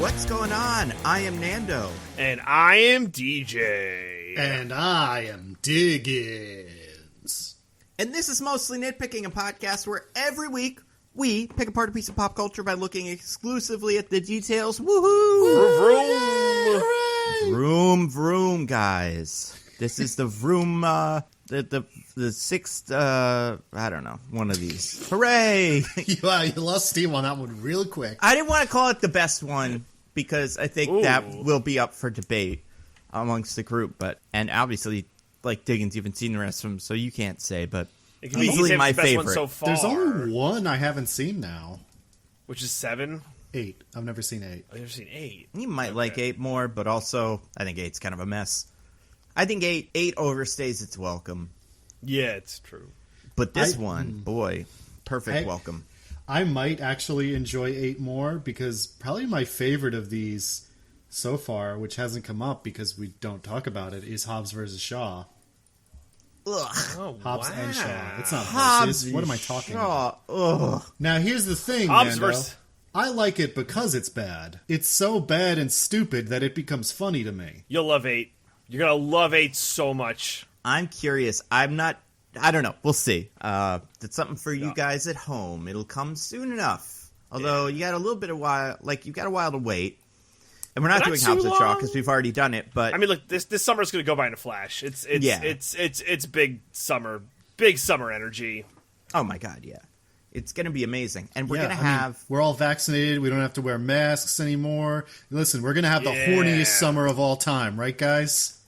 What's going on? I am Nando. And I am DJ. And I am Diggins. And this is Mostly Nitpicking, a podcast where every week we pick apart a piece of pop culture by looking exclusively at the details. Woohoo! Vroom. Vroom, vroom, guys. This is the vroom, the sixth, I don't know, one of these. Hooray! You lost steam on that one really quick. I didn't want to call it the best one because I think that will be up for debate amongst the group. And obviously, like Diggins, you haven't seen the rest of them, so you can't say, but it can be easily my favorite. So far. There's only one I haven't seen now. Which is 7? 8. I've never seen 8. I've never seen 8. You might like 8 more, but also I think 8's kind of a mess. I think 8 overstays its welcome. Yeah, it's true. But this one, boy, perfect welcome. I might actually enjoy 8 more because probably my favorite of these so far, which hasn't come up because we don't talk about it, is Hobbs versus Shaw. Ugh. Oh, Hobbs and Shaw. It's not Hobbs versus. What am I talking Shaw. about? Ugh. Now, here's the thing, Hobbs Nando. versus... I like it because it's bad. It's so bad and stupid that it becomes funny to me. You'll love 8. You're going to love 8 so much. I'm curious. I don't know. We'll see. It's something for you guys at home. It'll come soon enough. Although you got a little bit of while, like you got a while to wait. And we're not doing Hobbs and Shaw because we've already done it. But I mean, look, this summer's going to go by in a flash. It's big summer energy. Oh my god, yeah. It's going to be amazing. And we're going to have... we're all vaccinated. We don't have to wear masks anymore. Listen, we're going to have the horniest summer of all time. Right, guys?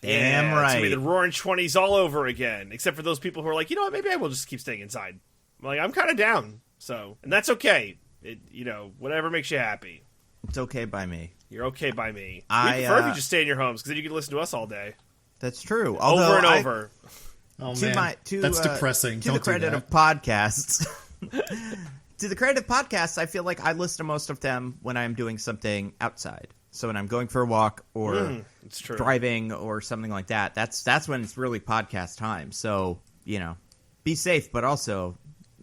Damn right. It's going to be the roaring 20s all over again. Except for those people who are like, you know what, maybe I will just keep staying inside. I'm kind of down. So, and that's okay. Whatever makes you happy. It's okay by me. You're okay by me. I prefer if you just stay in your homes, because then you can listen to us all day. That's true. Over and over. Oh, man. That's depressing. To the credit of podcasts. To the credit of podcasts, I feel like I listen to most of them when I'm doing something outside. So when I'm going for a walk or driving or something like that, that's when it's really podcast time. So, be safe, but also,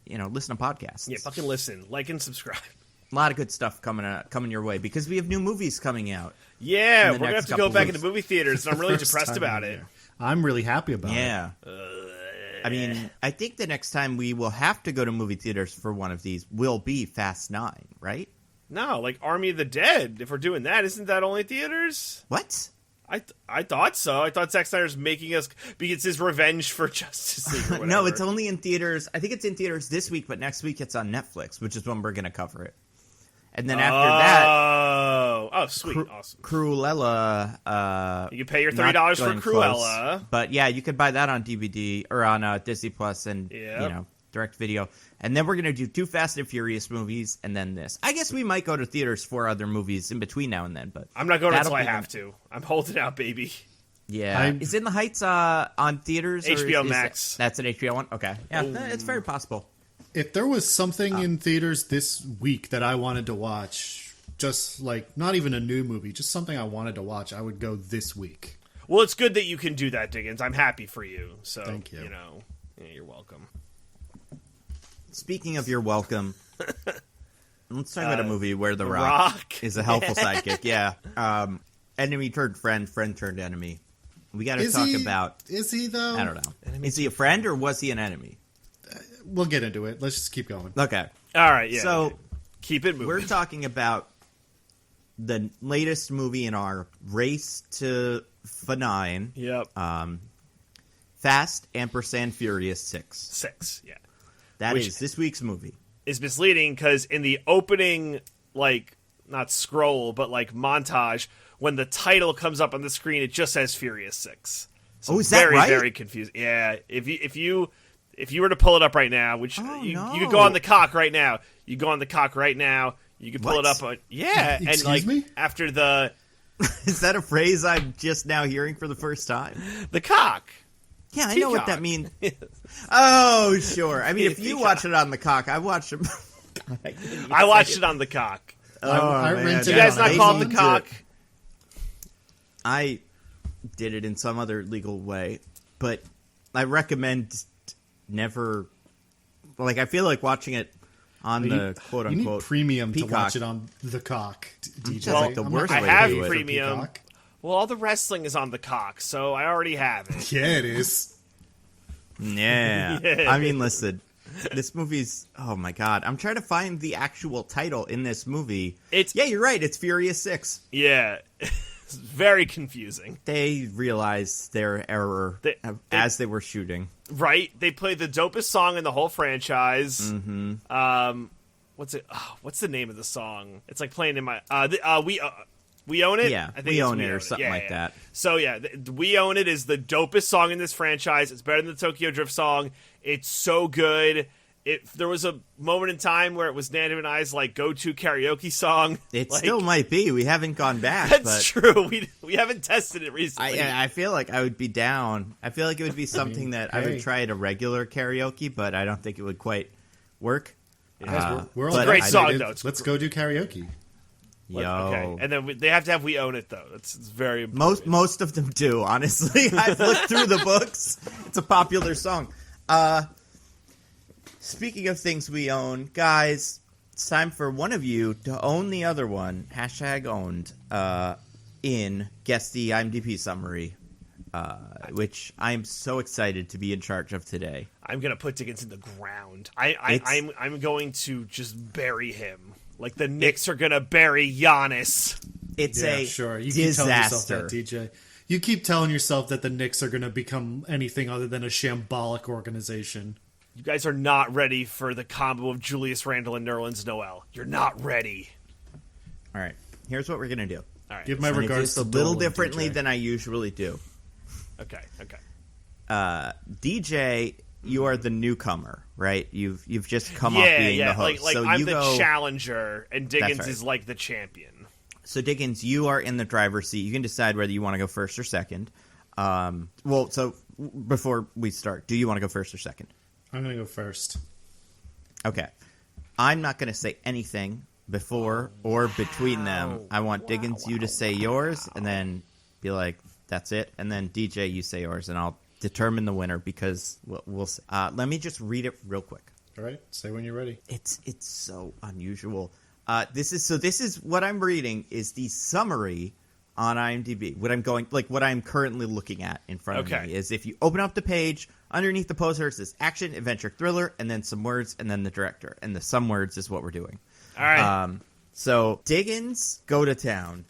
listen to podcasts. Yeah, fucking listen. Like and subscribe. A lot of good stuff coming your way because we have new movies coming out. Yeah, we're going to have to go back into movie theaters, and I'm really depressed about it. I'm really happy about it. Yeah. I mean, I think the next time we will have to go to movie theaters for one of these will be Fast 9, right? No, like Army of the Dead. If we're doing that, isn't that only theaters? What? I thought so. I thought Zack Snyder's making us because it's his revenge for Justice League or whatever. No, it's only in theaters. I think it's in theaters this week, but next week it's on Netflix, which is when we're going to cover it. And then after that, sweet, awesome. Cruella. You can pay your $30 for Cruella, close, but yeah, you could buy that on DVD or on Disney Plus and direct video. And then we're gonna do 2 Fast and Furious movies, and then this. I guess we might go to theaters for other movies in between now and then, but I'm not going until I have to. I'm holding out, baby. Yeah, is In the Heights on theaters? HBO Max. That's an HBO one. Okay, yeah, it's very possible. If there was something in theaters this week that I wanted to watch, just like not even a new movie, just something I wanted to watch, I would go this week. Well, it's good that you can do that, Diggins. I'm happy for you. So, thank you. You're welcome. Speaking of you're welcome, let's talk about a movie where The Rock is a helpful sidekick. Yeah. Enemy turned friend, friend turned enemy. We got to talk about... Is he, though? I don't know. Is he a friend or was he an enemy? We'll get into it. Let's just keep going. Okay. All right, yeah. So, keep it moving. We're talking about the latest movie in our race to F9. Yep. Fast, ampersand, Furious 6. 6, yeah. That is this week's movie. Is misleading because in the opening, not scroll, but montage, when the title comes up on the screen, it just says Furious 6. So is that right? Very, very confusing. Yeah. If you were to pull it up right now, which you could go on the cock right now. You go on the cock right now. You can pull it up on Excuse me? After the is that a phrase I'm just now hearing for the first time? The cock. Yeah, I know what that means. Oh, sure. I mean, if you watch it on the cock, I watched it. I watched it on the cock. I rented you guys not call it the cock? I did it in some other legal way, but I recommend never. I feel like watching it on the quote unquote you need premium Peacock. to watch it on the cock, DJ. That's like the worst I way to have do it. premium. Peacock. Well, all the wrestling is on the cock, so I already have it. Yeah, it is. Yeah. Yeah. I mean, listen, this movie's, oh my God. I'm trying to find the actual title in this movie. Yeah, you're right. It's Furious 6. Yeah. It's very confusing. They realized their error as they were shooting. Right? They played the dopest song in the whole franchise. Mm-hmm. What's it? Oh, what's the name of the song? It's like playing in my... We Own It? Yeah, I think We it's Own It or something like that. So yeah, We Own It is the dopest song in this franchise. It's better than the Tokyo Drift song. It's so good. There was a moment in time where it was Nando and I's like go-to karaoke song. It still might be. We haven't gone back. That's true. We haven't tested it recently. I feel like I would be down. I feel like it would be something that I would try at a regular karaoke, but I don't think it would quite work. We're It's all a great song, vaccinated. though. Let's go do karaoke. Yo. Okay. And then they have to have We Own It, though. It's very important. Most of them do, honestly. I've looked through the books. It's a popular song. Speaking of things we own, guys, it's time for one of you to own the other one. #owned in Guess the IMDb Summary, which I'm so excited to be in charge of today. I'm going to put Diggins in the ground. I'm going to just bury him. Like the Knicks are going to bury Giannis. It's a sure. You disaster. keep telling yourself that, DJ. You keep telling yourself that the Knicks are going to become anything other than a shambolic organization. You guys are not ready for the combo of Julius Randle and Nerlens Noel. You're not ready. All right. Here's what we're going to do. All right. Give my regards Just to a little Dolan, differently DJ. than I usually do. Okay. DJ, you are the newcomer, right? You've just come off being the host. Like so I'm you the go, challenger, and Diggins right. is like the champion. So Diggins, you are in the driver's seat. You can decide whether you want to go first or second. So before we start, do you want to go first or second? I'm going to go first. Okay. I'm not going to say anything before or between them. I want Diggins, you to say yours, and then be like, that's it. And then DJ, you say yours, and I'll determine the winner because we'll see. Let me just read it real quick. All right. Say when you're ready. It's so unusual. This is what I'm reading is the summary on IMDb. What I'm currently looking at in front of me is if you open up the page, underneath the poster it says action, adventure, thriller, and then some words, and then the director. And the some words is what we're doing. All right. So Diggins, go to town.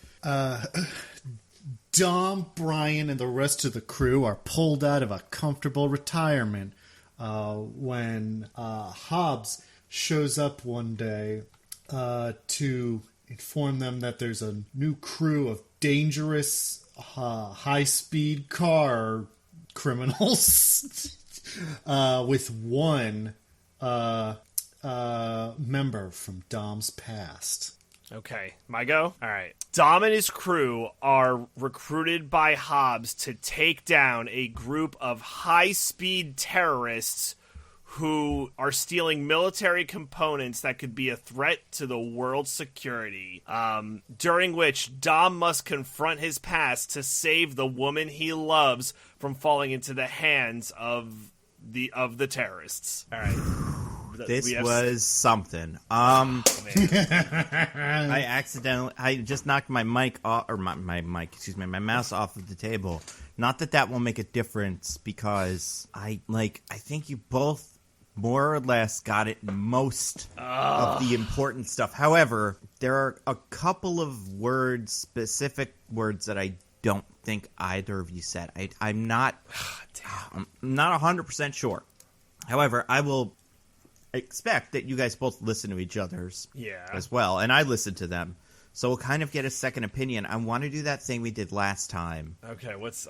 Dom, Brian, and the rest of the crew are pulled out of a comfortable retirement when Hobbs shows up one day to inform them that there's a new crew of dangerous high-speed car criminals with one member from Dom's past. Okay, my go? All right. Dom and his crew are recruited by Hobbs to take down a group of high-speed terrorists who are stealing military components that could be a threat to the world's security, during which Dom must confront his past to save the woman he loves from falling into the hands of the terrorists. All right. This was something. I just knocked my mic off, or my mouse off of the table. Not that will make a difference because I think you both more or less got it most of the important stuff. However, there are a couple of specific words that I don't think either of you said. I'm not 100% sure. However, I will expect that you guys both listen to each other's as well, and I listen to them, so we'll kind of get a second opinion. I want to do that thing we did last time. What's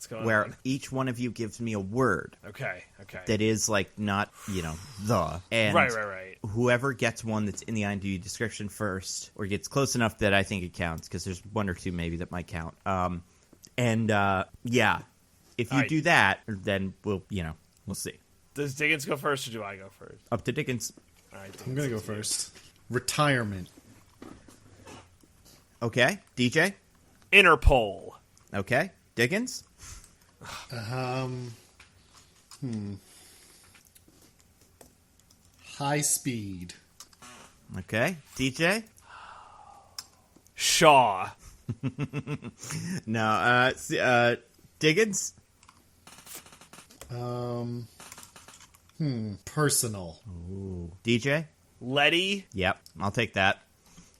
going on? Where each one of you gives me a word. Okay. That is not the and right. Whoever gets one that's in the IMDb description first, or gets close enough that I think it counts, because there's one or two maybe that might count. If you do that, then we'll see. Does Diggins go first, or do I go first? Up to Diggins. All right, I'm going to go first. Retirement. Okay. DJ? Interpol. Okay. Diggins? High speed. Okay. DJ? Shaw. No. Diggins? Personal. Ooh. DJ? Letty. Yep. I'll take that.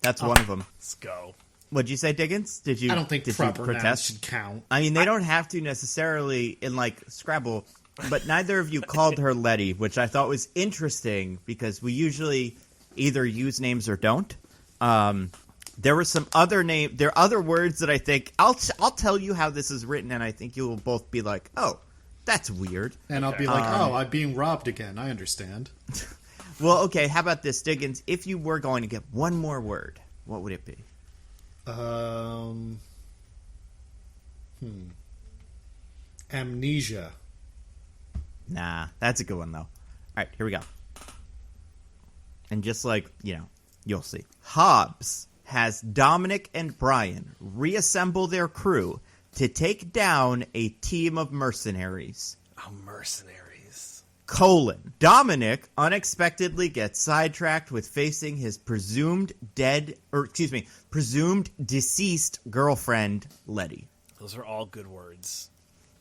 That's one of them. Let's go. What'd you say, Diggins? Did you? I don't think did proper you nouns protest? should count. I mean, they don't have to necessarily in like Scrabble, but neither of you called her Letty, which I thought was interesting because we usually either use names or don't. There were some other there are other words that I think I'll tell you how this is written, and I think you will both be like, "Oh, that's weird," And I'll be like, "Oh, I'm being robbed again." I understand. Well, okay. How about this, Diggins? If you were going to get one more word, what would it be? Amnesia. Nah, that's a good one, though. All right, here we go. And just like, you'll see. Hobbs has Dominic and Brian reassemble their crew to take down a team of mercenaries. Oh, mercenaries. Dominic unexpectedly gets sidetracked with facing his presumed deceased girlfriend, Letty. Those are all good words.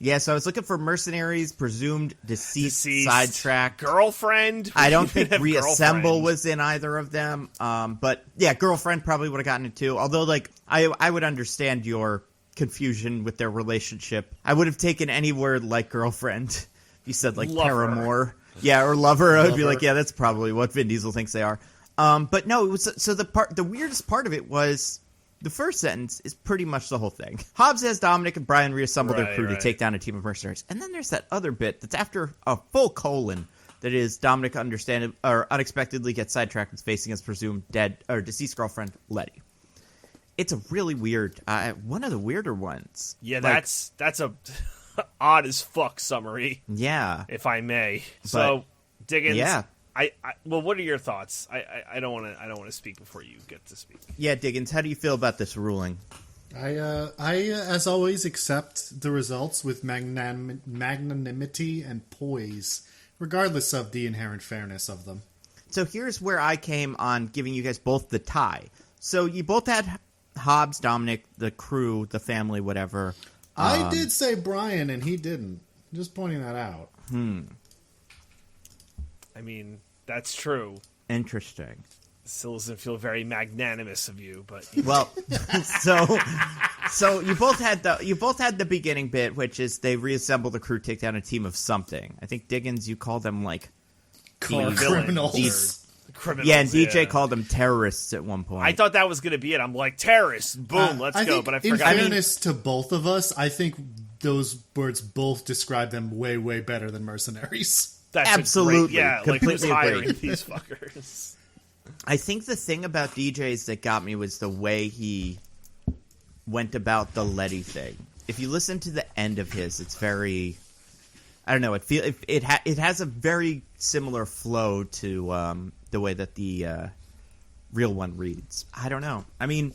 Yeah, so I was looking for mercenaries, presumed deceased. Sidetracked. Girlfriend? I don't think reassemble was in either of them. But yeah, girlfriend probably would have gotten it too. Although, like, I would understand your confusion with their relationship. I would have taken any word like girlfriend. You said like lover. paramour, yeah, or lover. I would be like, yeah, that's probably what Vin Diesel thinks they are. But no, it was so the weirdest part of it was the first sentence is pretty much the whole thing. Hobbs has Dominic and Brian reassemble their crew to take down a team of mercenaries, and then there's that other bit that's after a full colon that is Dominic unexpectedly gets sidetracked and facing his presumed dead or deceased girlfriend Letty. It's a really weird, one of the weirder ones. Yeah, like, that's a odd as fuck summary. Yeah, if I may. So, Diggins. Yeah. Well, what are your thoughts? I don't want to speak before you get to speak. Yeah, Diggins, how do you feel about this ruling? I as always accept the results with magnanimity and poise, regardless of the inherent fairness of them. So here's where I came on giving you guys both the tie. So you both had Hobbs, Dominic, the crew, the family, whatever. I did say Brian, and he didn't. Just pointing that out. I mean, that's true. Interesting. Still doesn't feel very magnanimous of you, but well, so you both had the beginning bit, which is they reassemble the crew, take down a team of something. I think Diggins, you called them like criminals. Criminals. Yeah, and DJ called them terrorists at one point. I thought that was going to be it. I'm like, terrorists, boom, let's go. But I forgot. In fairness to both of us, I think those words both describe them way, way better than mercenaries. That's absolutely, like who's completely hiring agree. these fuckers? I think the thing about DJ's that got me was the way he went about the Letty thing. If you listen to the end of his, it's very, I don't know. It has a very similar flow to the way that the real one reads. I don't know. I mean,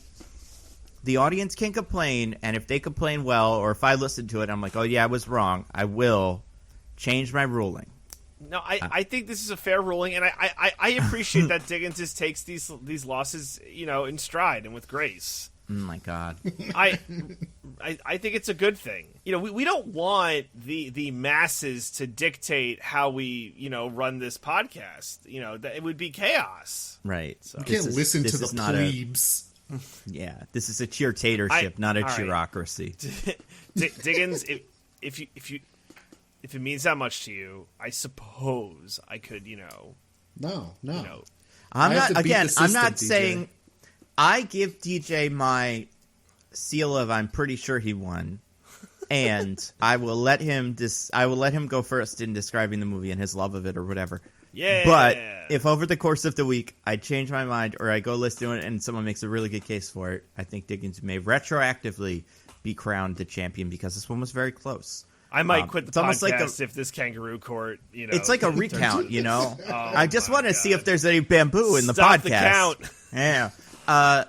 the audience can complain, and if they complain well, or if I listen to it, I'm like, oh yeah, I was wrong. I will change my ruling. No, I think this is a fair ruling, and I appreciate that Diggins takes these losses, in stride and with grace. Oh my God. I think it's a good thing. We don't want the masses to dictate how we, run this podcast. That it would be chaos. Right. So. You can't listen to the plebes. Yeah, this is a cheertatorship, not a cheerocracy. Diggins, if it means that much to you, I suppose I could, No. I'm not DJ. saying I give DJ my seal of I'm pretty sure he won, and I will let him go first in describing the movie and his love of it or whatever. Yeah. But if over the course of the week I change my mind or I go listen to it and someone makes a really good case for it, I think Diggins may retroactively be crowned the champion because this one was very close. I might quit the podcast like if this kangaroo court, It's like a recount, Oh, I just want to see if there's any bamboo in the Stop podcast. The count. Yeah.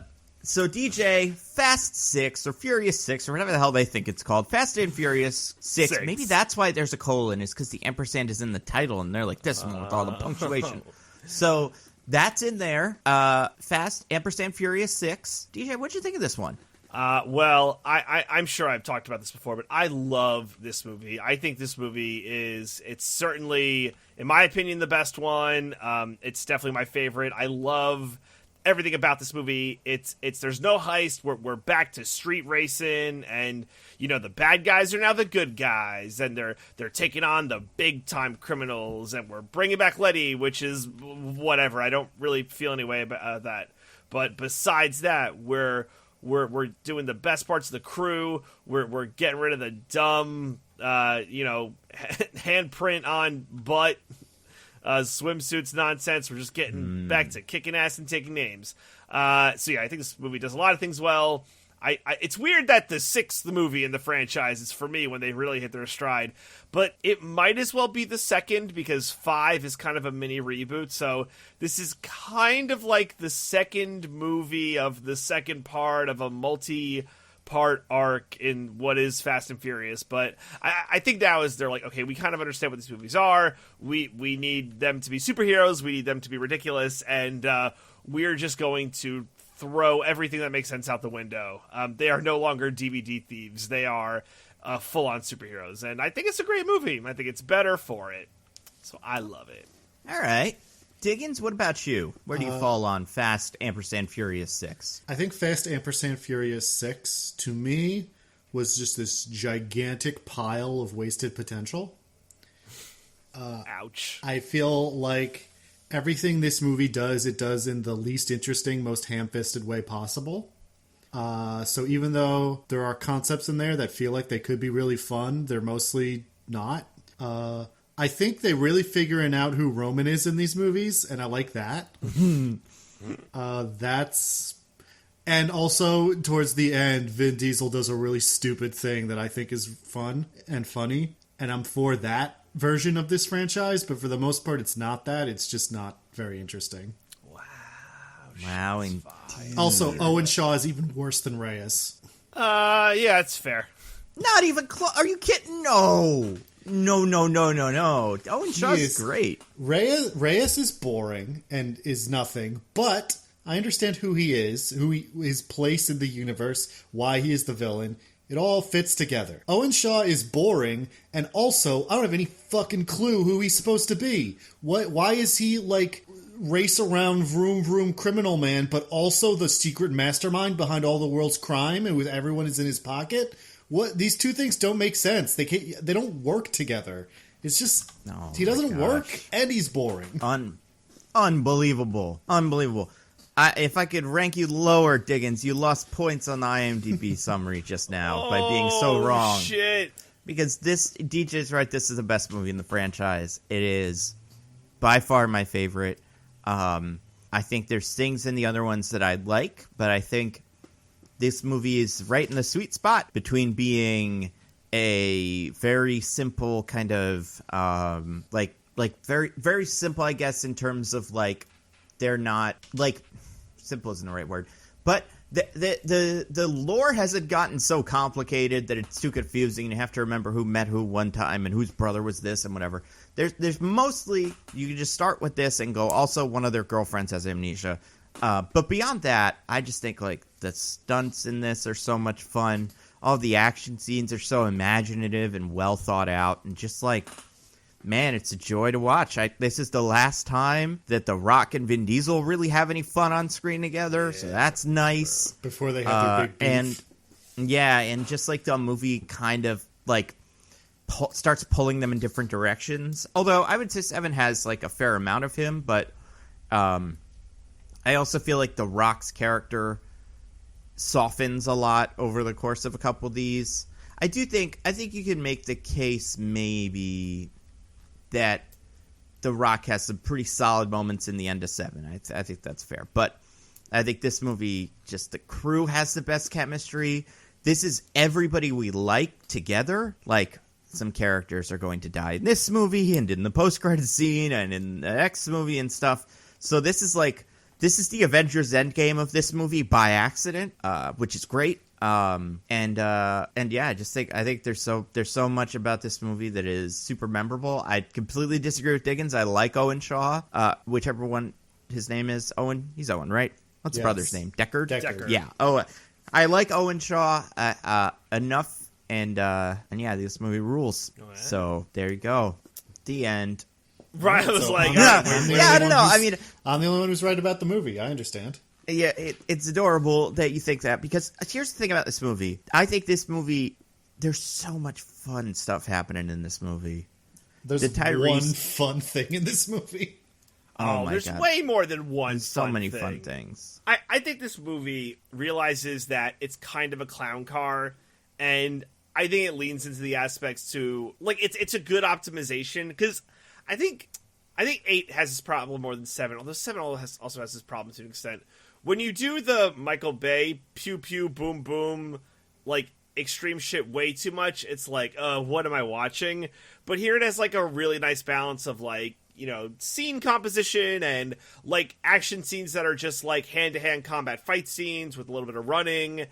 So DJ, Fast 6 or Furious 6 or whatever the hell they think it's called, Fast and Furious 6. Maybe that's why there's a colon, is because the ampersand is in the title and they're like this one with all the punctuation. So that's in there. Fast ampersand Furious 6. DJ, what'd you think of this one? Well, I'm sure I've talked about this before, but I love this movie. I think this movie it's certainly, in my opinion, the best one. It's definitely my favorite. I love everything about this movie. It's there's no heist. We're back to street racing, and the bad guys are now the good guys, and they're taking on the big time criminals, and we're bringing back Letty, which is whatever. I don't really feel any way about that. But besides that, we're doing the best parts of the crew. We're getting rid of the dumb, handprint on butt, swimsuits nonsense. We're just getting back to kicking ass and taking names. I think this movie does a lot of things well. It's weird that the sixth movie in the franchise is for me when they really hit their stride, but it might as well be the second because 5 is kind of a mini reboot. So this is kind of like the second movie of the second part of a multi-part arc in what is Fast and Furious. But I think now is they're like, okay, we kind of understand what these movies are. We need them to be superheroes. We need them to be ridiculous, and we're just going to throw everything that makes sense out the window. They are no longer DVD thieves. They are full-on superheroes. And I think it's a great movie. I think it's better for it. So I love it. All right. Diggins, what about you? Where do you fall on Fast ampersand Furious 6? I think Fast ampersand Furious 6, to me, was just this gigantic pile of wasted potential. Ouch. I feel like everything this movie does, it does in the least interesting, most ham-fisted way possible. So even though there are concepts in there that feel like they could be really fun, they're mostly not. I think they're really figuring out who Roman is in these movies, and I like that. And also, towards the end, Vin Diesel does a really stupid thing that I think is fun and funny, and I'm for that version of this franchise, but for the most part it's not that. It's just not very interesting. Wow, indeed. Also, Owen Shaw is even worse than Reyes. Yeah, it's fair. Not even close. Are you kidding? No. Owen Shaw is great. Reyes is boring and is nothing, but I understand who he is, his place in the universe, why he is the villain. It all fits together. Owen Shaw is boring, and also, I don't have any fucking clue who he's supposed to be. Why is he, like, race around vroom vroom criminal man, but also the secret mastermind behind all the world's crime, and with everyone is in his pocket? What? These two things don't make sense. They don't work together. It's just, he doesn't work, and he's boring. Unbelievable. If I could rank you lower, Diggins, you lost points on the IMDb summary just now by being so wrong. Shit. Because DJ's right, this is the best movie in the franchise. It is by far my favorite. I think there's things in the other ones that I like, but I think this movie is right in the sweet spot between being a very simple kind of, very, very simple, I guess, in terms of, like, they're not, like, simple isn't the right word, but the lore hasn't gotten so complicated that it's too confusing. You have to remember who met who one time and whose brother was this and whatever. There's mostly, you can just start with this and go, also one of their girlfriends has amnesia. But beyond that, I just think, like, the stunts in this are so much fun. All the action scenes are so imaginative and well thought out, and just, like, man, it's a joy to watch. This is the last time that The Rock and Vin Diesel really have any fun on screen together, so that's nice. Before they have their big beef. And just, like, the movie kind of, like, starts pulling them in different directions. Although, I would say 7 has, like, a fair amount of him, but I also feel like The Rock's character softens a lot over the course of a couple of these. I think you can make the case maybe that The Rock has some pretty solid moments in the end of 7. I think that's fair. But I think this movie, just the crew has the best chemistry. This is everybody we like together. Like, some characters are going to die in this movie and in the post-credits scene and in the next movie and stuff. So this is the Avengers Endgame of this movie by accident, which is great. And yeah, I think there's so much about this movie that is super memorable. I completely disagree with Diggins. I like Owen Shaw, whichever one his name is. Owen. He's Owen, right? What's his brother's name? Deckard? Deckard. Yeah. Oh, I like Owen Shaw enough, and yeah, this movie rules. Oh, yeah. So there you go. The end. Right, I was like, I don't know. I mean, I'm the only one who's right about the movie. I understand. Yeah, it's adorable that you think that, because here's the thing about this movie. I think this movie, there's so much fun stuff happening in this movie. There's one fun thing in this movie. Oh, there's God. Way more than one. There's so many fun things. I think this movie realizes that it's kind of a clown car, and I think it leans into the aspects to, like, it's a good optimization, because I think 8 has this problem more than 7, although 7 also has this problem to an extent. When you do the Michael Bay pew pew boom boom, like, extreme shit way too much, it's like, what am I watching? But here it has, like, a really nice balance of, like, you know, scene composition and, like, action scenes that are just, like, hand-to-hand combat fight scenes with a little bit of running,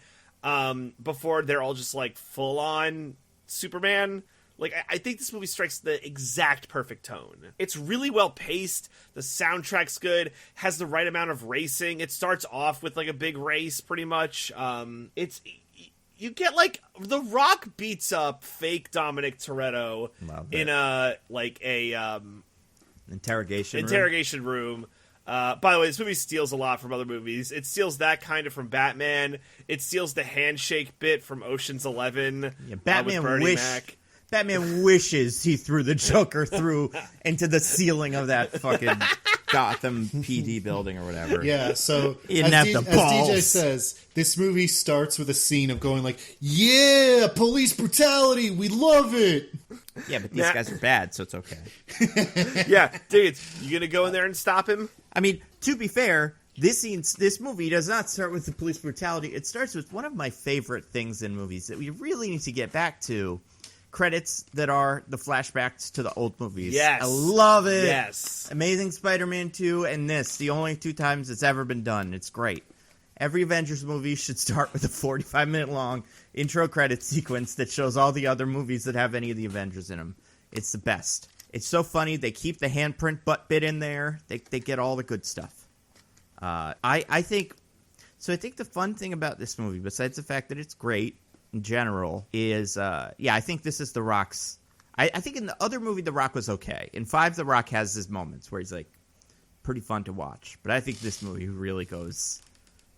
before they're all just, like, full-on Superman. Like, I think this movie strikes the exact perfect tone. It's really well paced. The soundtrack's good. Has the right amount of racing. It starts off with, like, a big race, pretty much. You get, like, The Rock beats up fake Dominic Toretto in a interrogation room. By the way, this movie steals a lot from other movies. It steals that kind of from Batman. It steals the handshake bit from Ocean's 11. Yeah, Batman wishes he threw the Joker through into the ceiling of that fucking Gotham PD building or whatever. Yeah, so as DJ says, this movie starts with a scene of going like, yeah, police brutality, we love it. Yeah, but these guys are bad, so it's okay. Yeah, dude, you gonna go in there and stop him? I mean, to be fair, this movie does not start with the police brutality. It starts with one of my favorite things in movies that we really need to get back to. Credits that are the flashbacks to the old movies. Yes. I love it. Yes. Amazing Spider-Man 2 and this, the only 2 times it's ever been done. It's great. Every Avengers movie should start with a 45-minute long intro credit sequence that shows all the other movies that have any of the Avengers in them. It's the best. It's so funny. They keep the handprint butt bit in there. They get all the good stuff. I think the fun thing about this movie, besides the fact that it's great in general, is I think this is The Rock's. I think in the other movie The Rock was okay. In 5, The Rock has his moments where he's like pretty fun to watch. But I think this movie really goes.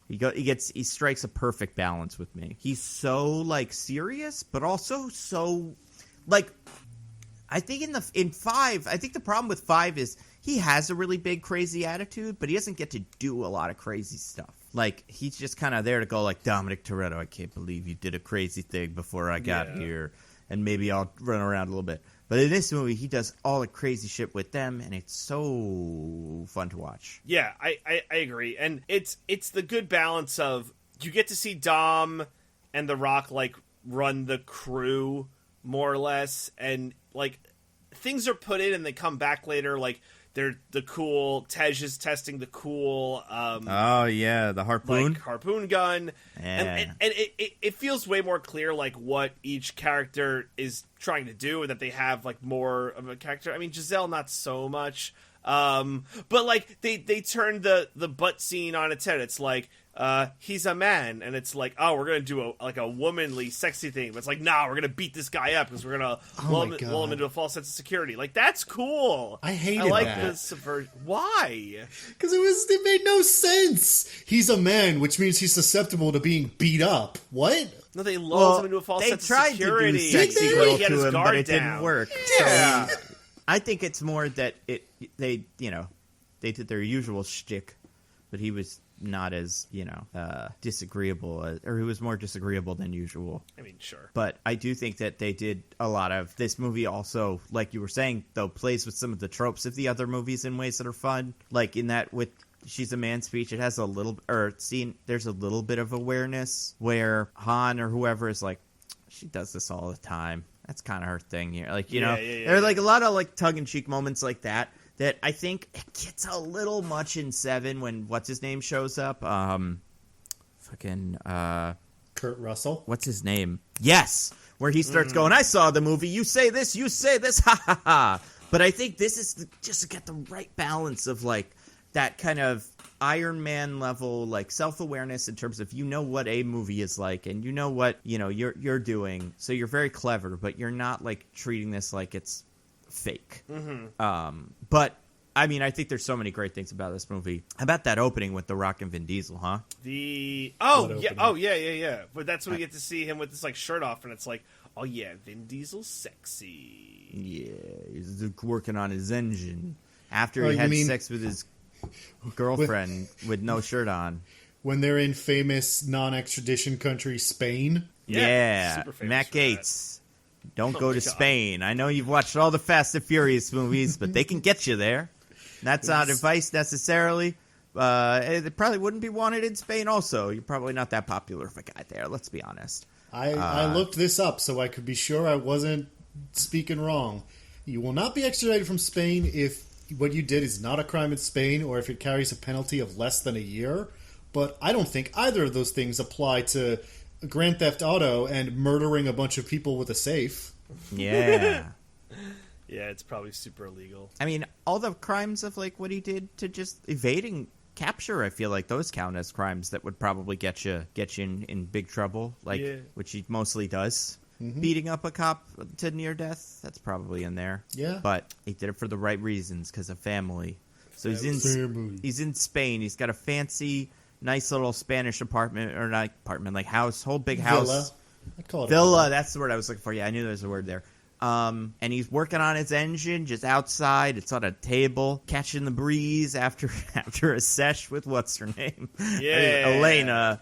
He strikes a perfect balance with me. He's so like serious, but also so like. I think in 5, I think the problem with 5 is he has a really big crazy attitude, but he doesn't get to do a lot of crazy stuff. Like, he's just kind of there to go like, Dominic Toretto, I can't believe you did a crazy thing before I got here, and maybe I'll run around a little bit. But in this movie, he does all the crazy shit with them, and it's so fun to watch. Yeah, I agree. And it's the good balance of, you get to see Dom and The Rock, like, run the crew, more or less, and, like, things are put in and they come back later, like, they're the cool. Tej is testing the cool. The harpoon, like harpoon gun, and it feels way more clear, like what each character is trying to do, and that they have like more of a character. I mean, Giselle not so much, but like they turned the butt scene on its head. It's like he's a man, and it's like, oh, we're gonna do a womanly sexy thing, but it's like, nah, we're gonna beat this guy up because we're gonna lull him into a false sense of security. Like, that's cool. I hated that. The subversion. Why? Because it made no sense. He's a man, which means he's susceptible to being beat up. What? No, they lulled him into a false sense of security. They tried to do sexy girl to him, but it down. Didn't work. Yeah. So I think it's more that they did their usual shtick, but he was not as, disagreeable, or he was more disagreeable than usual. I mean, sure. But I do think that they did a lot of this movie also, like you were saying, though, plays with some of the tropes of the other movies in ways that are fun. Like in that with She's a Man speech, it has there's a little bit of awareness where Han or whoever is like, she does this all the time. That's kind of her thing here. Like, there are like a lot of like tongue-in-cheek moments like that I think it gets a little much in 7 when what's-his-name shows up. Kurt Russell? What's his name? Yes! Where he starts going, I saw the movie, you say this, ha ha ha. But I think this is just to get the right balance of like that kind of Iron Man level, like, self-awareness in terms of what a movie is like, and what you're doing. So you're very clever, but you're not like treating this like it's fake. But I mean, I think there's so many great things about this movie. How about that opening with The Rock and Vin Diesel, huh? Yeah. But that's when we get to see him with this like shirt off, and it's like, oh yeah, Vin Diesel's sexy. Yeah, he's working on his engine after he had sex with his girlfriend with no shirt on. When they're in famous non-extradition country Spain. Yeah. Matt Gaetz. Don't go to Spain. I know you've watched all the Fast and Furious movies, but they can get you there. That's not advice necessarily. It probably wouldn't be wanted in Spain also. You're probably not that popular of a guy there, let's be honest. I looked this up so I could be sure I wasn't speaking wrong. You will not be extradited from Spain if what you did is not a crime in Spain or if it carries a penalty of less than a year. But I don't think either of those things apply to Grand Theft Auto and murdering a bunch of people with a safe. Yeah. Yeah, it's probably super illegal. I mean, all the crimes of like what he did to just evading capture, I feel like those count as crimes that would probably get you in big trouble, which he mostly does. Beating up a cop to near death, that's probably in there. Yeah. But he did it for the right reasons, because of family. So he's in Spain. He's got a fancy, nice little Spanish apartment, or not apartment, like house, whole big house. Villa. I'd call it Villa, that's the word I was looking for. Yeah, I knew there was a word there. And he's working on his engine just outside. It's on a table, catching the breeze after a sesh with what's her name? Yeah,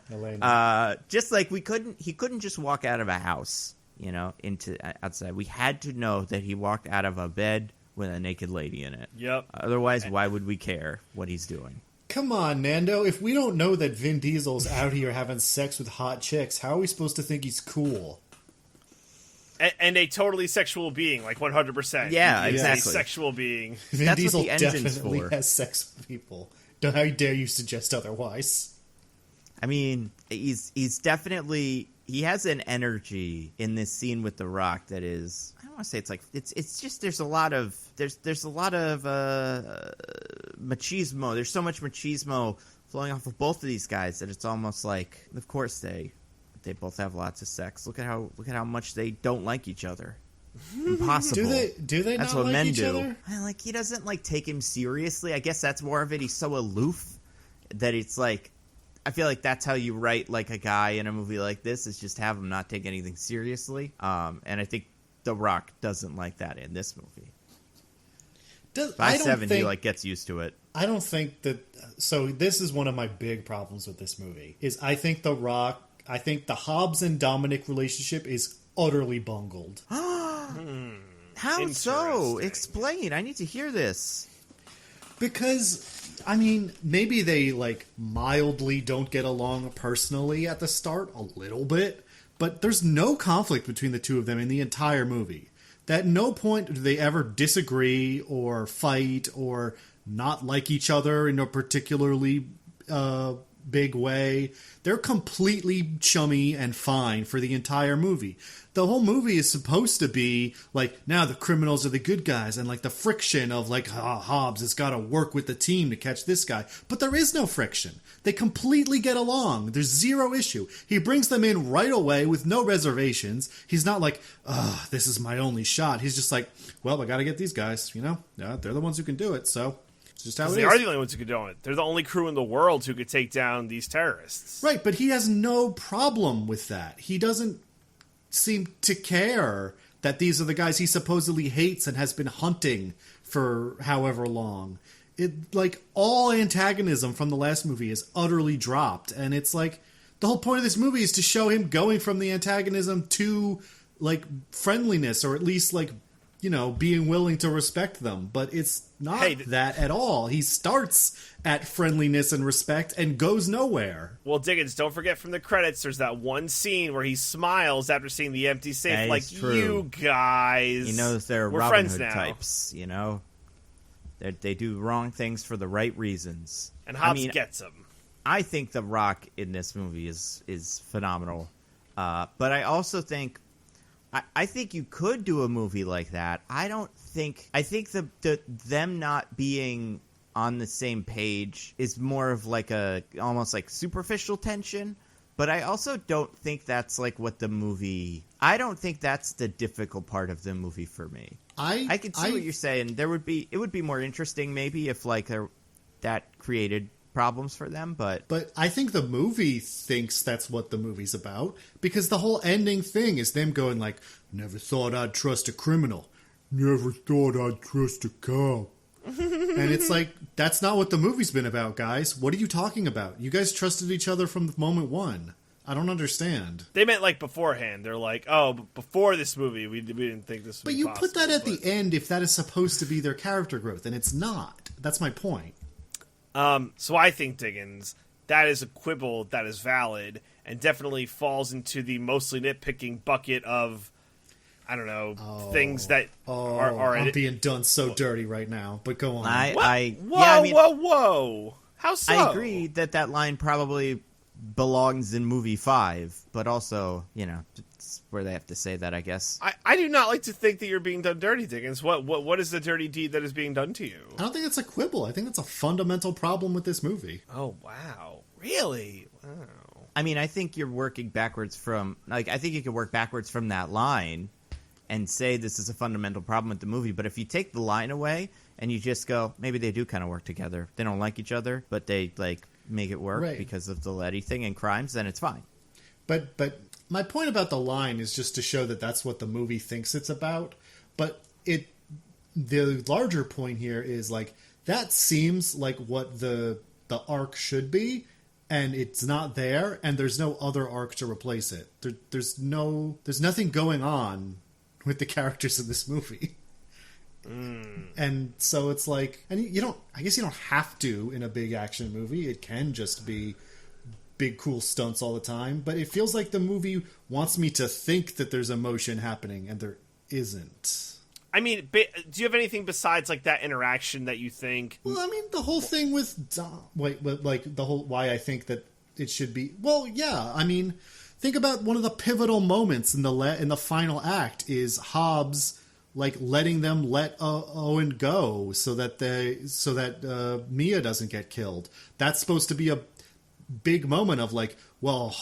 Elena. Just like he couldn't just walk out of a house, into outside. We had to know that he walked out of a bed with a naked lady in it. Yep. Otherwise, why would we care what he's doing? Come on, Nando. If we don't know that Vin Diesel's out here having sex with hot chicks, how are we supposed to think he's cool? And a totally sexual being, like 100%. Yeah, He's exactly. a sexual being. Vin That's Diesel what the engine's definitely for. has sex with people. How dare you suggest otherwise? I mean, he's definitely, he has an energy in this scene with The Rock that is, I don't want to say it's like, it's just there's a lot of machismo. There's so much machismo flowing off of both of these guys that it's almost like, of course they both have lots of sex. Look at how much they don't like each other. Impossible. Do they That's not what like men each do. other? Like, he doesn't like take him seriously. I guess that's more of it. He's so aloof that it's like, I feel like that's how you write like a guy in a movie like this, is just have him not take anything seriously. And I think The Rock doesn't like that in this movie. 5'7", he like gets used to it. I don't think that. So this is one of my big problems with this movie. Is I think The Rock. I think the Hobbs and Dominic relationship is utterly bungled. How so? Explain. I need to hear this. Because, I mean, maybe they, like, mildly don't get along personally at the start, a little bit, but there's no conflict between the two of them in the entire movie. At no point do they ever disagree or fight or not like each other in a particularly big way. They're completely chummy and fine for the entire movie. The whole movie is supposed to be like, now the criminals are the good guys, and like the friction of like, Hobbs has got to work with the team to catch this guy. But there is no friction. They completely get along. There's zero issue. He brings them in right away with no reservations. He's not like, this is my only shot. He's just like, well, I got to get these guys, they're the ones who can do it, so it's just how it is. They are the only ones who could do it. They're the only crew in the world who could take down these terrorists. Right, but he has no problem with that. He doesn't seem to care that these are the guys he supposedly hates and has been hunting for however long. Like, all antagonism from the last movie is utterly dropped, and it's like, the whole point of this movie is to show him going from the antagonism to, like, friendliness, or at least, like, being willing to respect them. But it's not that at all. He starts at friendliness and respect and goes nowhere. Well, Diggins, don't forget from the credits, there's that one scene where he smiles after seeing the empty safe. That like, is true. You guys. He knows they're we're Robin friends Hood now. types, They do wrong things for the right reasons. And Hobbs gets them. I think The Rock in this movie is phenomenal. But I also think, I think you could do a movie like that. I think them not being on the same page is more of like a almost like superficial tension. But I also don't think that's like what the movie. I don't think that's the difficult part of the movie for me. I can see what you're saying. It would be more interesting maybe if like that created problems for them, but I think the movie thinks that's what the movie's about, because the whole ending thing is them going like, never thought I'd trust a criminal, never thought I'd trust a cop. And it's like, that's not what the movie's been about, guys. What are you talking about? You guys trusted each other from moment one. I don't understand. They meant like beforehand. They're like, oh, before this movie, we didn't think this would be possible. But you put that at the end if that is supposed to be their character growth, and it's not. That's my point. So I think, Diggins, that is a quibble that is valid and definitely falls into the mostly nitpicking bucket of, I don't know, things that are... I'm being done so dirty right now, but go on. Whoa! How so? I agree that line probably belongs in movie 5, but also, it's where they have to say that, I guess. I do not like to think that you're being done dirty, Diggins. What is the dirty deed that is being done to you? I don't think it's a quibble. I think that's a fundamental problem with this movie. Oh, wow. Really? Wow. I mean, I think you're working backwards from... I think you could work backwards from that line and say this is a fundamental problem with the movie, but if you take the line away and you just go, maybe they do kind of work together. They don't like each other, but they, make it work because of the Letty thing and crimes, then it's fine. But my point about the line is just to show that that's what the movie thinks it's about. But the larger point here is that seems like what the arc should be, and it's not there, and there's no other arc to replace it. There's nothing going on with the characters in this movie. And so it's I guess you don't have to in a big action movie. It can just be big cool stunts all the time, but it feels like the movie wants me to think that there's emotion happening and there isn't. I mean, do you have anything besides that interaction that you think? Well, I mean, the whole thing with Dom, the whole why I think that it should be. Well, yeah, I mean, think about one of the pivotal moments in the final act is Hobbs letting them let Owen go so that Mia doesn't get killed. That's supposed to be a big moment of well,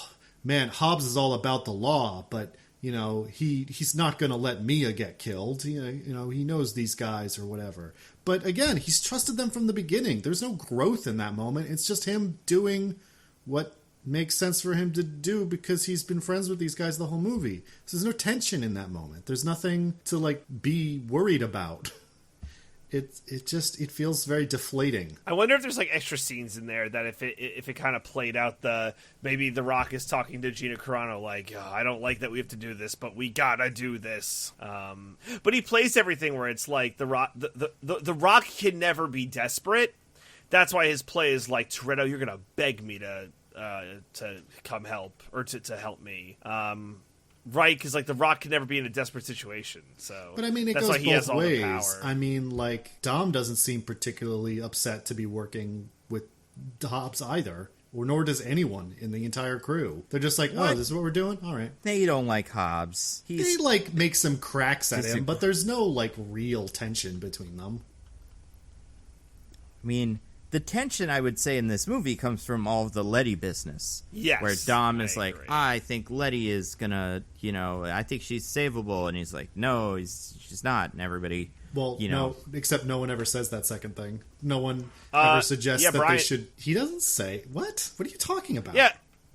man, Hobbs is all about the law, but he's not going to let Mia get killed. He knows these guys or whatever. But again, he's trusted them from the beginning. There's no growth in that moment. It's just him doing what makes sense for him to do because he's been friends with these guys the whole movie. So there's no tension in that moment. There's nothing to be worried about. It feels very deflating. I wonder if there's extra scenes in there that if it kind of played out maybe The Rock is talking to Gina Carano I don't like that we have to do this, but we gotta do this. But he plays everything where it's The Rock the Rock can never be desperate. That's why his play is Toretto, you're gonna beg me to come help or to help me. Right, because The Rock can never be in a desperate situation. So, but I mean, it that's goes why he has both all ways. The power. I mean, Dom doesn't seem particularly upset to be working with Hobbs either, or nor does anyone in the entire crew. They're just oh, this is what we're doing. All right. They don't like Hobbs. They make some cracks at him, but there's no real tension between them. I mean, the tension, I would say, in this movie comes from all of the Letty business. Yes. Where Dom is I think Letty is gonna, I think she's savable. And he's no, she's not. And everybody, no, except no one ever says that second thing. No one ever suggests that Brian, they should. He doesn't say, what? What are you talking about? Yeah.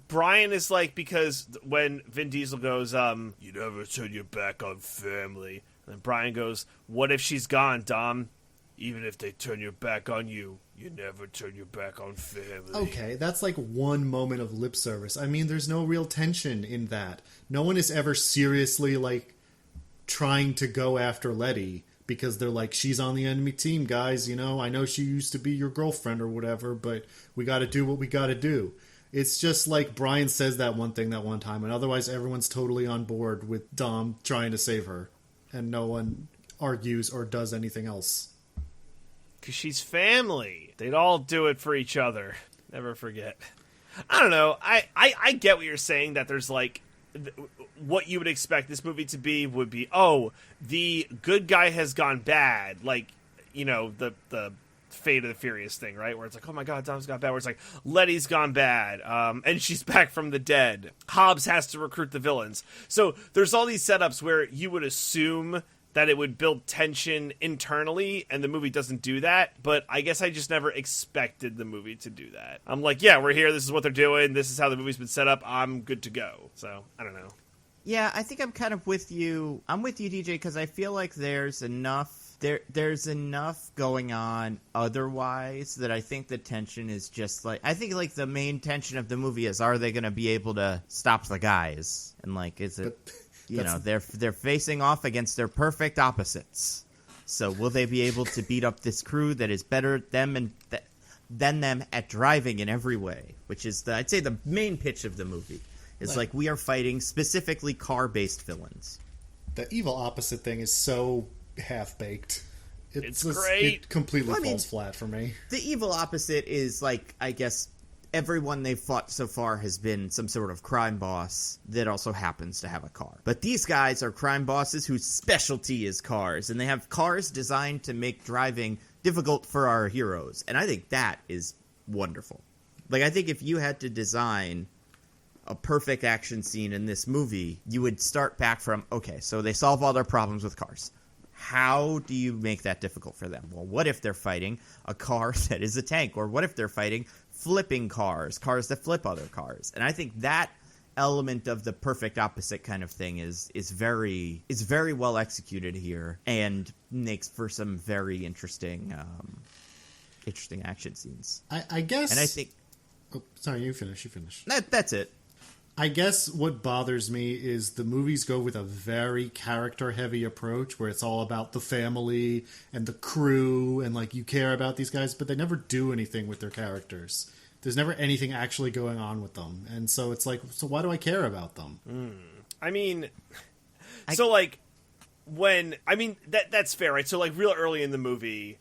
Brian is because when Vin Diesel goes, you never turn your back on family. And Brian goes, what if she's gone, Dom? Even if they turn your back on you, you never turn your back on family. Okay, that's one moment of lip service. I mean, there's no real tension in that. No one is ever seriously, trying to go after Letty because they're she's on the enemy team, guys. I know she used to be your girlfriend or whatever, but we got to do what we got to do. It's just Brian says that one thing that one time, and otherwise everyone's totally on board with Dom trying to save her, and no one argues or does anything else. Because she's family. They'd all do it for each other. Never forget. I don't know. I get what you're saying, that there's what you would expect this movie to be would be, oh, the good guy has gone bad. The Fate of the Furious thing, right? Where it's like, oh my god, Dom's got bad. Where it's like, Letty's gone bad, and she's back from the dead. Hobbs has to recruit the villains. So there's all these setups where you would assume that it would build tension internally, and the movie doesn't do that. But I guess I just never expected the movie to do that. I'm like, yeah, we're here. This is what they're doing. This is how the movie's been set up. I'm good to go. So I don't know. Yeah, I think I'm kind of with you. I'm with you, DJ, because I feel like there's enough going on otherwise that I think the tension is just like, I think like the main tension of the movie is, are they going to be able to stop the guys? And like, is it, they're facing off against their perfect opposites. So will they be able to beat up this crew that is better than them at driving in every way? Which is I'd say the main pitch of the movie. It's like we are fighting specifically car-based villains. The evil opposite thing is so half-baked. It's great. It completely falls flat for me. The evil opposite is, like, I guess everyone they've fought so far has been some sort of crime boss that also happens to have a car. But these guys are crime bosses whose specialty is cars, and they have cars designed to make driving difficult for our heroes. And I think that is wonderful. Like, I think if you had to design a perfect action scene in this movie, you would start back from, okay, so they solve all their problems with cars. How do you make that difficult for them? Well, what if they're fighting a car that is a tank? Or what if they're fighting flipping cars that flip other cars? And I think that element of the perfect opposite kind of thing is very well executed here and makes for some very interesting action scenes. I guess... And I think... Oh, sorry, you finish. That's it. I guess what bothers me is the movies go with a very character-heavy approach where it's all about the family and the crew and, like, you care about these guys, but they never do anything with their characters. There's never anything actually going on with them. And so it's like, so why do I care about them? I mean, so, like, when... I mean, that's fair, right? So, like, real early in the movie,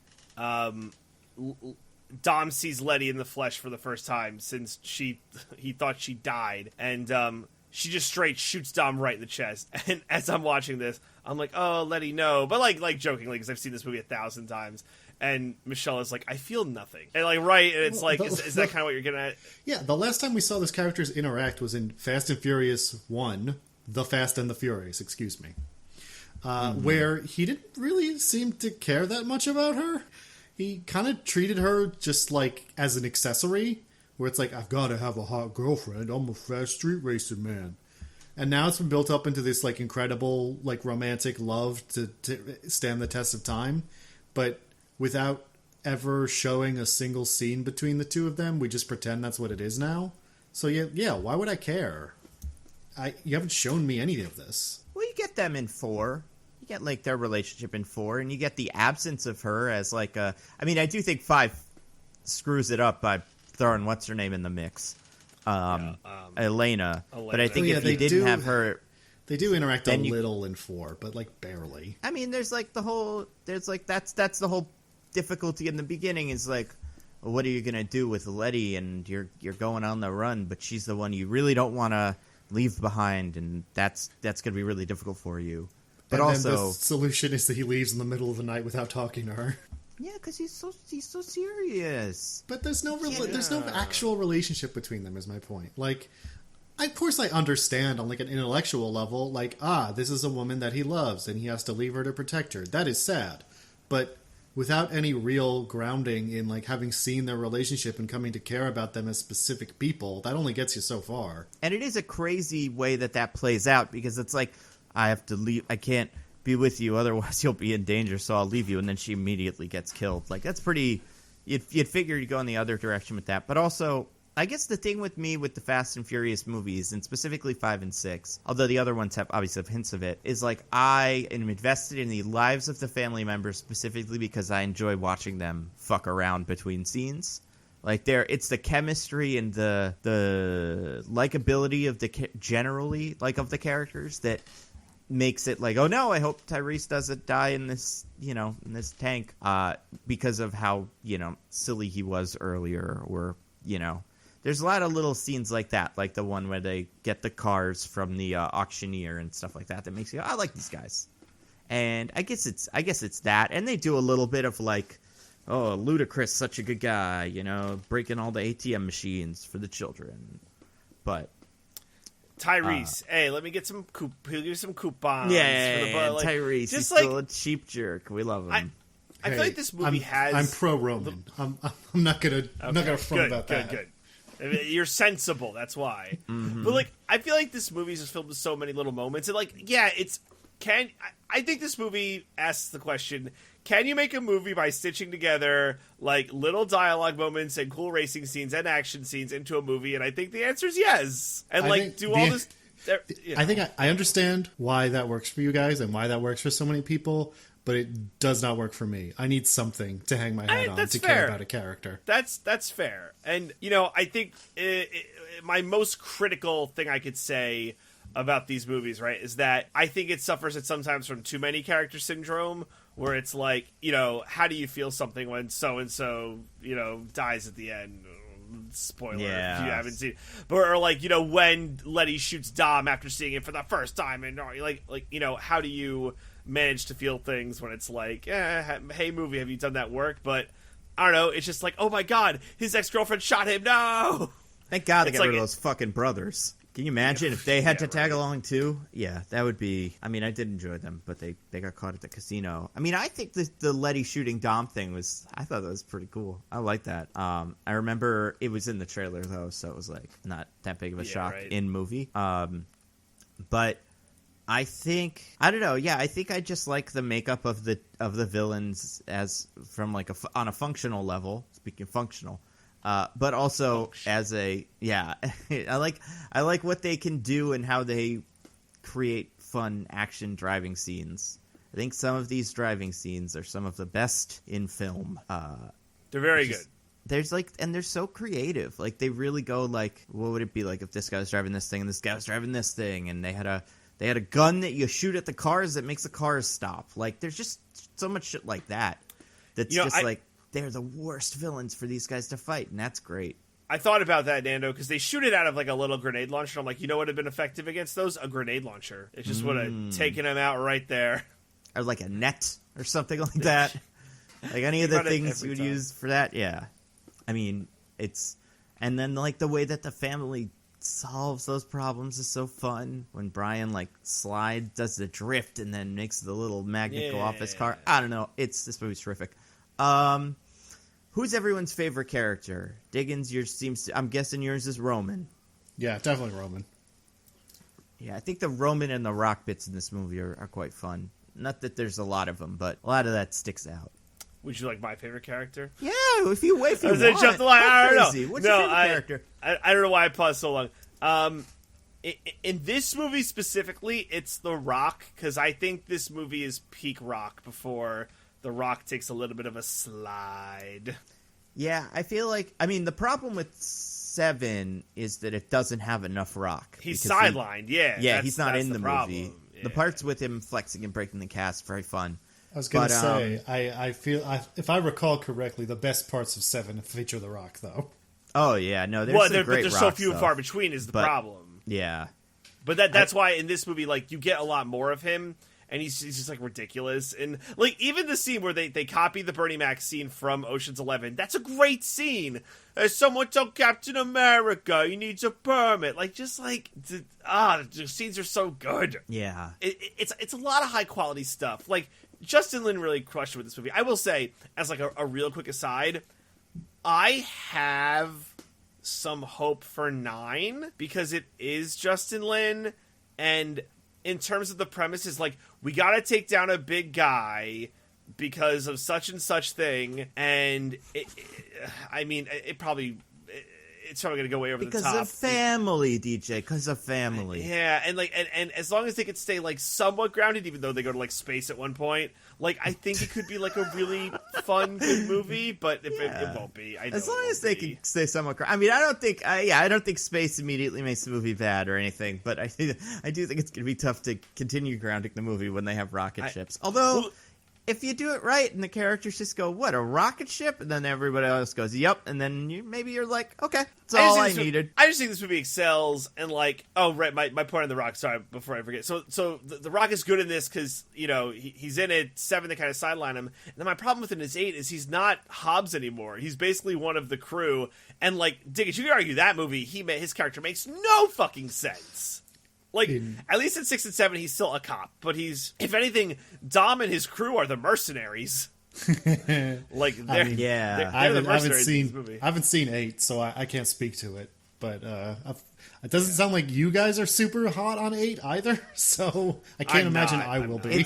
Dom sees Letty in the flesh for the first time since he thought she died, and she just straight shoots Dom right in the chest. And as I'm watching this, I'm like, oh, Letty, no. But like jokingly, because I've seen this movie 1,000 times. And Michelle is like, I feel nothing. And like, right, and it's like, is that kind of what you're getting at? Yeah, the last time we saw those characters interact was in Fast and Furious 1, The Fast and the Furious, excuse me. Where he didn't really seem to care that much about her. He kind of treated her just like as an accessory, where it's like, I've got to have a hot girlfriend. I'm a fast street racer man. And now it's been built up into this like incredible like romantic love to stand the test of time. But without ever showing a single scene between the two of them, we just pretend that's what it is now. So yeah, why would I care? You haven't shown me any of this. Well, you get them in 4. You get, like, their relationship in 4, and you get the absence of her as, like, a... I mean, I do think 5 screws it up by throwing what's-her-name in the mix. Elena. But I think if you didn't have her... They do interact a little in 4, but, like, barely. I mean, there's, like, the whole... There's, like, that's the whole difficulty in the beginning is, like, well, what are you going to do with Letty? And you're going on the run, but she's the one you really don't want to leave behind, and that's going to be really difficult for you. But and also, then the solution is that he leaves in the middle of the night without talking to her. Yeah, because he's so serious. But there's no actual relationship between them. Is my point. Like, of course, I understand on like an intellectual level. Like, this is a woman that he loves, and he has to leave her to protect her. That is sad, but without any real grounding in like having seen their relationship and coming to care about them as specific people, that only gets you so far. And it is a crazy way that plays out because it's like, I have to leave. I can't be with you, otherwise you'll be in danger, so I'll leave you. And then she immediately gets killed. Like, that's pretty... You'd figure you'd go in the other direction with that. But also, I guess the thing with me with the Fast and Furious movies, and specifically 5 and 6, although the other ones have obviously hints of it, is like I am invested in the lives of the family members specifically because I enjoy watching them fuck around between scenes. Like, it's the chemistry and the likability of generally, like, of the characters that makes it like, oh no, I hope Tyrese doesn't die in this, in this tank, because of how, silly he was earlier, or, there's a lot of little scenes like that, like the one where they get the cars from the auctioneer and stuff like that makes you, I like these guys. And I guess it's that, and they do a little bit of like oh, Ludacris, such a good guy, breaking all the ATM machines for the children. But Tyrese, hey, let me get some he'll give you some coupons. Yeah, Tyrese, he's still a cheap jerk. We love him. I feel like this movie I'm pro Roman. I'm not gonna front about that. Good. You're sensible. That's why. Mm-hmm. But I feel like this movie is just filled with so many little moments, and I think this movie asks the question: can you make a movie by stitching together little dialogue moments and cool racing scenes and action scenes into a movie? And I think the answer is yes. And this. I think I understand why that works for you guys and why that works for so many people, but it does not work for me. I need something to hang my hat on to care about a character. That's fair. And, I think my most critical thing I could say about these movies, right, is that I think it suffers sometimes from too many character syndrome, where it's how do you feel something when so-and-so, dies at the end? Spoiler if you haven't seen it. Or when Letty shoots Dom after seeing it for the first time, and how do you manage to feel things when it's hey movie, have you done that work? But I don't know, it's just oh my god, his ex-girlfriend shot him. No, thank god they got rid of those fucking brothers. Can you imagine if they had to tag along too? Yeah, that would be... I mean, I did enjoy them, but they got caught at the casino. I mean, I think the Letty shooting Dom thing was... I thought that was pretty cool. I like that. I remember it was in the trailer, though, so it was, not that big of a shock in movie. But I think... I don't know. Yeah, I think I just like the makeup of the villains as from, on a functional level. Speaking functional... but also as I like what they can do and how they create fun action driving scenes. I think some of these driving scenes are some of the best in film. They're very good. There's and they're so creative. They really go what would it be if this guy was driving this thing and this guy was driving this thing, and they had a gun that you shoot at the cars that makes the cars stop. There's just so much shit like that. That's they're the worst villains for these guys to fight, and that's great. I thought about that, Nando, because they shoot it out of a little grenade launcher. I'm you know what would have been effective against those? A grenade launcher. It just would have taken them out right there. Or a net or something like that. Any of the things you would use for that, yeah. I mean, it's... And then, the way that the family solves those problems is so fun. When Brian, slides, does the drift, and then makes the little magnet go off his car. I don't know. This movie's terrific. Who's everyone's favorite character? Diggins, I'm guessing yours is Roman. Yeah, definitely Roman. Yeah, I think the Roman and the Rock bits in this movie are quite fun. Not that there's a lot of them, but a lot of that sticks out. Would you like my favorite character? Yeah, if you want. Jump the line. I don't know. What's your favorite character? I don't know why I paused so long. In this movie specifically, it's The Rock, because I think this movie is peak Rock before... The Rock takes a little bit of a slide. Yeah, I feel the problem with 7 is that it doesn't have enough Rock. He's sidelined, Yeah, he's not in the movie. Yeah. The parts with him flexing and breaking the cast, very fun. I was going to say, I feel, if I recall correctly, the best parts of 7 feature The Rock, though. Oh, yeah, no, there's some great there's Rock so few stuff. and far between is the problem. Yeah. But that's why in this movie, you get a lot more of him. And he's just ridiculous. And even the scene where they copy the Bernie Mac scene from Ocean's 11, that's a great scene. Someone told Captain America he needs a permit. The scenes are so good. Yeah. It's a lot of high quality stuff. Justin Lin really crushed it with this movie. I will say, as a real quick aside, I have some hope for 9 because it is Justin Lin, and in terms of the premise is we gotta take down a big guy because of such and such thing, and it's probably gonna go way over the top. Because of family, DJ. Because of family. Yeah, and as long as they could stay somewhat grounded, even though they go to space at one point, I think it could be a really fun, good movie. But if it won't be, as long as they can stay somewhat grounded. I don't think space immediately makes the movie bad or anything. But I do think it's gonna be tough to continue grounding the movie when they have rocket ships. Although. if you do it right and the characters just go, what, a rocket ship? And then everybody else goes, yep. And then maybe you're like, okay, that's all I needed. I just think this movie excels, and like, oh, right, my point on The Rock, sorry, before I forget. So the Rock is good in this because, you know, he's in it. 7, they kind of sideline him. And then my problem with him is 8 is he's not Hobbs anymore. He's basically one of the crew. And like, Diggins, you could argue that movie, his character makes no fucking sense. Like, at least in 6 and 7, he's still a cop. But he's, if anything, Dom and his crew are the mercenaries. Like, they're the mercenaries in this movie. I haven't seen 8, so I can't speak to it. But it doesn't sound like you guys are super hot on 8 either. So I can't imagine I will be.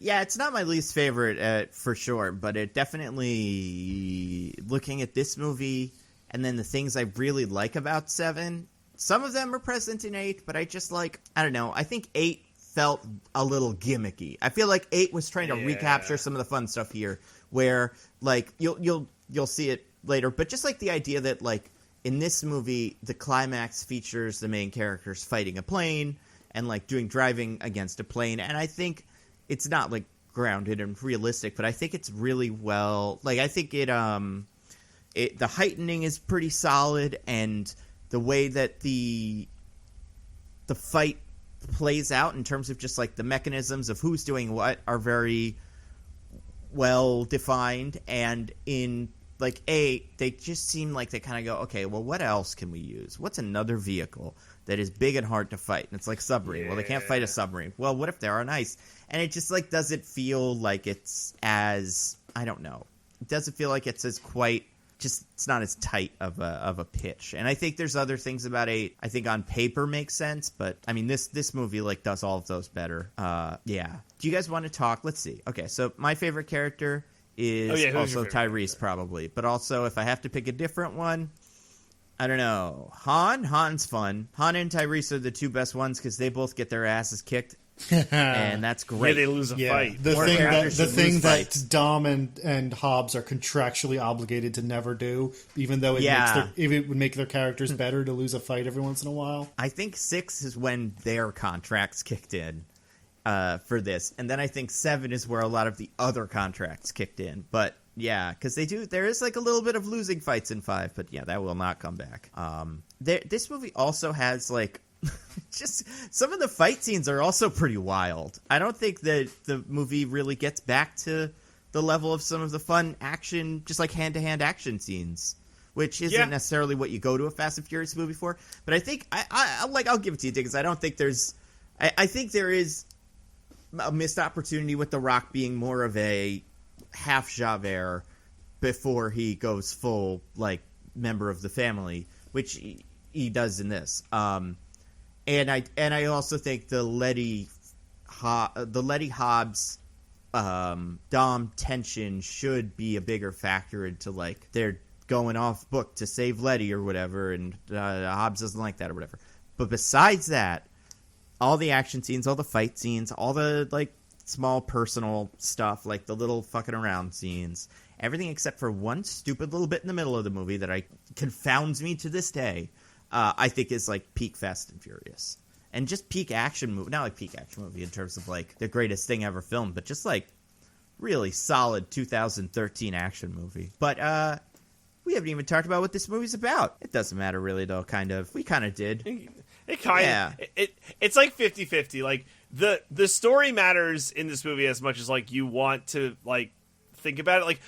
It's not my least favorite for sure. But it definitely, looking at this movie and then the things I really like about 7... Some of them are present in 8, but I just like, I don't know. I think 8 felt a little gimmicky. I feel like 8 was trying to recapture some of the fun stuff here, where like you'll see it later, but just like the idea that like in this movie the climax features the main characters fighting a plane and like doing driving against a plane, and I think it's not like grounded and realistic, but I think it's really well. Like I think the heightening is pretty solid, and the way that the fight plays out in terms of just like the mechanisms of who's doing what are very well defined. And in like 8, they just seem like they kind of go, okay, well, what else can we use? What's another vehicle that is big and hard to fight? And it's like submarine. Yeah. Well, they can't fight a submarine. Well, what if they're on ice? And it just like doesn't feel like it's as, I don't know. It doesn't feel like it's as quite. Just it's not as tight of a pitch. And I think there's other things about 8 I think on paper makes sense, but I mean this movie like does all of those better. Do you guys want to talk? Let's see. Okay, so my favorite character is also Tyrese probably, but also if I have to pick a different one, I don't know. Han's fun. Han and Tyrese are the two best ones because they both get their asses kicked. And that's great. Yeah, they lose a fight. The thing that Dom and Hobbs are contractually obligated to never do, even though it would make their characters better to lose a fight every once in a while. I think 6 is when their contracts kicked in for this, and then I think 7 is where a lot of the other contracts kicked in. But yeah, because there is like a little bit of losing fights in 5, but yeah, that will not come back. This movie also has like. Just some of the fight scenes are also pretty wild. I don't think that the movie really gets back to the level of some of the fun action, just like hand-to-hand action scenes, which isn't necessarily what you go to a Fast and Furious movie for. But I think I'll give it to you, Diggins. I don't think I think there is a missed opportunity with The Rock being more of a half Javert before he goes full like member of the family, which he does in this. And I also think the Letty Hobbs Dom tension should be a bigger factor into like they're going off book to save Letty or whatever, and Hobbs doesn't like that or whatever. But besides that, all the action scenes, all the fight scenes, all the like small personal stuff, like the little fucking around scenes, everything except for one stupid little bit in the middle of the movie that confounds me to this day. I think is like peak Fast and Furious, and just peak action movie. Not like peak action movie in terms of like the greatest thing ever filmed, but just like really solid 2013 action movie. But we haven't even talked about what this movie's about. It doesn't matter really though. We kind of did. It kind of it's like 50-50. Like the story matters in this movie as much as like you want to like think about it. Like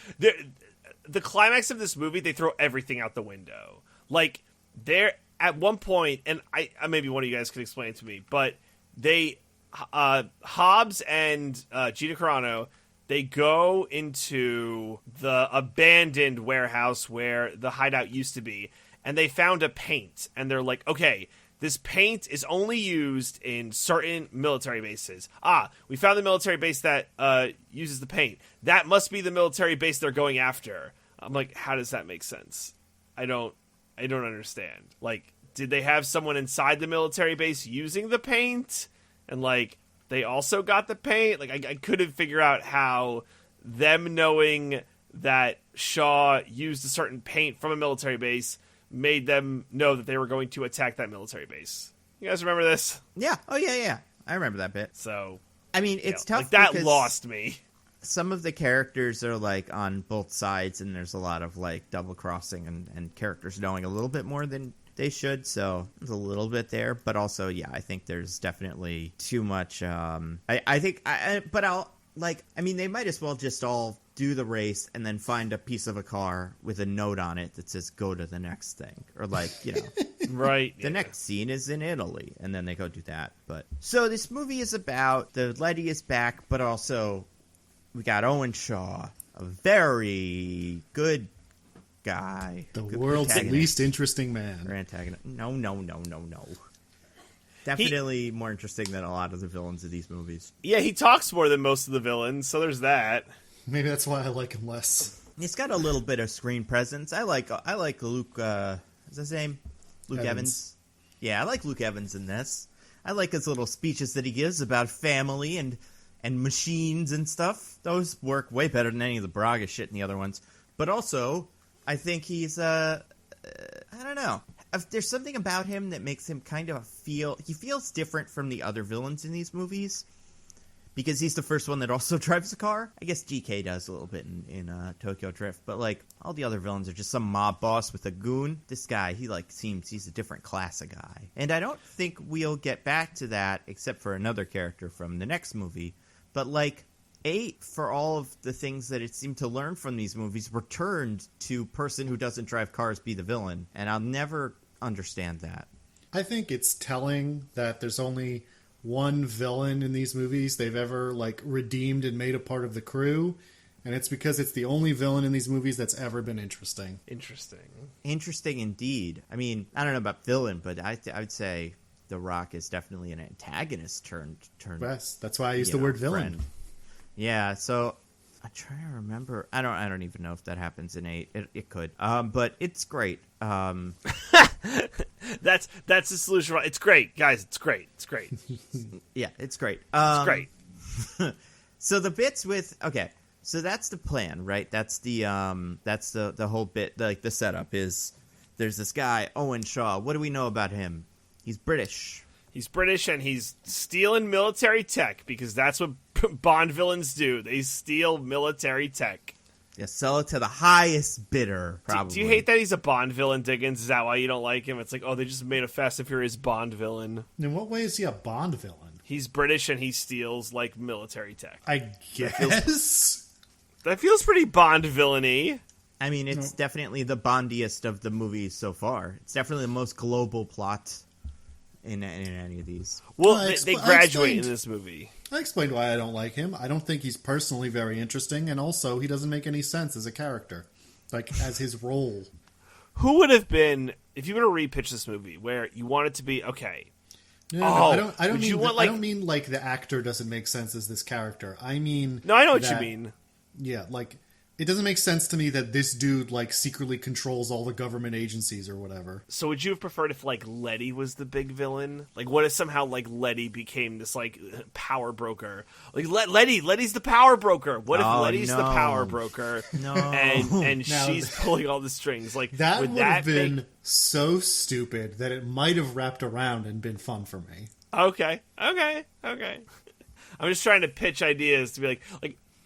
the climax of this movie, they throw everything out the window. Like they're at one point, and I maybe one of you guys could explain it to me, but they Hobbs and Gina Carano, they go into the abandoned warehouse where the hideout used to be, and they found a paint, and they're like, okay, this paint is only used in certain military bases. We found the military base that uses the paint. That must be the military base they're going after. I'm like, how does that make sense? I don't understand. Like, did they have someone inside the military base using the paint? And, like, they also got the paint? Like, I couldn't figure out how them knowing that Shaw used a certain paint from a military base made them know that they were going to attack that military base. You guys remember this? Yeah. Oh, yeah. I remember that bit. So, I mean, it's tough. Like, that lost me. some of the characters are like on both sides, and there's a lot of like double crossing and characters knowing a little bit more than they should, so there's a little bit there, but also, yeah, I think there's definitely too much. They might as well just all do the race and then find a piece of a car with a note on it that says "Go to the next thing," or right. The next scene is in Italy, and then they go do that. But so this movie is about the Letty is back, but also we got Owen Shaw, a very good guy, the world's least interesting man, or antagonist. No. Definitely more interesting than a lot of the villains of these movies. Yeah, he talks more than most of the villains, so there's that. Maybe that's why I like him less. He's got a little bit of screen presence. I like Luke. Is his name Luke Evans? Yeah, I like Luke Evans in this. I like his little speeches that he gives about family and machines and stuff. Those work way better than any of the Braga shit in the other ones. But also, I think he's I don't know. There's something about him that makes him kind of he feels different from the other villains in these movies because he's the first one that also drives a car. I guess GK does a little bit in Tokyo Drift, but like all the other villains are just some mob boss with a goon. This guy, seems he's a different class of guy. And I don't think we'll get back to that except for another character from the next movie. But like 8, for all of the things that it seemed to learn from these movies, returned to person who doesn't drive cars be the villain. And I'll never understand that. I think it's telling that there's only one villain in these movies they've ever like redeemed and made a part of the crew. And it's because it's the only villain in these movies that's ever been interesting. Interesting indeed. I mean, I don't know about villain, but I would say The Rock is definitely an antagonist turned. Yes, that's why I use the word villain. Friend. Yeah, so I'm trying to remember. I don't even know if that happens in 8. It could. But it's great. That's the solution. It's great, guys. It's great. Yeah, it's great. It's great. So the bits with so that's the plan, right? That's the whole bit. Like the setup is there's this guy Owen Shaw. What do we know about him? He's British. He's British and he's stealing military tech because that's what Bond villains do. They steal military tech. Yeah, sell it to the highest bidder, probably. Do you hate that he's a Bond villain, Diggins? Is that why you don't like him? It's like, oh, they just made a Fast and Furious Bond villain. In what way is he a Bond villain? He's British and he steals, like, military tech. I guess. That feels pretty Bond villainy. I mean, it's definitely the Bondiest of the movies so far. It's definitely the most global plot in any of these. Well, they graduate in this movie. I explained why I don't like him. I don't think he's personally very interesting, and also he doesn't make any sense as a character, like as his role. Who would have been if you were to repitch this movie where you want it to be okay? No, I don't mean like the actor doesn't make sense as this character. I mean, no, I know what you mean. Yeah, like it doesn't make sense to me that this dude like secretly controls all the government agencies or whatever. So would you have preferred if like Letty was the big villain? Like what if somehow like Letty became this like power broker? Like Letty's the power broker. What if Letty's the power broker? No. And she's pulling all the strings. Like that would have been so stupid that it might have wrapped around and been fun for me. Okay. I'm just trying to pitch ideas to be like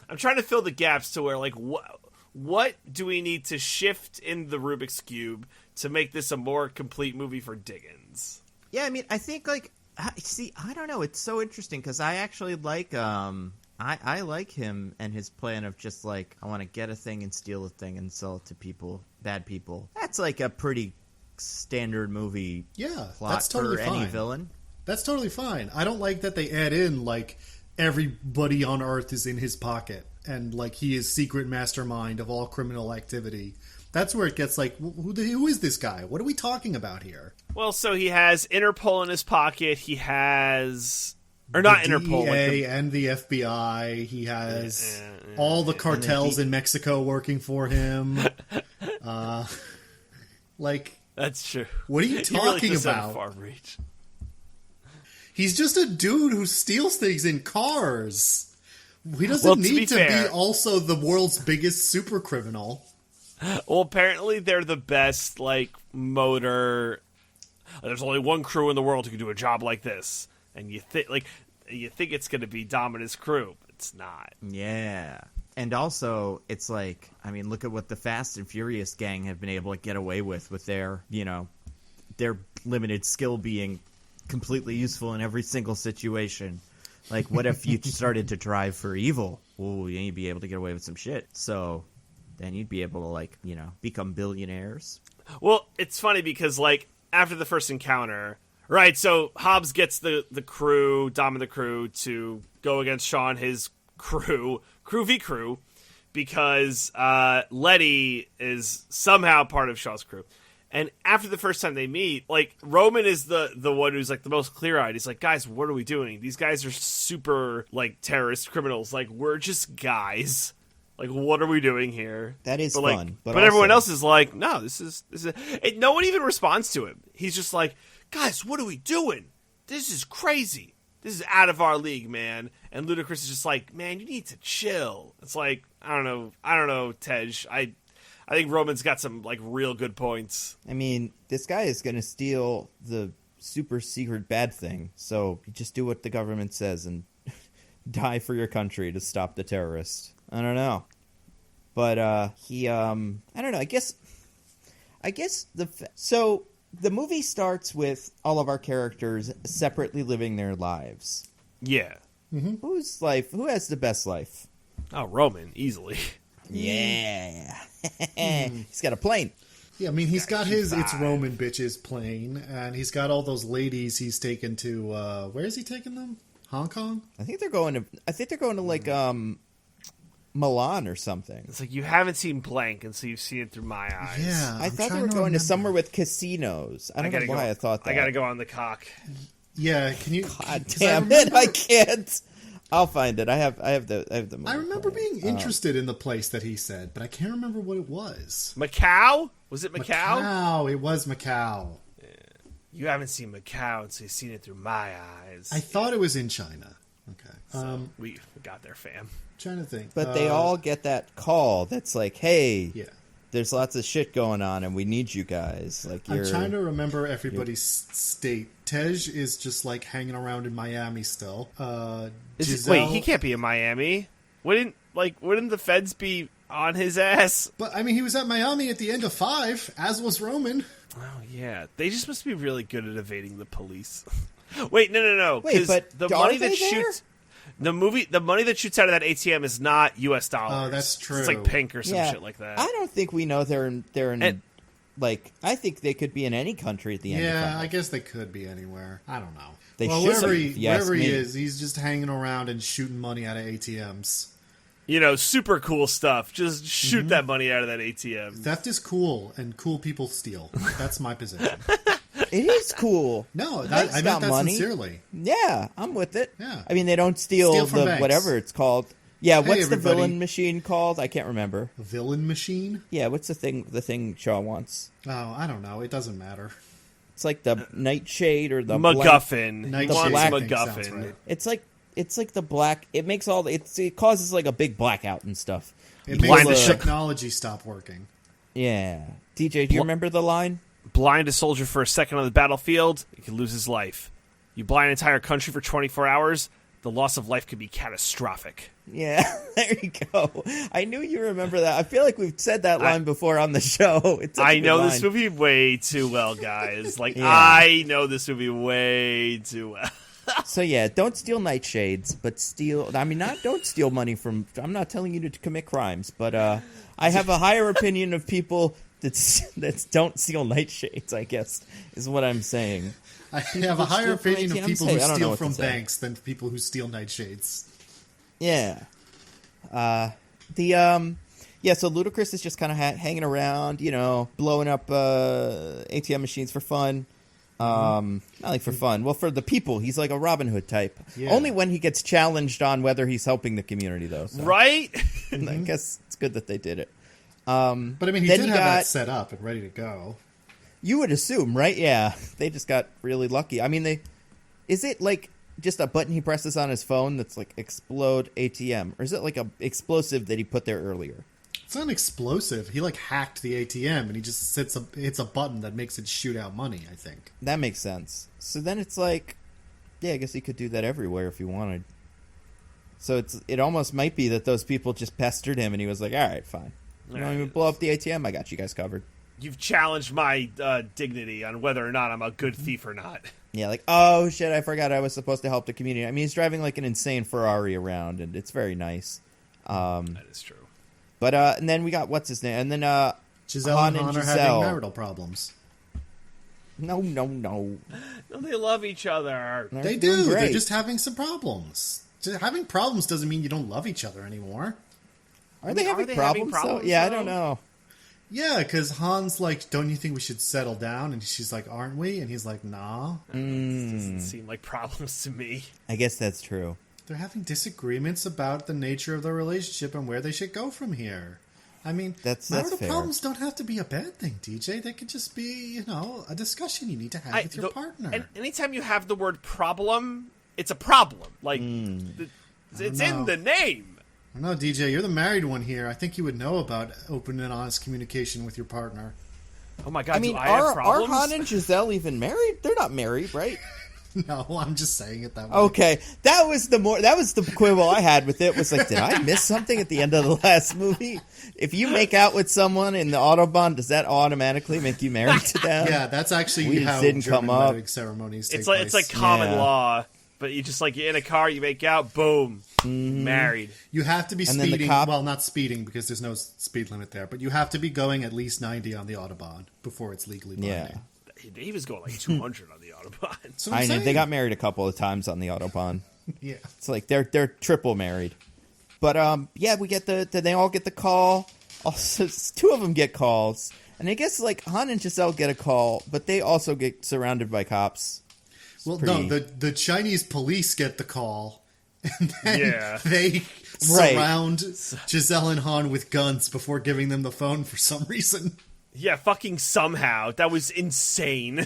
I'm trying to fill the gaps to where, like, what do we need to shift in the Rubik's Cube to make this a more complete movie for Diggins? Yeah, I mean, I think, like, I don't know. It's so interesting because I actually like, I like him and his plan of just, like, I want to get a thing and steal a thing and sell it to people, bad people. That's, like, a pretty standard movie plot that's totally for fine. Any villain. That's totally fine. I don't like that they add in, like, everybody on Earth is in his pocket and like he is secret mastermind of all criminal activity. That's where it gets like, who is this guy? What are we talking about here? Well, so he has Interpol in his pocket. He has, or not Interpol, DEA and the FBI. He has all the cartels in Mexico working for him. Like that's true. What are you talking about? Far reach. He's just a dude who steals things in cars. He doesn't need to be also the world's biggest super criminal. Well, apparently they're the best, like, motor. There's only one crew in the world who can do a job like this. And you think it's going to be Dominant's crew. it's not. Yeah. And also, it's like, I mean, look at what the Fast and Furious gang have been able to get away with their, their limited skill being completely useful in every single situation. Like, what if you started to drive for evil? Well, you'd be able to get away with some shit. So then you'd be able to, like, become billionaires. Well, it's funny because, like, after the first encounter, right, so Hobbs gets the crew, Dom and the crew, to go against Shaw and his crew v. crew, because Letty is somehow part of Shaw's crew. And after the first time they meet, like, Roman is the one who's, like, the most clear-eyed. He's like, guys, what are we doing? These guys are super, like, terrorist criminals. Like, we're just guys. Like, what are we doing here? That is fun. Like, but everyone else is like, no, this is no one even responds to him. He's just like, guys, what are we doing? This is crazy. This is out of our league, man. And Ludacris is just like, man, you need to chill. It's like, I don't know, Tej. I think Roman's got some, like, real good points. I mean, this guy is going to steal the super secret bad thing. So you just do what the government says and die for your country to stop the terrorists. I don't know. But I don't know. I guess so the movie starts with all of our characters separately living their lives. Yeah. Mm-hmm. Who has the best life? Oh, Roman, easily. Yeah. He's got a plane. Yeah, I mean, he's got his It's Roman Bitches plane, and he's got all those ladies he's taken to, where is he taking them? Hong Kong? I think they're going to like, Milan or something. It's like, you haven't seen blank, and so you've seen it through my eyes. Yeah. I thought they were going to somewhere with casinos. I don't know why I thought that. I gotta go on the cock. Yeah, can you... God damn it, I can't. I'll find it. I have the movie. I remember being interested in the place that he said, but I can't remember what it was. Macau? Was it Macau? Macau. It was Macau. Yeah. You haven't seen Macau, and so you've seen it through my eyes. I thought it was in China. Okay. So we got there, fam. Trying to think. But they all get that call that's like, hey, yeah, there's lots of shit going on, and we need you guys. Like, I'm trying to remember everybody's state. Tej is just, like, hanging around in Miami still. Wait, he can't be in Miami. Wouldn't the feds be on his ass? But, I mean, he was at Miami at the end of 5, as was Roman. Oh, yeah. They just must be really good at evading the police. Wait, no. Wait, but the are money they that there? shoots... The money that shoots out of that ATM is not U.S. dollars. Oh, that's true. It's like pink or some shit like that. I don't think we know they're in like, I think they could be in any country at the end of Yeah, time. I guess they could be anywhere. I don't know. They well, should wherever be, he is, he's just hanging around and shooting money out of ATMs. Super cool stuff. Just shoot that money out of that ATM. Theft is cool, and cool people steal. That's my position. It is cool. No, I Banks meant got that money. sincerely. Yeah, I'm with it. Yeah. I mean, they don't steal from the banks. whatever it's called. Yeah, Hey, what's the everybody. villain machine called? I can't remember. A villain machine? Yeah, what's the thing Shaw wants? Oh, I don't know. It doesn't matter. It's like the nightshade or the MacGuffin. Night He wants shade, I think MacGuffin. sounds right. It's like the black. It makes all. It causes like a big blackout and stuff. It Blind makes as the shit. technology stop working. Yeah, DJ, do you remember the line? Blind a soldier for a second on the battlefield, he could lose his life. You blind an entire country for 24 hours, the loss of life could be catastrophic. Yeah, there you go. I knew you remember that. I feel like we've said that line before on the show. It's such a I good know line. this movie way too well, guys. Like, Yeah. I know this movie way too well. So yeah, don't steal nightshades, but don't steal money from. I'm not telling you to commit crimes, but I have a higher opinion of people that don't steal nightshades. I guess is what I'm saying. I have a higher steal from opinion of ATMs? people Hey, who I don't know steal what to from say. banks than people who steal nightshades. Yeah. So Ludacris is just kind of hanging around, blowing up ATM machines for fun. Not like for fun. Well, for the people, he's like a Robin Hood type. Yeah. Only when he gets challenged on whether he's helping the community, though. So. Right? I guess it's good that they did it. But I mean, he Then did you have that got- set up and ready to go. You would assume, right? Yeah. They just got really lucky. I mean, is it like just a button he presses on his phone that's like explode ATM? Or is it like a explosive that he put there earlier? It's not explosive. He like hacked the ATM and he just hits a button that makes it shoot out money, I think. That makes sense. So then it's like, yeah, I guess he could do that everywhere if he wanted. So it almost might be that those people just pestered him, and he was like, all right, fine. You don't even blow up the ATM. I got you guys covered. You've challenged my dignity on whether or not I'm a good thief or not. Yeah, like, oh, shit, I forgot I was supposed to help the community. I mean, he's driving like an insane Ferrari around, and it's very nice. That is true. But, and then we got, what's his name? And then, Giselle and Han are having marital problems. No. No, they love each other. They do. They're just having some problems. Having problems doesn't mean you don't love each other anymore. Are they having problems? Yeah, I don't know. Yeah, because Han's like, don't you think we should settle down? And she's like, aren't we? And he's like, nah. Doesn't seem like problems to me. I guess that's true. They're having disagreements about the nature of their relationship and where they should go from here. I mean, marital problems don't have to be a bad thing, DJ. They could just be, a discussion you need to have with your partner. And anytime you have the word problem, it's a problem. Like, it's in the name. I don't know, DJ, you're the married one here. I think you would know about open and honest communication with your partner. Oh my God, I mean, do I have problems? Are Han and Giselle even married? They're not married, right? No, I'm just saying it that way. Okay, that was the quibble I had with it. Was like, did I miss something at the end of the last movie? If you make out with someone in the Autobahn, does that automatically make you married to them? Yeah, that's actually how German wedding ceremonies take place. It's like common law, but you just you're in a car, you make out, boom, married. You have to be speeding. Well, not speeding because there's no speed limit there, but you have to be going at least 90 on the Autobahn before it's legally binding. Yeah. He was going 200 on the Autobahn. I know they got married a couple of times on the Autobahn. Yeah, it's like they're triple married. But we get they all get the call. Also, two of them get calls, and I guess Han and Giselle get a call, but they also get surrounded by cops. No, the Chinese police get the call, and then they surround Giselle and Han with guns before giving them the phone for some reason. Yeah, fucking somehow. That was insane.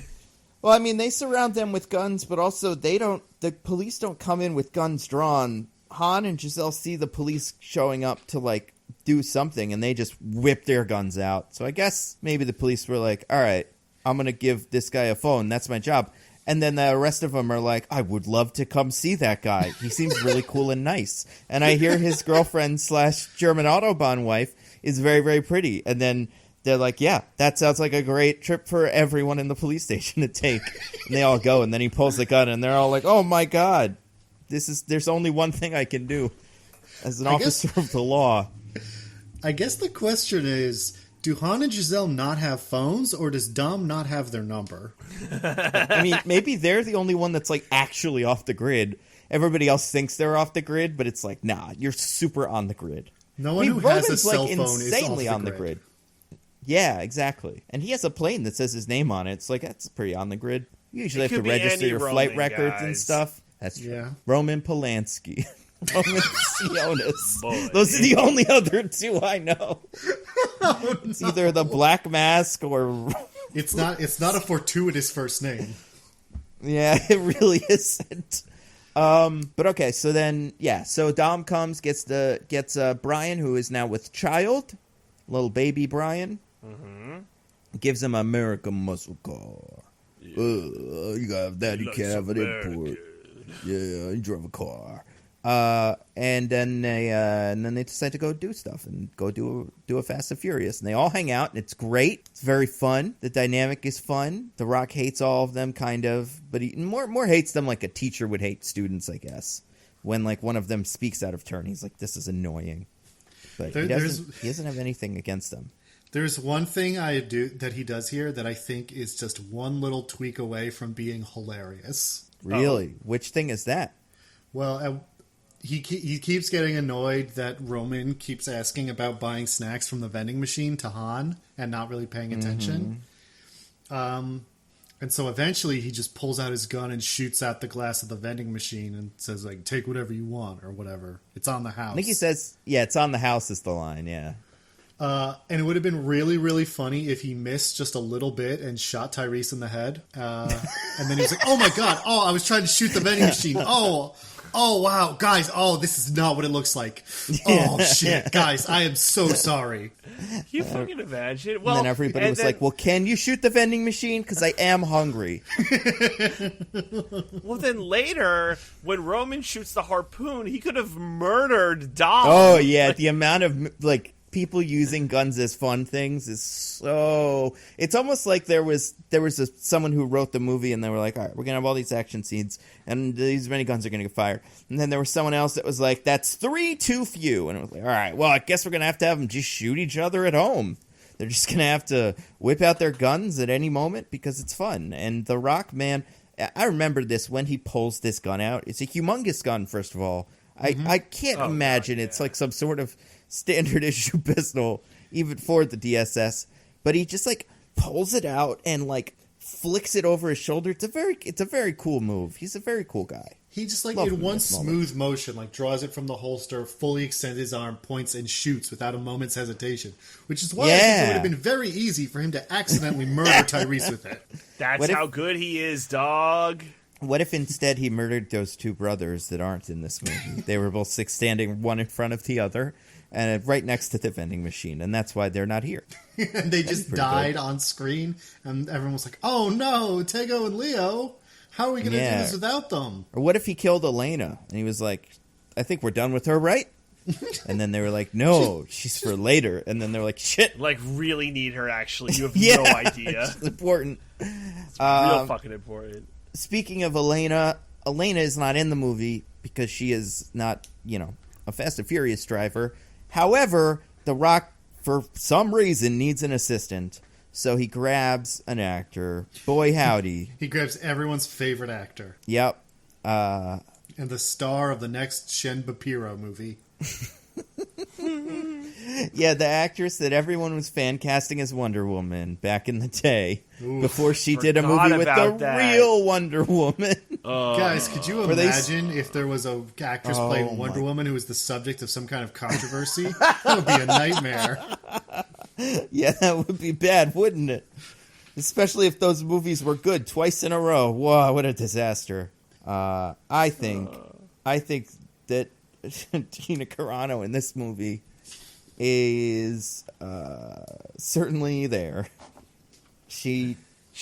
Well, I mean, they surround them with guns, but also the police don't come in with guns drawn. Han and Giselle see the police showing up to, do something, and they just whip their guns out. So I guess maybe the police were like, all right, I'm going to give this guy a phone. That's my job. And then the rest of them are like, I would love to come see that guy. He seems really cool and nice. And I hear his girlfriend / German Autobahn wife is very, very pretty. And then they're like, yeah, that sounds like a great trip for everyone in the police station to take. And they all go, and then he pulls the gun, and they're all like, oh my God, there's only one thing I can do as an officer of the law. I guess the question is, do Han and Giselle not have phones, or does Dom not have their number? I mean, maybe they're the only one that's actually off the grid. Everybody else thinks they're off the grid, but it's like, nah, you're super on the grid. No one who has a cell phone is insanely on the grid. Yeah, exactly. And he has a plane that says his name on it. It's that's pretty on the grid. You usually have to register your flight records and stuff. That's true. Yeah. Roman Polanski. Roman Sionis. Those are the only other two I know. It's either the Black Mask or... It's not a fortuitous first name. Yeah, it really isn't. But okay, so then, so Dom comes, gets Brian, who is now with child, little baby Brian. Mm-hmm. Gives him a American muscle car. Yeah. You gotta have that, you can't have an import. Yeah, you drive a car. And then they decide to go do stuff and go do a Fast and Furious, and they all hang out, and it's great. It's very fun. The dynamic is fun. The Rock hates all of them, kind of, but he more hates them like a teacher would hate students, I guess. When one of them speaks out of turn, he's like, "This is annoying," but he doesn't have anything against them. There's one thing that he does here that I think is just one little tweak away from being hilarious. Really? Which thing is that? Well, he keeps getting annoyed that Roman keeps asking about buying snacks from the vending machine to Han and not really paying attention. Mm-hmm. And so eventually he just pulls out his gun and shoots out the glass of the vending machine and says, take whatever you want or whatever. It's on the house. I think he says, it's on the house is the line, yeah. And it would have been really, really funny if he missed just a little bit and shot Tyrese in the head. And then he was like, oh my God, I was trying to shoot the vending machine. Oh, Oh, wow, guys, this is not what it looks like. Oh, shit, guys, I am so sorry. You fucking imagine? Well, and then everybody was like, well, can you shoot the vending machine? Because I am hungry. Well, then later, when Roman shoots the harpoon, he could have murdered Dom. Oh, yeah, the amount of, people using guns as fun things is so... It's almost like there was someone who wrote the movie and they were like, all right, we're going to have all these action scenes and these many guns are going to get fired. And then there was someone else that was like, that's 3 too few. And it was like, all right, well, I guess we're going to have them just shoot each other at home. They're just going to have to whip out their guns at any moment because it's fun. And The Rock, man, I remember this when he pulls this gun out. It's a humongous gun, first of all. I can't imagine it's like some sort of standard issue pistol, even for the DSS. But he just pulls it out and flicks it over his shoulder. It's a very cool move. He's a very cool guy. He just in one smooth motion, draws it from the holster, fully extends his arm, points and shoots without a moment's hesitation. Which is why I think it would have been very easy for him to accidentally murder Tyrese with it. That's how good he is, dog. What if instead he murdered those 2 brothers that aren't in this movie? They were both standing one in front of the other and right next to the vending machine, and that's why they're not here. And they just died on screen, and everyone was like, oh no, Tego and Leo, how are we going to do this without them? Or what if he killed Elena, and he was like, I think we're done with her, right? And then they were like, no, she's for later. And then they were like, shit. Really need her, actually. You have no idea. It's important. It's real fucking important. Speaking of Elena is not in the movie because she is not, a Fast and Furious driver. However, The Rock, for some reason, needs an assistant. So he grabs an actor. Boy, howdy. He grabs everyone's favorite actor. Yep. And the star of the next Shen Bapiro movie. Yeah, the actress that everyone was fan casting as Wonder Woman back in the day. Oof, before she did a movie with the real Wonder Woman. Guys, could you imagine if there was a actress playing Wonder Woman who was the subject of some kind of controversy? That would be a nightmare. Yeah, that would be bad, wouldn't it? Especially if those movies were good twice in a row. Whoa, what a disaster. I think that Gina Carano in this movie is certainly there. She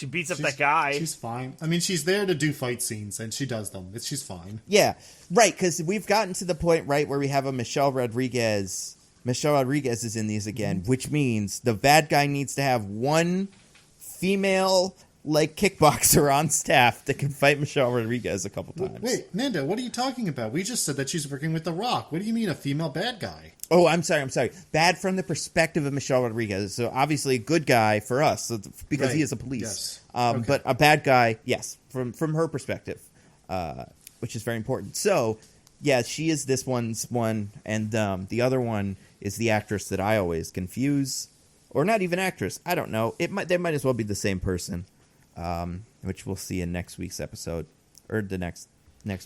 beats up that guy. She's fine. I mean, she's there to do fight scenes, and she does them. She's fine. Yeah, right, because we've gotten to the point, right, where we have a Michelle Rodriguez. Michelle Rodriguez is in these again, which means the bad guy needs to have one female kickboxer on staff that can fight Michelle Rodriguez a couple times. Wait, Nando, what are you talking about? We just said that she's working with The Rock. What do you mean a female bad guy? Oh, I'm sorry. Bad from the perspective of Michelle Rodriguez. So obviously a good guy for us because he is a police. Yes. But a bad guy, yes, from her perspective, which is very important. So, yeah, she is this one's one, and the other one is the actress that I always confuse. Or not even actress. I don't know. They might as well be the same person. Which we'll see in next week's episode, or the next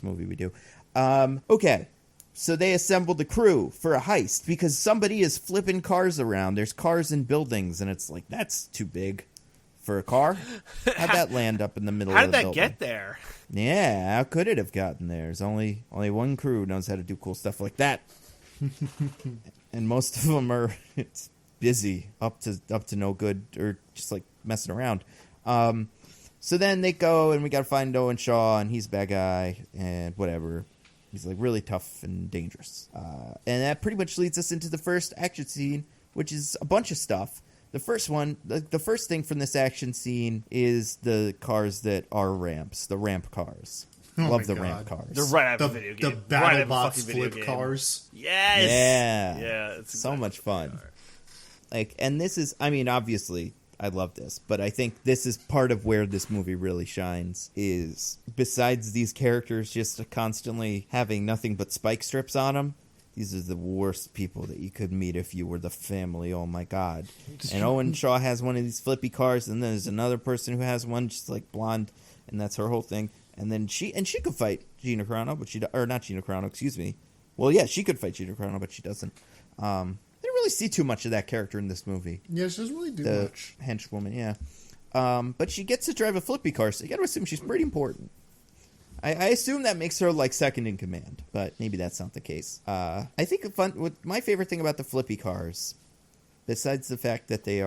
movie we do. Okay, so they assembled the crew for a heist because somebody is flipping cars around. There's cars in buildings, and it's like, that's too big for a car. How'd that land up in the middle of the building? How did that get there? Yeah, how could it have gotten there? There's only one crew knows how to do cool stuff like that. And most of them are it's busy, up to no good, or just messing around. So then they go, and we gotta find Owen Shaw, and he's a bad guy, and whatever. He's really tough and dangerous. And that pretty much leads us into the first action scene, which is a bunch of stuff. The first one, the first thing from this action scene is the cars that are ramps, the ramp cars. Love the ramp cars. They're right out of the video game. The BattleBots flip cars. Yes! Yeah, it's so much fun. And this is, I mean, obviously, I love this, but I think this is part of where this movie really shines, is besides these characters just constantly having nothing but spike strips on them, these are the worst people that you could meet if you were the family. Oh my God. And Owen Shaw has one of these flippy cars, and then there's another person who has one just blonde, and that's her whole thing. And then she could fight Gina Carano, but not Gina Carano, excuse me. Well, yeah, she could fight Gina Carano, but she doesn't. Didn't really see too much of that character in this movie. Yeah, she doesn't really do much. Henchwoman, yeah. But she gets to drive a flippy car, so you got to assume she's pretty important. I assume that makes her like second in command, but maybe that's not the case. I think my favorite thing about the flippy cars, besides the fact that they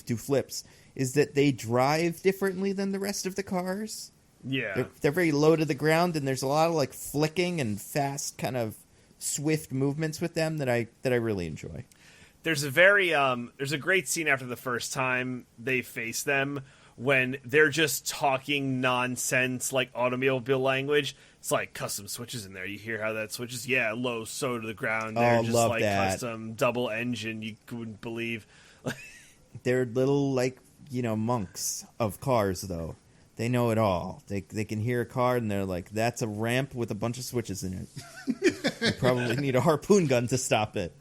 do flips, is that they drive differently than the rest of the cars. Yeah. They're very low to the ground, and there's a lot of like flicking and fast kind of swift movements with them that I really enjoy. There's a great scene after the first time they face them when they're just talking nonsense like automobile language. It's like custom switches in there. You hear how that switches? Yeah, low, so to the ground. They're just love like that. custom double engine. You wouldn't believe. They're little like, monks of cars though. They know it all. They can hear a car and they're like, that's a ramp with a bunch of switches in it. You probably need a harpoon gun to stop it.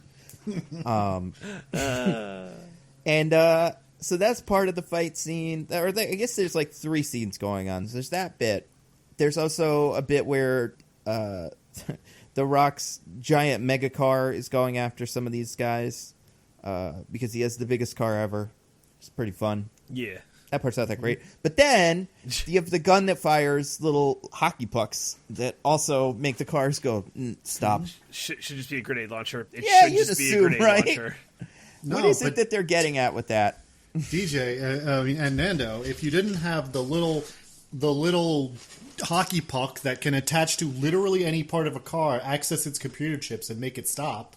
So that's part of the fight scene. I guess there's like 3 scenes going on. So there's that bit. There's also a bit where The Rock's giant mega car is going after some of these guys because he has the biggest car ever. It's pretty fun. Yeah. That part's not that great. But then you have the gun that fires little hockey pucks that also make the cars go, stop. Should just be a grenade launcher. It should just be a grenade launcher. What is it that they're getting at with that? DJ and Nando, if you didn't have the little hockey puck that can attach to literally any part of a car, access its computer chips, and make it stop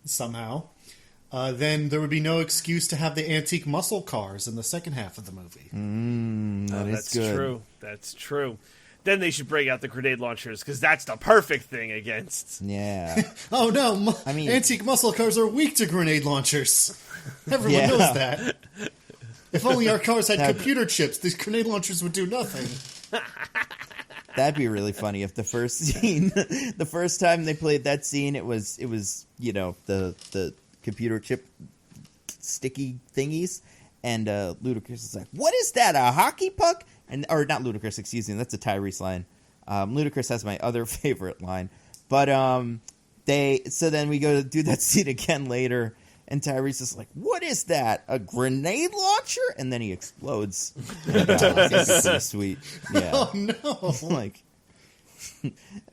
somehow, then there would be no excuse to have the antique muscle cars in the second half of the movie. That's good. That's true. Then they should break out the grenade launchers, because that's the perfect thing against. Yeah. Oh, no. Antique muscle cars are weak to grenade launchers. Everyone knows that. If only our cars had computer chips, these grenade launchers would do nothing. That'd be really funny if the first scene, the first time they played that scene, it was the computer chip sticky thingies, and Ludacris is like, "What is that? A hockey puck?" Or not Ludacris, excuse me. That's a Tyrese line. Ludacris has my other favorite line, but so then we go to do that scene again later. And Tyrese is like, "What is that? A grenade launcher?" And then he explodes. It's so sweet. Yeah. Oh no! Like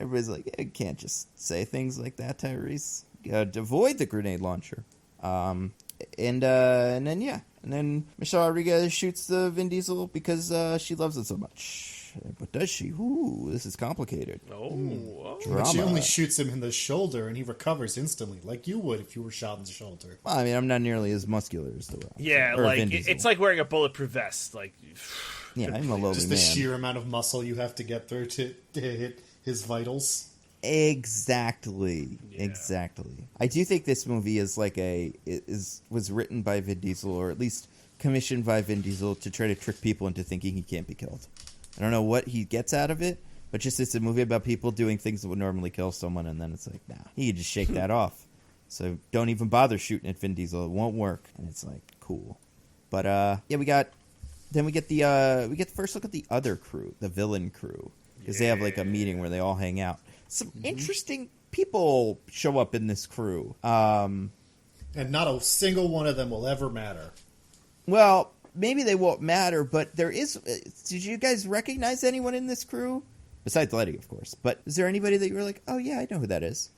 everybody's like, "You can't just say things like that, Tyrese. You gotta avoid the grenade launcher." And then Michelle Rodriguez shoots the Vin Diesel because she loves it so much. But does she? Ooh, this is complicated. But she only shoots him in the shoulder, and he recovers instantly, like you would if you were shot in the shoulder. Well, I mean, I'm not nearly as muscular as The Rock. Yeah, like it's like wearing a bulletproof vest. Like, yeah, I'm a lowly just man. the sheer amount of muscle you have to get through to hit his vitals. Exactly. I do think this movie is was written by Vin Diesel, or at least commissioned by Vin Diesel, to try to trick people into thinking he can't be killed. I don't know what he gets out of it, but just it's a movie about people doing things that would normally kill someone, and then it's like, nah, you can just shake that off. So don't even bother shooting at Vin Diesel; it won't work. And it's like, cool. But we get the first look at the other crew, the villain crew, because they have like a meeting where they all hang out. Some interesting people show up in this crew, and not a single one of them will ever matter. Well, maybe they won't matter, but there is. Did you guys recognize anyone in this crew? Besides Letty, of course. But is there anybody that you were like, oh yeah, I know who that is?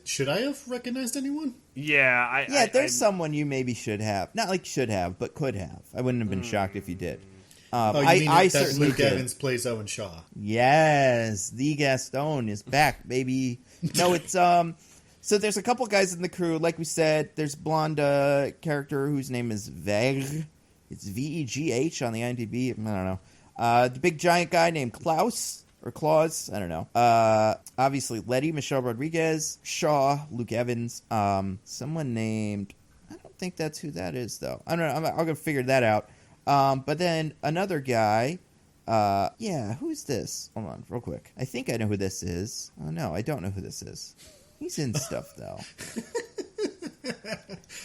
Should I have recognized anyone? Yeah, there's someone you maybe should have. Not like should have, but could have. I wouldn't have been shocked if you did. I certainly Luke did. Evans plays Owen Shaw. Yes, the Gaston is back, baby. No, it's So there's a couple guys in the crew. Like we said, there's a blonde character whose name is Veg. It's Vegh on the IMDb. I don't know. The big giant guy named Klaus or Claus. I don't know. Obviously Letty, Michelle Rodriguez, Shaw, Luke Evans. Someone named. I don't think that's who that is though. I don't know. I'll go figure that out. But then another guy, who's this? Hold on, real quick. I think I know who this is. Oh, no, I don't know who this is. He's in stuff, though.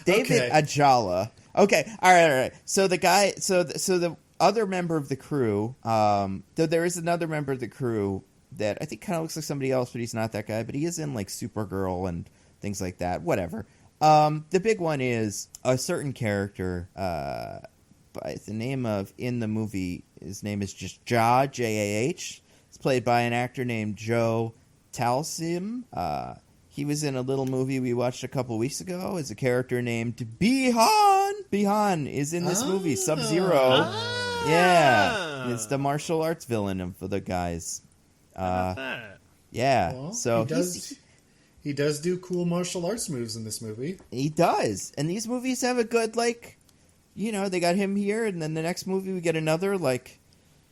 David Ajala. Okay, all right. So the guy, so the other member of the crew, though there is another member of the crew that I think kind of looks like somebody else, but he's not that guy. But he is in, like, Supergirl and things like that. Whatever. The big one is a certain character, by the name of, in the movie, His name is just Jah, J-A-H. It's played by an actor named Joe Talsim. He was in a little movie we watched a couple weeks ago as a character named Bihan. Bihan is in this movie, Sub-Zero. Yeah. It's the martial arts villain of the guys. How about that? Yeah. Well, so he does do cool martial arts moves in this movie. He does. And these movies have a good, like, you know, they got him here, and then the next movie we get another, like,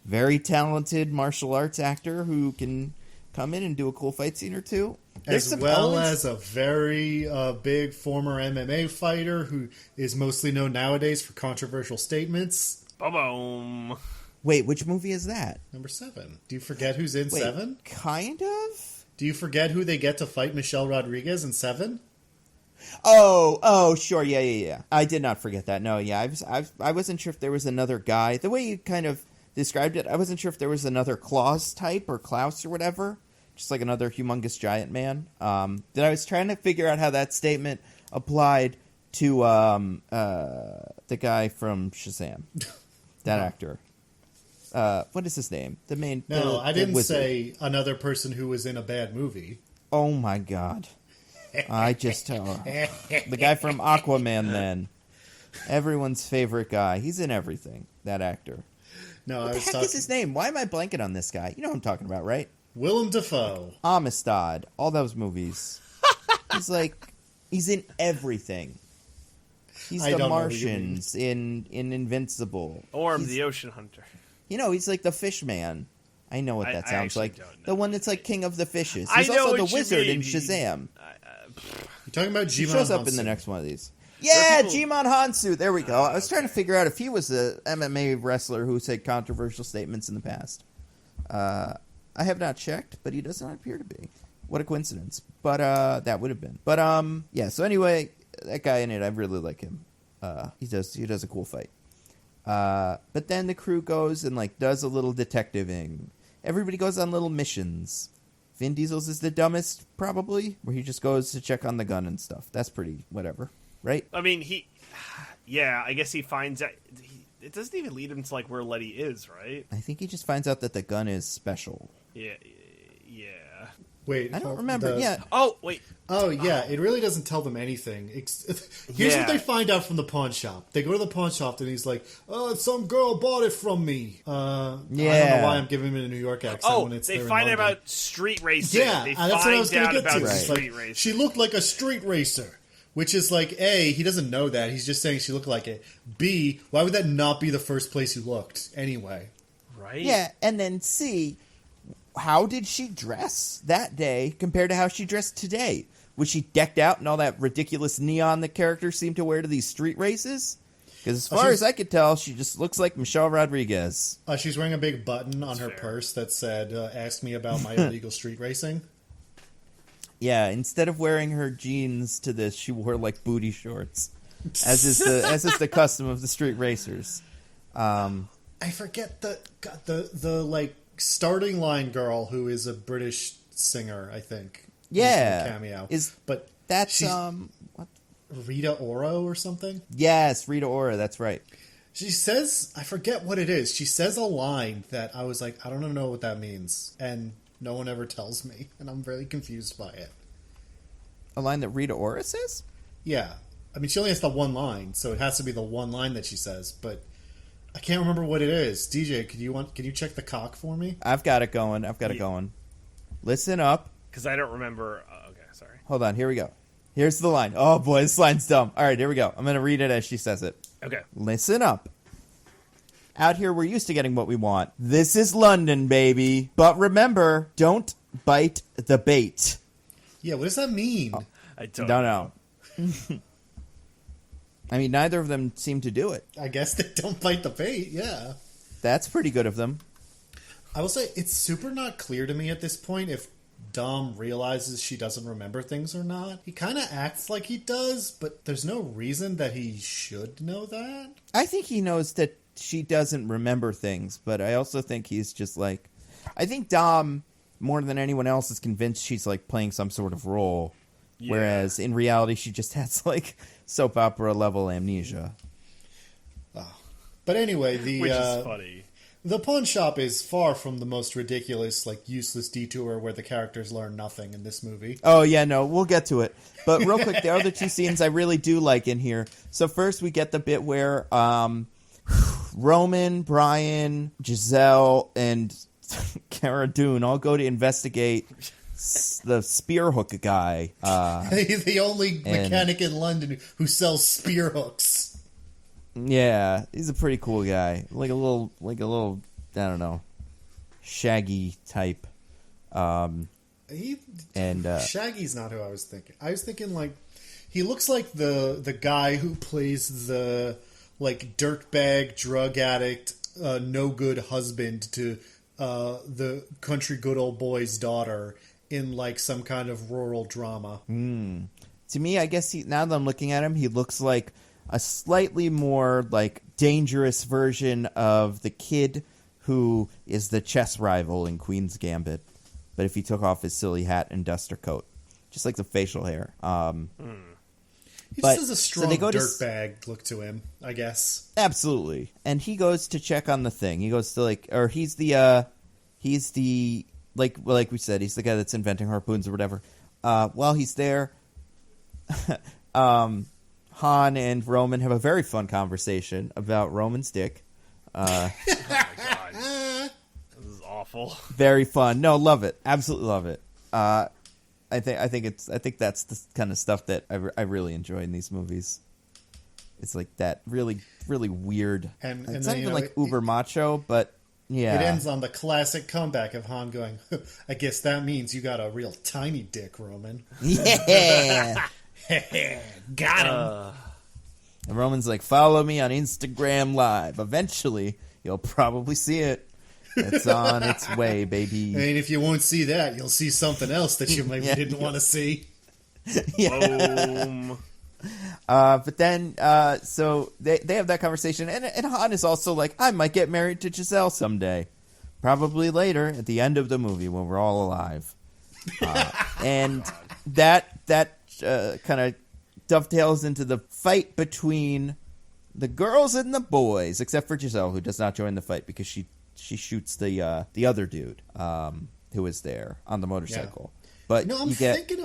very talented martial arts actor who can come in and do a cool fight scene or two. As well as a very big former MMA fighter who is mostly known nowadays for controversial statements. Boom. Wait, which movie is that? Number 7. Do you forget who's in 7? Kind of? Do you forget who they get to fight Michelle Rodriguez in 7? Oh, sure, yeah. I did not forget that. No, yeah, I wasn't sure if there was another guy. The way you kind of described it, I wasn't sure if there was another Klaus type or Klaus or whatever, just like another humongous giant man. That I was trying to figure out how that statement applied to the guy from Shazam, that actor. What is his name? The main. No, I didn't wizard. say another person who was in a bad movie. Oh my god! I just the guy from Aquaman. Then everyone's favorite guy. He's in everything. That actor. No, What the heck is his name? Why am I blanking on this guy? You know what I'm talking about, right? Willem Dafoe. Amistad. All those movies. He's in everything. He's the Martians in Invincible. Orm, the Ocean Hunter. You know, he's like the fish man. I know what that sounds like. The one that's like king of the fishes. He's also the wizard in Shazam. You're talking about Jimon He shows up Hansu. in the next one of these. Yeah, Jimon Hansu. There we go. I was trying to figure out if he was a MMA wrestler who said controversial statements in the past. I have not checked, but he does not appear to be. What a coincidence. But that would have been. But yeah. So anyway, that guy in it, I really like him. He does a cool fight. But then the crew goes and like does a little detectiving. Everybody goes on little missions. Vin Diesel's is the dumbest, probably, where he just goes to check on the gun and stuff. That's pretty whatever, right? I mean, I guess he finds out. It doesn't even lead him to like where Letty is, right? I think he just finds out that the gun is special. Yeah. Wait, I don't remember. Yeah. Oh, wait. Oh, yeah. It really doesn't tell them anything. Here's what they find out from the pawn shop. They go to the pawn shop, and he's like, "Oh, some girl bought it from me." I don't know why I'm giving him a New York accent when it's they there find in out London. about street racing. Yeah, they that's what I was going to get to. About street like, racing. she looked like a street racer. Which is like, A, he doesn't know that. He's just saying she looked like it. B, why would that not be the first place he looked anyway? Right? Yeah, and then C, how did she dress that day compared to how she dressed today? Was she decked out in all that ridiculous neon the characters seem to wear to these street races? Because as far as I could tell, she just looks like Michelle Rodriguez. She's wearing a big button on her purse that said, "Ask me about my illegal street racing." Yeah, instead of wearing her jeans to this, she wore like booty shorts, as is the custom of the street racers. I forget the like starting line girl who is a British singer, I think. Yeah, cameo. But that's what? Rita Ora or something. Yes, Rita Ora. That's right. She says, I forget what it is. She says a line that I was like, I don't know what that means, and no one ever tells me, and I'm really confused by it. A line that Rita Ora says? Yeah. I mean, she only has the one line, so it has to be the one line that she says, but I can't remember what it is. DJ, can you check the cock for me? I've got it going. Listen up. Because I don't remember. Okay, sorry. Hold on. Here we go. Here's the line. Oh, boy, this line's dumb. All right, here we go. I'm going to read it as she says it. Okay. Listen up. Out here, we're used to getting what we want. This is London, baby. But remember, don't bite the bait. Yeah, what does that mean? I don't know. I mean, neither of them seem to do it. I guess they don't bite the bait, yeah. That's pretty good of them. I will say, it's super not clear to me at this point if Dom realizes she doesn't remember things or not. He kind of acts like he does, but there's no reason that he should know that. I think he knows that she doesn't remember things, but I also think he's just like... I think Dom, more than anyone else, is convinced she's like playing some sort of role, whereas in reality she just has like soap opera level amnesia. But anyway, which is funny. The pawn shop is far from the most ridiculous, like, useless detour where the characters learn nothing in this movie. Oh, yeah, no, we'll get to it. But real quick, there are other two scenes I really do like in here. So first we get the bit where Roman, Brian, Giselle, and Cara Dune all go to investigate the spear hook guy. The only mechanic in London who sells spear hooks. Yeah, he's a pretty cool guy. Like a little, I don't know, Shaggy type. Shaggy's not who I was thinking. I was thinking, like, he looks like the guy who plays the, like, dirtbag, drug addict, no good husband to the country good old boy's daughter in, like, some kind of rural drama. To me, I guess now that I'm looking at him, he looks like a slightly more, like, dangerous version of the kid who is the chess rival in Queen's Gambit. But if he took off his silly hat and duster coat. Just like the facial hair. He just has a strong dirtbag look to him, I guess. Absolutely. And he goes to check on the thing. He goes to, like, or he's the, like we said, he's the guy that's inventing harpoons or whatever. While he's there, Han and Roman have a very fun conversation about Roman's dick. Oh my god, this is awful. Very fun. No, love it. Absolutely love it. I think that's the kind of stuff that I really enjoy in these movies. It's like that really, really weird. And it's not even like uber macho, but yeah. It ends on the classic comeback of Han going, I guess that means you got a real tiny dick, Roman. Yeah. Got him. And Roman's like, follow me on Instagram Live. Eventually, you'll probably see it. It's on its way, baby. And if you won't see that, you'll see something else that you maybe didn't want to see. Boom. But then, so they have that conversation, and Han is also like, I might get married to Giselle someday. Probably later, at the end of the movie, when we're all alive. And that kind of dovetails into the fight between the girls and the boys, except for Giselle, who does not join the fight because she shoots the other dude who is there on the motorcycle. Yeah. But I'm thinking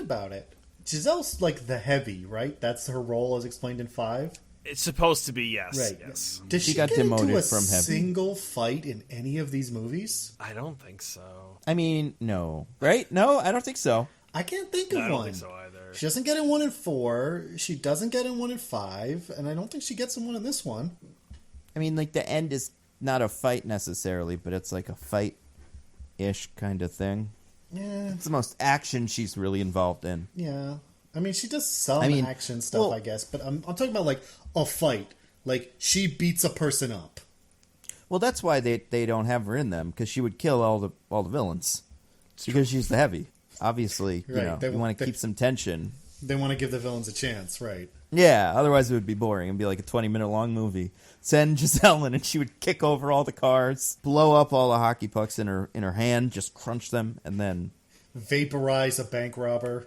about it. Giselle's like the heavy, right? That's her role as explained in 5. It's supposed to be, yes. Right. Yes. Does she got get demoted into a from heavy. Single fight in any of these movies? I don't think so. I mean, no. Right? No, I don't think so. I can't think of one. I don't think so either. She doesn't get in 1 and 4. She doesn't get in 1 and 5. And I don't think she gets in 1 in this one. I mean, like, the end is not a fight necessarily, but it's like a fight-ish kind of thing. Yeah. It's the most action she's really involved in. Yeah. I mean, she does some action stuff, I guess, but I'm talking about, like, a fight. Like, she beats a person up. Well, that's why they don't have her in them, because she would kill all the villains. Because she's the heavy. Obviously, right. You want to keep some tension. They want to give the villains a chance, right. Yeah, otherwise it would be boring. It would be like a 20-minute long movie. Send Giselle in and she would kick over all the cars, blow up all the hockey pucks in her hand, just crunch them, and then vaporize a bank robber.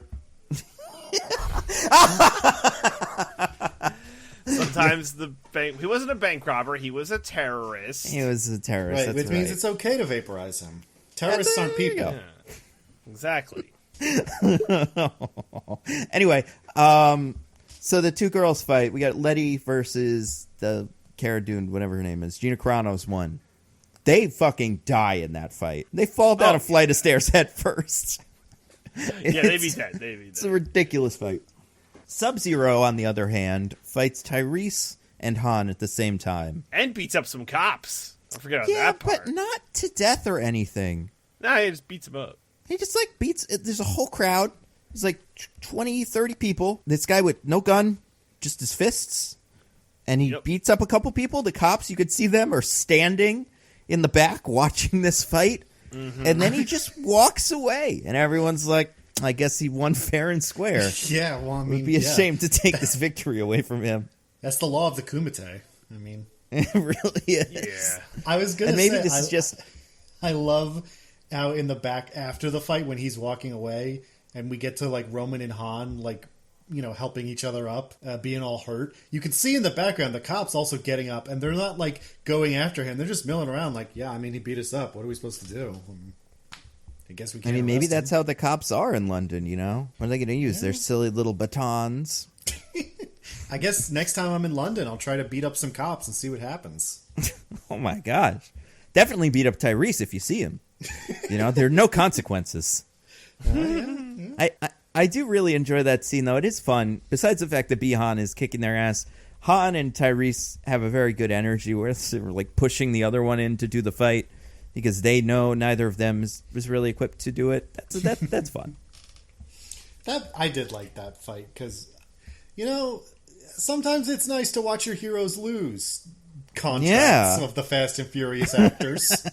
Sometimes he wasn't a bank robber, he was a terrorist. He was a terrorist, right, which means it's okay to vaporize him. Terrorists aren't people. Yeah. Exactly. Anyway, so the two girls fight. We got Letty versus the Cara Dune, whatever her name is. Gina Carano's one. They fucking die in that fight. They fall down a flight of stairs head first. Yeah, they beat that. It's a ridiculous fight. Sub-Zero, on the other hand, fights Tyrese and Han at the same time. And beats up some cops. I forget about that part. Yeah, but not to death or anything. Nah, he just beats them up. He just, like, beats... There's a whole crowd. There's, like, 20, 30 people. This guy with no gun, just his fists. And he beats up a couple people. The cops, you could see them, are standing in the back watching this fight. Mm-hmm. And then he just walks away. And everyone's like, I guess he won fair and square. Yeah, well, I mean... It would be a shame to take this victory away from him. That's the law of the Kumite. I mean... It really is. Yeah. I was going to say... And maybe this is just... I love how in the back after the fight when he's walking away and we get to, like, Roman and Han, like, helping each other up, being all hurt. You can see in the background the cops also getting up, and they're not like going after him. They're just milling around like, yeah, I mean, he beat us up. What are we supposed to do? I guess we can't. I mean, maybe that's him. how the cops are in London, What are they going to use? Their silly little batons. I guess next time I'm in London, I'll try to beat up some cops and see what happens. Oh my gosh. Definitely beat up Tyrese if you see him. There are no consequences. Yeah. I do really enjoy that scene, though. It is fun. Besides the fact that Bihan is kicking their ass, Han and Tyrese have a very good energy where they're like pushing the other one in to do the fight because they know neither of them was really equipped to do it. That's fun. I did like that fight because, sometimes it's nice to watch your heroes lose contracts of the Fast and Furious actors.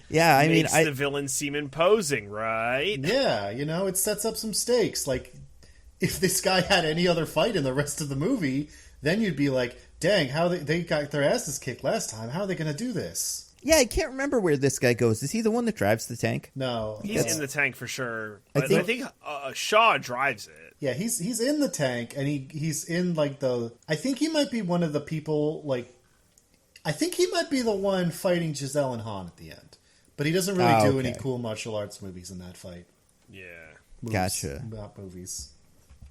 Yeah, I mean, the villain seem imposing, right? Yeah, it sets up some stakes. Like, if this guy had any other fight in the rest of the movie, then you'd be like, dang, how they got their asses kicked last time. How are they going to do this? Yeah, I can't remember where this guy goes. Is he the one that drives the tank? No. He's in the tank for sure. But I think Shaw drives it. Yeah, he's in the tank, and he's in, like, I think he might be one of the people, like... I think he might be the one fighting Giselle and Han at the end. But he doesn't really do any cool martial arts movies in that fight. Yeah. Gotcha. Not movies.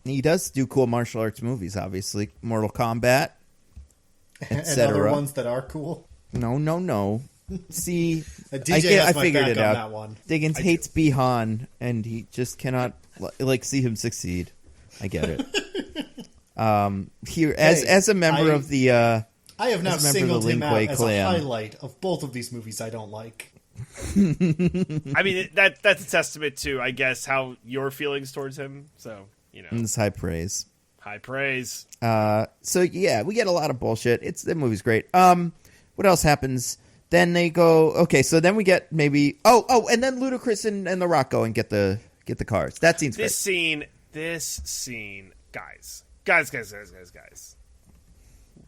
He does do cool martial arts movies, obviously. Mortal Kombat, and other ones that are cool. No. See, DJ I figured it out. That one. Diggins hates Bihan, and he just cannot see him succeed. I get it. As a member of the... I have now singled him out as clan. a highlight of both of these movies I don't like. I mean, that's a testament to, I guess, how your feelings towards him. So, It's high praise. High praise. So, yeah, we get a lot of bullshit. The movie's great. What else happens? Then they go... Okay, so then we get maybe... Oh, and then Ludacris and The Rock go and get the cars. That scene's great. This scene... Guys.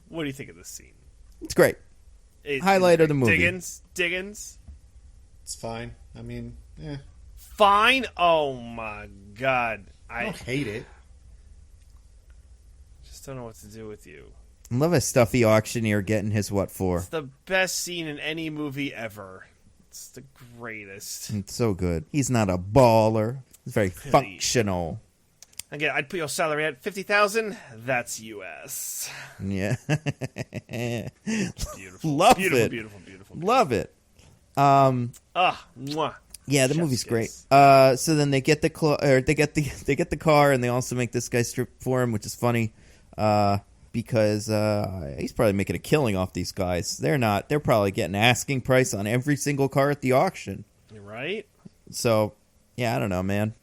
What do you think of this scene? It's great. Highlight of the movie. Diggins? It's fine. I mean, Fine? Oh my god. I don't hate it. Just don't know what to do with you. I love a stuffy auctioneer getting his what for. It's the best scene in any movie ever. It's the greatest. It's so good. He's not a baller. He's very functional. Again, I'd put your salary at $50,000. That's US. Yeah. Beautiful. Love beautiful, it. Beautiful. Love it. Mwah. Yeah, the movie's great. So then they get the car, and they also make this guy strip for him, which is funny, because he's probably making a killing off these guys. They're not. They're probably getting asking price on every single car at the auction. You're right. So, yeah, I don't know, man.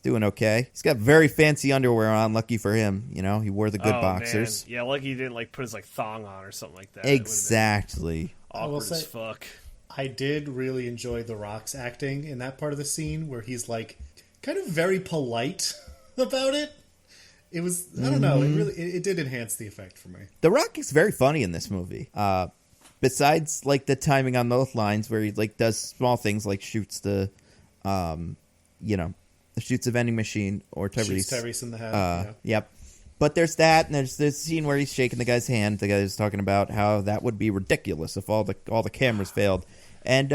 Doing okay. He's got very fancy underwear on. Lucky for him, he wore the good boxers. Man. Yeah, lucky he didn't put his thong on or something like that. Exactly. Awkward as fuck. I did really enjoy The Rock's acting in that part of the scene where he's kind of very polite about it. It was I don't know. It did enhance the effect for me. The Rock is very funny in this movie. Besides the timing on those lines where he does small things like shoots the shoots a vending machine or Tyrese. Shoots Tyrese in the head. Yep. But there's that, and there's this scene where he's shaking the guy's hand. The guy's talking about how that would be ridiculous if all the cameras failed. And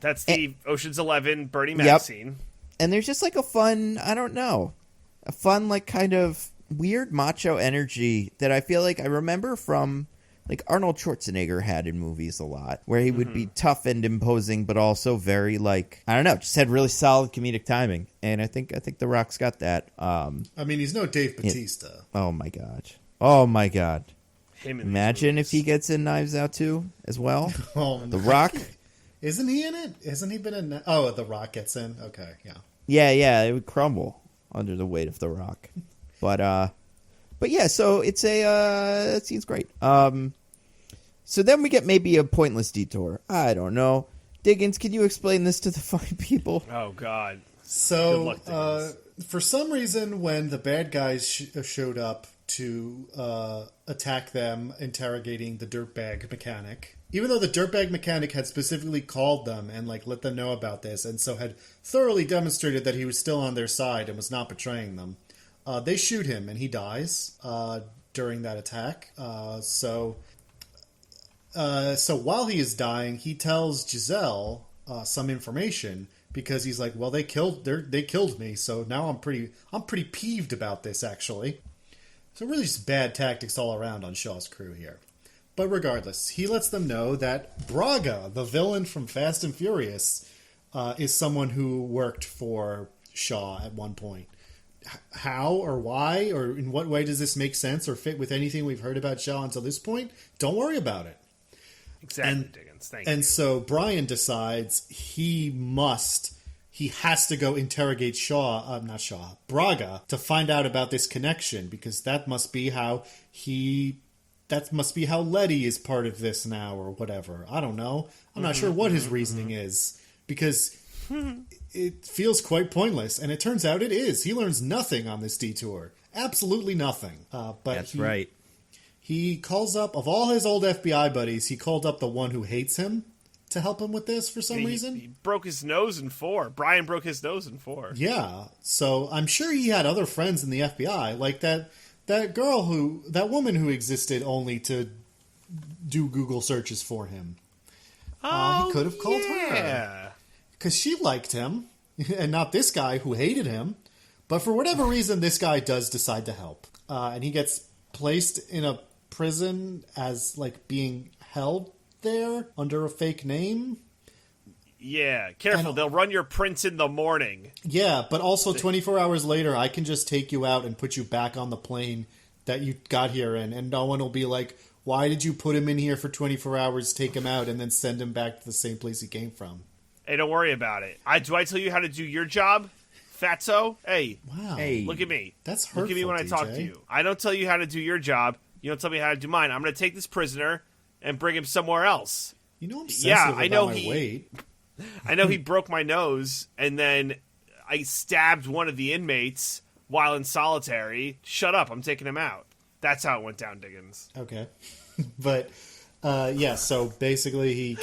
that's the Ocean's 11 Bernie Mac scene. And there's just a fun, I don't know, a fun kind of weird macho energy that I feel like I remember from Arnold Schwarzenegger had in movies a lot, where he would be tough and imposing, but also very I don't know, just had really solid comedic timing. And I think The Rock's got that. I mean, he's no Dave Bautista. Oh my god. Imagine if he gets in Knives Out too, as well. The Rock. Isn't he in it? Hasn't he been in? Oh, The Rock gets in. Okay, yeah. Yeah, it would crumble under the weight of The Rock. But yeah, so it's it seems great. So then we get maybe a pointless detour. I don't know. Diggins, can you explain this to the fine people? Oh, God. So, good luck, Diggins. For some reason, when the bad guys showed up to attack them, interrogating the dirtbag mechanic, even though the dirtbag mechanic had specifically called them and let them know about this, and so had thoroughly demonstrated that he was still on their side and was not betraying them, They shoot him, and he dies during that attack. So while he is dying, he tells Giselle some information because he's like, well, they killed me, so now I'm pretty peeved about this, actually. So really just bad tactics all around on Shaw's crew here. But regardless, he lets them know that Braga, the villain from Fast and Furious, is someone who worked for Shaw at one point. How or why or in what way does this make sense or fit with anything we've heard about Shaw until this point? Don't worry about it. Exactly, Diggins. Thank you. And so Brian decides he has to go interrogate Braga to find out about this connection, because that must be how Letty is part of this now or whatever. I don't know. I'm not sure what his reasoning is, because it feels quite pointless, and it turns out it is. He learns nothing on this detour. Absolutely nothing. But That's right. He calls up, of all his old FBI buddies, he called up the one who hates him to help him with this for some reason. He broke his nose in 4. Brian broke his nose in 4. Yeah, so I'm sure he had other friends in the FBI, like that woman who existed only to do Google searches for him. He could have called her. Because she liked him, and not this guy who hated him. But for whatever reason, this guy does decide to help. And he gets placed in a prison as, like, being held there under a fake name. Yeah, careful. They'll run your prints in the morning. Yeah, but also 24 hours later, I can just take you out and put you back on the plane that you got here in, and no one will be like, why did you put him in here for 24 hours, take him out, and then send him back to the same place he came from? Hey, don't worry about it. Do I tell you how to do your job, fatso? Hey. Wow. Hey. Look at me. That's hurtful, Look at me when I talk to you. I don't tell you how to do your job. You don't tell me how to do mine. I'm going to take this prisoner and bring him somewhere else. You know I'm sensitive about my weight. I know he broke my nose, and then I stabbed one of the inmates while in solitary. Shut up, I'm taking him out. That's how it went down, Diggins. Okay. But, so basically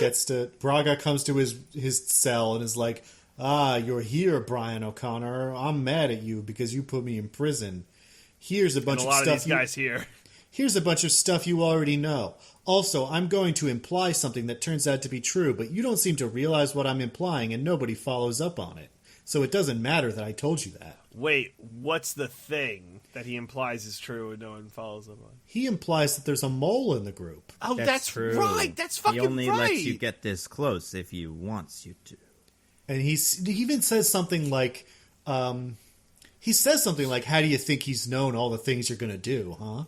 Braga comes to his cell and is like, you're here, Brian O'Connor. I'm mad at you because you put me in prison. Here's a bunch of stuff. These guys here. Here's a bunch of stuff you already know. Also, I'm going to imply something that turns out to be true, but you don't seem to realize what I'm implying, and nobody follows up on it. So it doesn't matter that I told you that. Wait, what's the thing that he implies is true and no one follows up on? He implies that there's a mole in the group. Oh, that's true. right. That's fucking right. He only lets you get this close if he wants you to. And he even says something like, how do you think he's known all the things you're going to do, huh?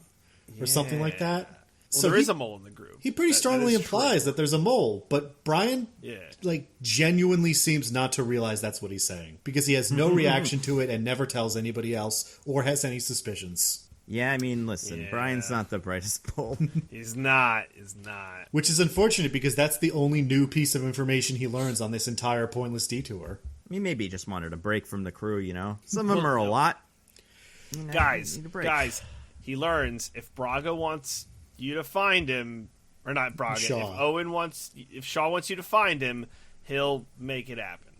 Or something like that. Well, so there is a mole in the group. He pretty strongly implies that there's a mole, but Brian, genuinely seems not to realize that's what he's saying, because he has no reaction to it and never tells anybody else or has any suspicions. Yeah, I mean, listen, Brian's not the brightest bulb. He's not. Which is unfortunate, because that's the only new piece of information he learns on this entire pointless detour. I mean, maybe he just wanted a break from the crew, you know? Some of them are a lot. You know, guys, he learns if Braga wants you to find him, or not Braga, if Shaw wants you to find him, he'll make it happen.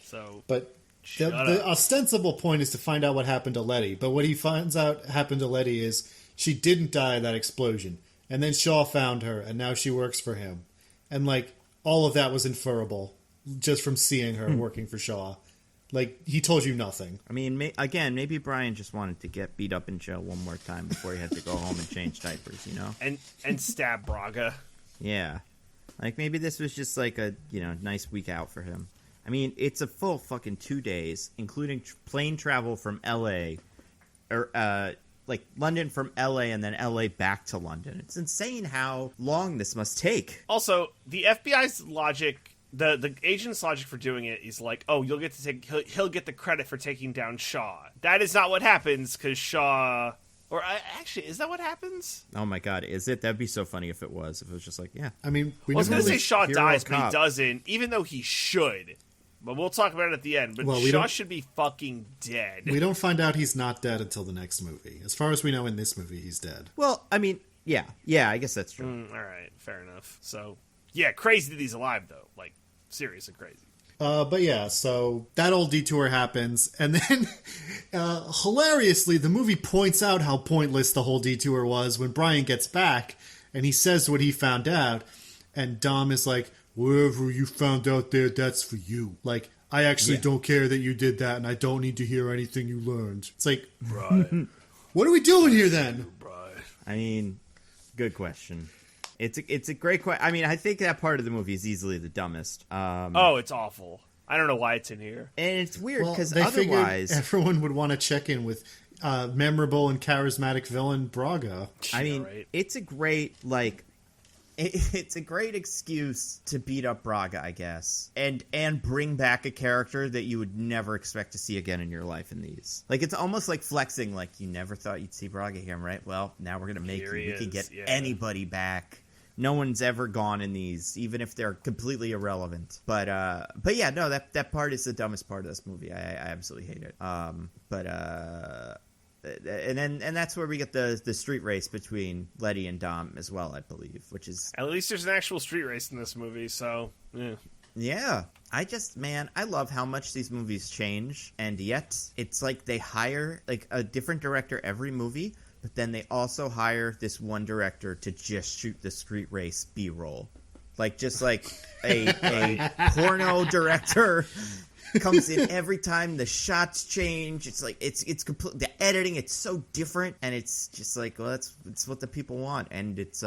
So, but the ostensible point is to find out what happened to Letty. But what he finds out happened to Letty is she didn't die in that explosion, and then Shaw found her, and now she works for him, and all of that was inferable just from seeing her working for Shaw. He told you nothing. I mean, maybe Brian just wanted to get beat up in jail one more time before he had to go home and change diapers, you know? And stab Braga. Yeah. Maybe this was just a, nice week out for him. I mean, it's a full fucking 2 days, including plane travel from L.A., or, London from L.A. and then L.A. back to London. It's insane how long this must take. Also, the FBI's logic... The agent's logic for doing it is he'll get the credit for taking down Shaw. That is not what happens, because Shaw... actually, is that what happens? Oh my god, is it? That'd be so funny if it was. If it was just yeah. I mean, I was going to say Shaw dies, but he doesn't, even though he should. But we'll talk about it at the end. But Shaw should be fucking dead. We don't find out he's not dead until the next movie. As far as we know, in this movie, he's dead. Well, I mean, yeah, I guess that's true. All right, fair enough. So, yeah, crazy that he's alive, though. Seriously crazy. But yeah, so that old detour happens, and then hilariously, the movie points out how pointless the whole detour was when Brian gets back, and he says what he found out, and Dom is like, whatever you found out there, that's for you. Like, I actually don't care that you did that, and I don't need to hear anything you learned. It's like, Right. What are we doing here then? Right. I mean, good question. It's a great question. I mean, I think that part of the movie is easily the dumbest. It's awful. I don't know why it's in here. And it's weird Well, because they figured otherwise, everyone would want to check in with memorable and charismatic villain Braga. I mean, right. it's a great it's a great excuse to beat up Braga, I guess, and bring back a character that you would never expect to see again in your life in these. Like, it's almost like flexing, like, you never thought you'd see Braga here, right? Well, now we're gonna make Here you. he We can is, get anybody back. No one's ever gone in these, even if they're completely irrelevant. But yeah, no, that part is the dumbest part of this movie. I absolutely hate it. And that's where we get the street race between Letty and Dom as well, I believe, which is... At least there's an actual street race in this movie, so, yeah. Yeah. I love how much these movies change, and yet it's like they hire like a different director every movie, but then they also hire this one director to just shoot the street race B-roll. Like, just like a porno director comes in every time the shots change. It's like it's complete, the editing, it's so different, and it's just like, well, it's what the people want, and it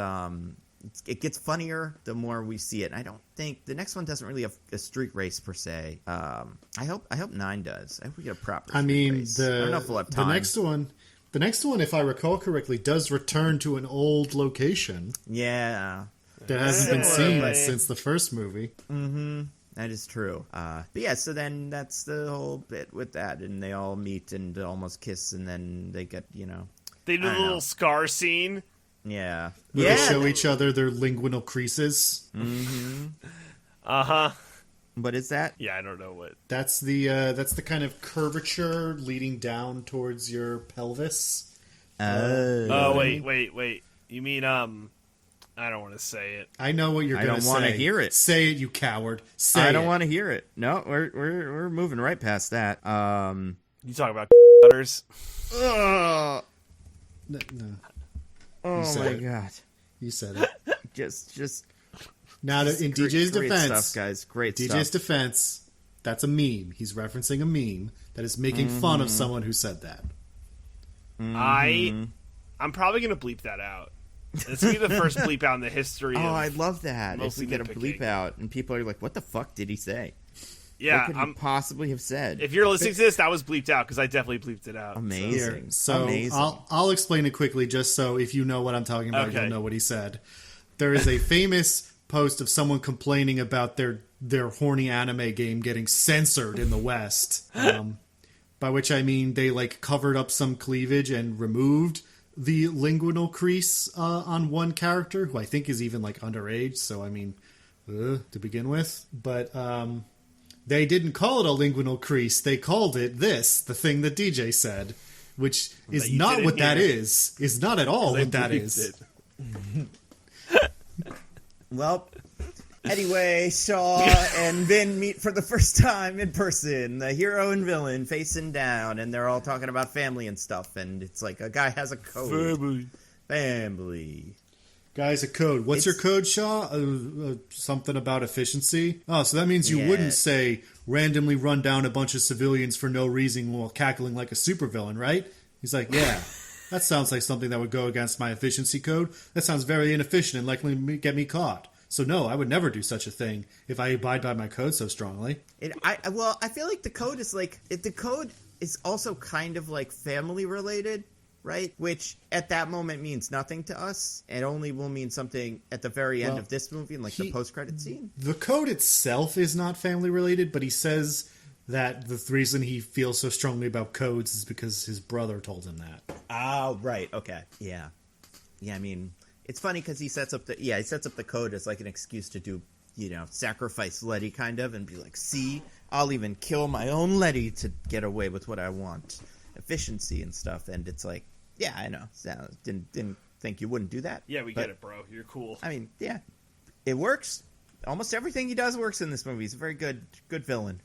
gets funnier the more we see it. And I don't think the next one doesn't really have a street race per se. I hope 9 does. I hope we get a proper street race. I don't know if we'll have time. The next one, if I recall correctly, does return to an old location. Yeah. That hasn't been seen since the first movie. Mm-hmm. That is true. But yeah, so then that's the whole bit with that, and they all meet and almost kiss, and then they get, They do a little scar scene. Yeah. Where they show each other their linguinal creases. Mm-hmm. Uh-huh. What is that? Yeah, I don't know what. That's the kind of curvature leading down towards your pelvis. Wait. You mean, I don't want to say it. I know what you're going to say. I don't want to hear it. Say it, you coward. Say it. I don't want to hear it. No, we're moving right past that. You talk about butters. No. Oh my god. You said it. Just Now, in DJ's great defense, stuff, guys. Great DJ's stuff. defense, that's a meme. He's referencing a meme that is making fun of someone who said that. Mm-hmm. I'm probably going to bleep that out. It's going to be the first bleep out in the history. Oh, I love that. If we get a nitpicking. bleep out and people are like, what the fuck did he say? Yeah, what could he possibly have said? If you're listening to this, that was bleeped out because I definitely bleeped it out. Amazing. So Amazing. I'll explain it quickly just so if you know what I'm talking about, you'll know what he said. There is a famous post of someone complaining about their horny anime game getting censored in the West. By which I mean they covered up some cleavage and removed the linguinal crease on one character, who I think is even underage. So I mean, to begin with, but they didn't call it a linguinal crease. They called it the thing that DJ said, which is not what that is. Is not at all what that is. Well, anyway, Shaw and Vin meet for the first time in person. The hero and villain facing down, and they're all talking about family and stuff. And it's like a guy has a code. Family. Guys, a code. What's your code, Shaw? Something about efficiency? Oh, so that means you wouldn't say randomly run down a bunch of civilians for no reason while cackling like a supervillain, right? He's like, yeah, that sounds like something that would go against my efficiency code. That sounds very inefficient and likely to get me caught. So no, I would never do such a thing if I abide by my code so strongly. I feel like the code is the code is also kind of family related, right? Which at that moment means nothing to us. It only will mean something at the very end of this movie, in the post-credit scene. The code itself is not family related, but he says that the reason he feels so strongly about codes is because his brother told him that. Oh, right. Okay. Yeah. I mean, it's funny because he sets up the code as an excuse to do, sacrifice Letty kind of, and be like, see, I'll even kill my own Letty to get away with what I want, efficiency and stuff. And it's like, yeah, I know. Didn't think you wouldn't do that. Yeah, we get it, bro. You're cool. I mean, yeah, it works. almost everything he does works in this movie. He's a very good villain.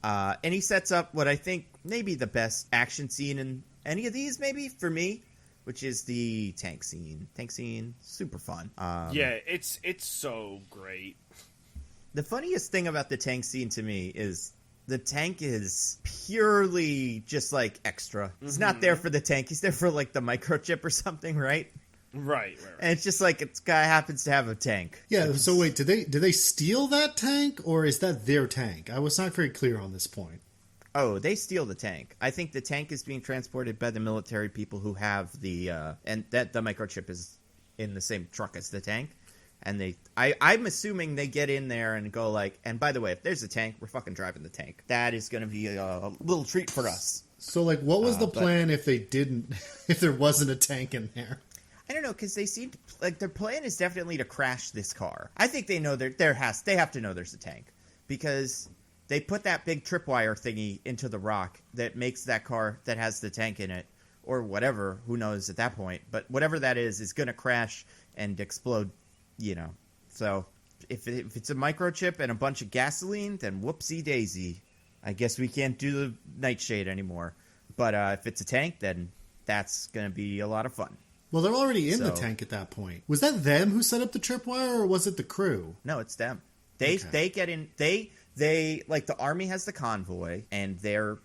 And he sets up what I think maybe the best action scene in any of these, maybe, for me, which is the tank scene. Tank scene, super fun. Yeah, it's so great. The funniest thing about the tank scene to me is the tank is purely just, like, extra. He's not there for the tank. He's there for, like, the microchip or something, right? Right. And it's just like, this guy happens to have a tank. Yeah, so wait, did they steal that tank, or is that their tank? I was not very clear on this point. Oh, they steal the tank. I think the tank is being transported by the military people who have the and that the microchip is in the same truck as the tank. And I'm assuming they get in there and go like, and by the way, if there's a tank, we're fucking driving the tank. That is going to be a little treat for us. So, like, what was the plan if they didn't, if there wasn't a tank in there? I don't know, because they seem like their plan is definitely to crash this car. I think they know they have to know there's a tank, because they put that big tripwire thingy into the rock that makes that car that has the tank in it, or whatever, who knows at that point, but whatever that is going to crash and explode, you know. So if it's a microchip and a bunch of gasoline, then whoopsie daisy. I guess we can't do the nightshade anymore. But if it's a tank, then that's going to be a lot of fun. Well, they're already in the tank at that point. Was that them who set up the tripwire, or was it the crew? No, it's them. They get in. They like, the army has the convoy, and the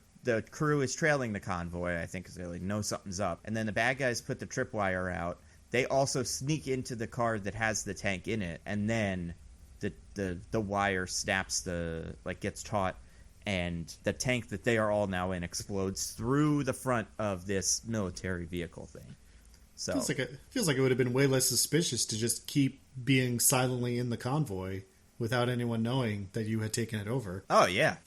crew is trailing the convoy, I think, because they like know something's up. And then the bad guys put the tripwire out. They also sneak into the car that has the tank in it, and then the wire snaps, gets taut, and the tank that they are all now in explodes through the front of this military vehicle thing. So feels like it would have been way less suspicious to just keep being silently in the convoy without anyone knowing that you had taken it over. Oh, yeah.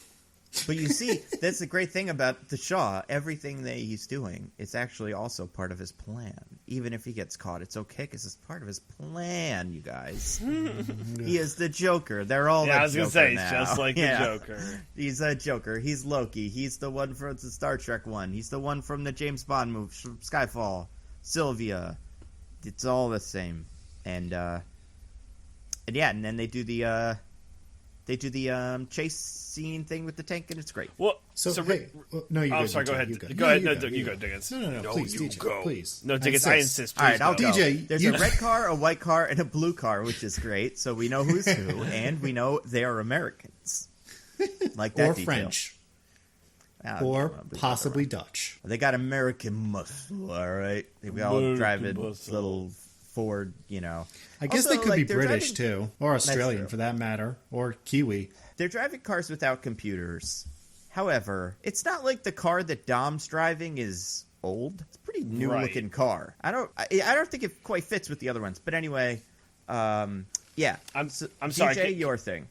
But you see, that's the great thing about the Shaw. Everything that he's doing is actually also part of his plan. Even if he gets caught, it's okay, because it's part of his plan, you guys. He is the Joker. They're all the Joker. Yeah, I was going to say, he's just like the Joker. He's a Joker. He's Loki. He's the one from the Star Trek one. He's the one from the James Bond movie, Skyfall. Sylvia. It's all the same. And then they do the chase scene thing with the tank, and it's great. Well, no, you go. Sorry, go ahead. You go ahead. You go, Diggins. No, please, DJ, go. Please. No, Diggins, I insist. All right, I'll go. DJ. There's a red car, a white car, and a blue car, which is great. So we know who's who, and we know they are Americans. Like that or detail. French. Or possibly Dutch. They got American muscle, all right? They all driving little Ford, you know. I guess they could be British, too. Or Australian, for that matter. Or Kiwi. They're driving cars without computers. However, it's not like the car that Dom's driving is old. It's a pretty new-looking car. I don't think it quite fits with the other ones. But anyway, yeah. I'm DJ, sorry. your thing.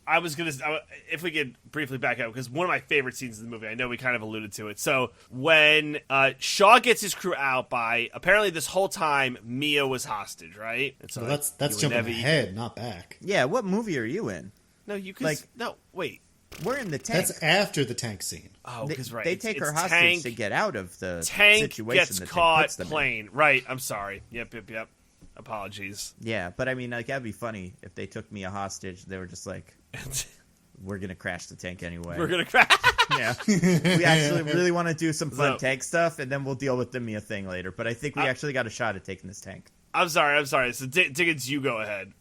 I was going to, if we could briefly back up, because one of my favorite scenes in the movie, I know we kind of alluded to it. So when Shaw gets his crew out apparently this whole time, Mia was hostage, right? And so that's jumping ahead, not back. Yeah, what movie are you in? No, you could, no, wait. We're in the tank. That's after the tank scene. Oh, because They take her hostage to get out of the situation. Gets caught playing. Right, I'm sorry. Yep. Apologies. Yeah, but I mean, like, that'd be funny if they took me a hostage. They were just like, we're going to crash the tank anyway. We're going to crash. Yeah. We actually really want to do some fun tank stuff, and then we'll deal with the Mia thing later. But I think we actually got a shot at taking this tank. I'm sorry. So, Diggins, you go ahead.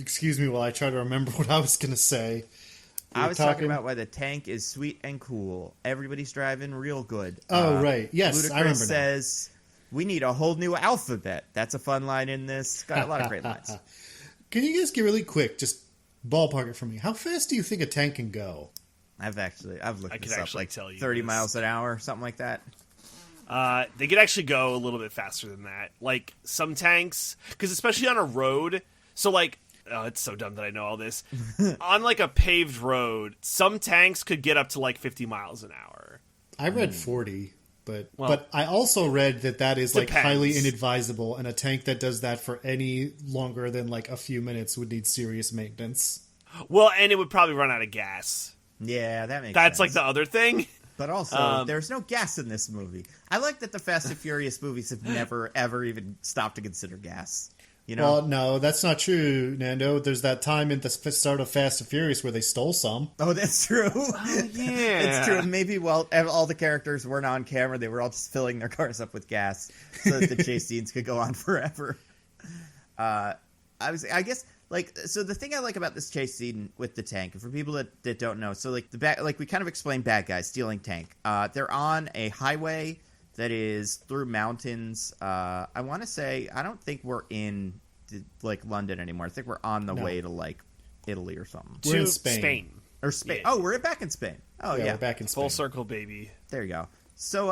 Excuse me while I try to remember what I was going to say. I was talking about why the tank is sweet and cool. Everybody's driving real good. Oh, right. Yes, I remember says, we need a whole new alphabet. That's a fun line in this. It's got a lot of great lines. Can you guys get really quick, just ballpark it for me? How fast do you think a tank can go? I've looked this up, like tell you 30 miles an hour, something like that. They could actually go a little bit faster than that. Like, some tanks, because especially on a road, so like, oh, it's so dumb that I know all this. On like a paved road, some tanks could get up to like 50 miles an hour. I read 40. But I also read that is like highly inadvisable, and a tank that does that for any longer than like a few minutes would need serious maintenance. Well, and it would probably run out of gas. Yeah, that's sense. Like the other thing. But also, there's no gas in this movie. I like that the Fast and Furious movies have never, ever even stopped to consider gas. You know? Well, no, that's not true, Nando. There's that time in the start of Fast and Furious where they stole some. Oh, that's true. Oh, yeah. It's true. Maybe, well, all the characters weren't on camera. They were all just filling their cars up with gas so that the chase scenes could go on forever. I guess, like, so the thing I like about this chase scene with the tank, for people that don't know, so, like, we kind of explained bad guys stealing tank. They're on a highway that is through mountains. I want to say, I don't think we're in, like, London anymore. I think we're on the way to, like, Italy or something. We're in Spain. Or Spain. Yeah. Oh, we're back in Spain. Oh, yeah. We're back in Spain. Full circle, baby. There you go. So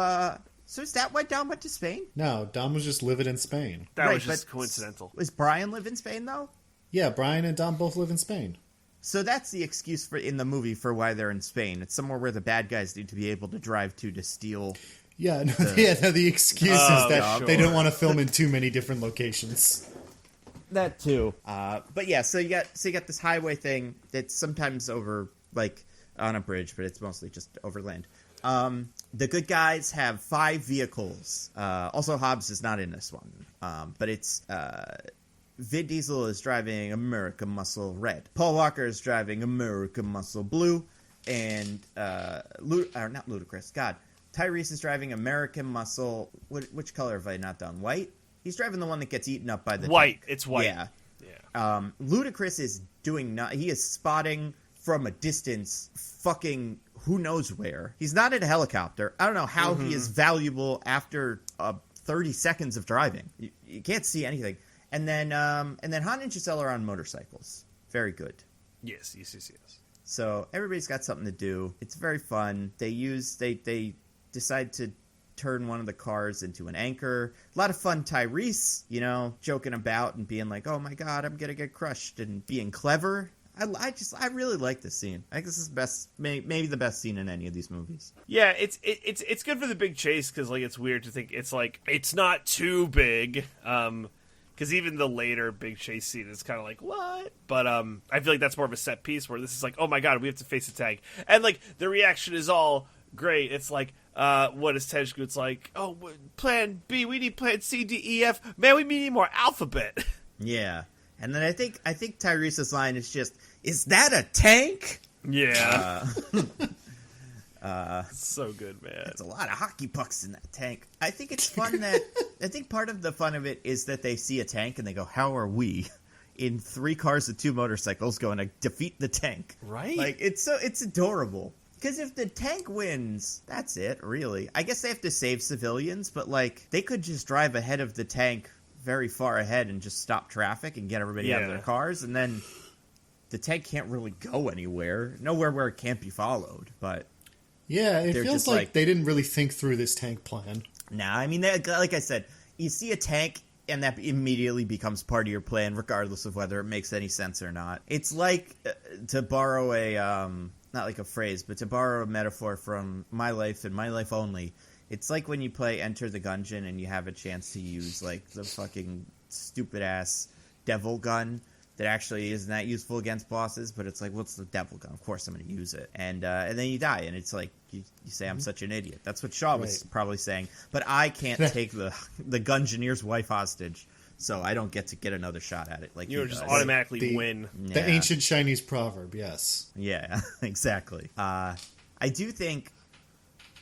is that why Dom went to Spain? No, Dom was just living in Spain. That was just coincidental. Was Brian live in Spain, though? Yeah, Brian and Dom both live in Spain. So that's the excuse in the movie for why they're in Spain. It's somewhere where the bad guys need to be able to drive to steal. Yeah, the excuse is that sure. they don't want to film in too many different locations. That too. But yeah, so you got this highway thing that's sometimes over, like, on a bridge, but it's mostly just over land. The good guys have 5 vehicles. Also, Hobbs is not in this one. But it's Vin Diesel is driving American Muscle Red. Paul Walker is driving American Muscle Blue. And not Ludacris. God. Tyrese is driving American Muscle. Which color have I not done? White? He's driving the one that gets eaten up by the white. tank. It's white. Yeah. Ludacris is he is spotting from a distance fucking who knows where. He's not in a helicopter. I don't know how he is valuable after 30 seconds of driving. You can't see anything. And then Han and Giselle are on motorcycles. Very good. Yes. So everybody's got something to do. It's very fun. They decide to turn one of the cars into an anchor. A lot of fun. Tyrese, joking about and being like, "Oh my God, I'm gonna get crushed," and being clever. I really like this scene. I think this is maybe the best scene in any of these movies. Yeah, it's good for the big chase because, like, it's weird to think it's not too big. Because even the later big chase scene is kind of like, what? But I feel like that's more of a set piece where this is like, oh my God, we have to face the tank, and like the reaction is all great. It's like, what is Tej Goot's like? Oh, plan B. We need plan C, D, E, F. Man, we need more alphabet. Yeah, and then I think Tyrese's line is just, "Is that a tank?" Yeah. So good, man. There's a lot of hockey pucks in that tank. I think it's fun that I think part of the fun of it is that they see a tank and they go, "How are we in 3 cars and 2 motorcycles going to defeat the tank?" Right? Like, it's adorable. Because if the tank wins, that's it, really. I guess they have to save civilians, but, like, they could just drive ahead of the tank very far ahead and just stop traffic and get everybody out of their cars, and then the tank can't really go anywhere. Nowhere where it can't be followed, but... Yeah, it feels like they didn't really think through this tank plan. Nah, I mean, like I said, you see a tank, and that immediately becomes part of your plan, regardless of whether it makes any sense or not. It's like, to borrow a, not like a phrase, but to borrow a metaphor from my life and my life only, it's like when you play Enter the Gungeon and you have a chance to use, like, the fucking stupid-ass devil gun that actually isn't that useful against bosses, but it's like, what's the devil gun? Of course I'm going to use it. And then you die, and it's like, you say, I'm such an idiot. That's what Shaw was probably saying. But I can't take the Gungeoneer's wife hostage, so I don't get another shot at it. Like you just automatically win. The ancient Chinese proverb, yes. Yeah, exactly. I do think...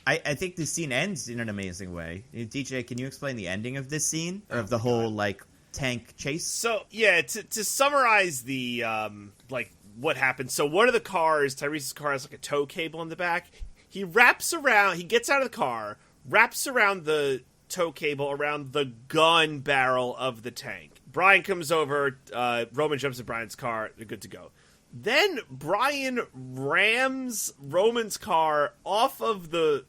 I think this scene ends in an amazing way. DJ, can you explain the ending of this scene? Or of the whole, like, tank chase? So, yeah, to summarize the, like, what happened. So one of the cars, Tyrese's car, has, like, a tow cable in the back. He gets out of the car, wraps around the tow cable around the gun barrel of the tank. Brian comes over, Roman jumps in Brian's car, they're good to go. Then Brian rams Roman's car off of the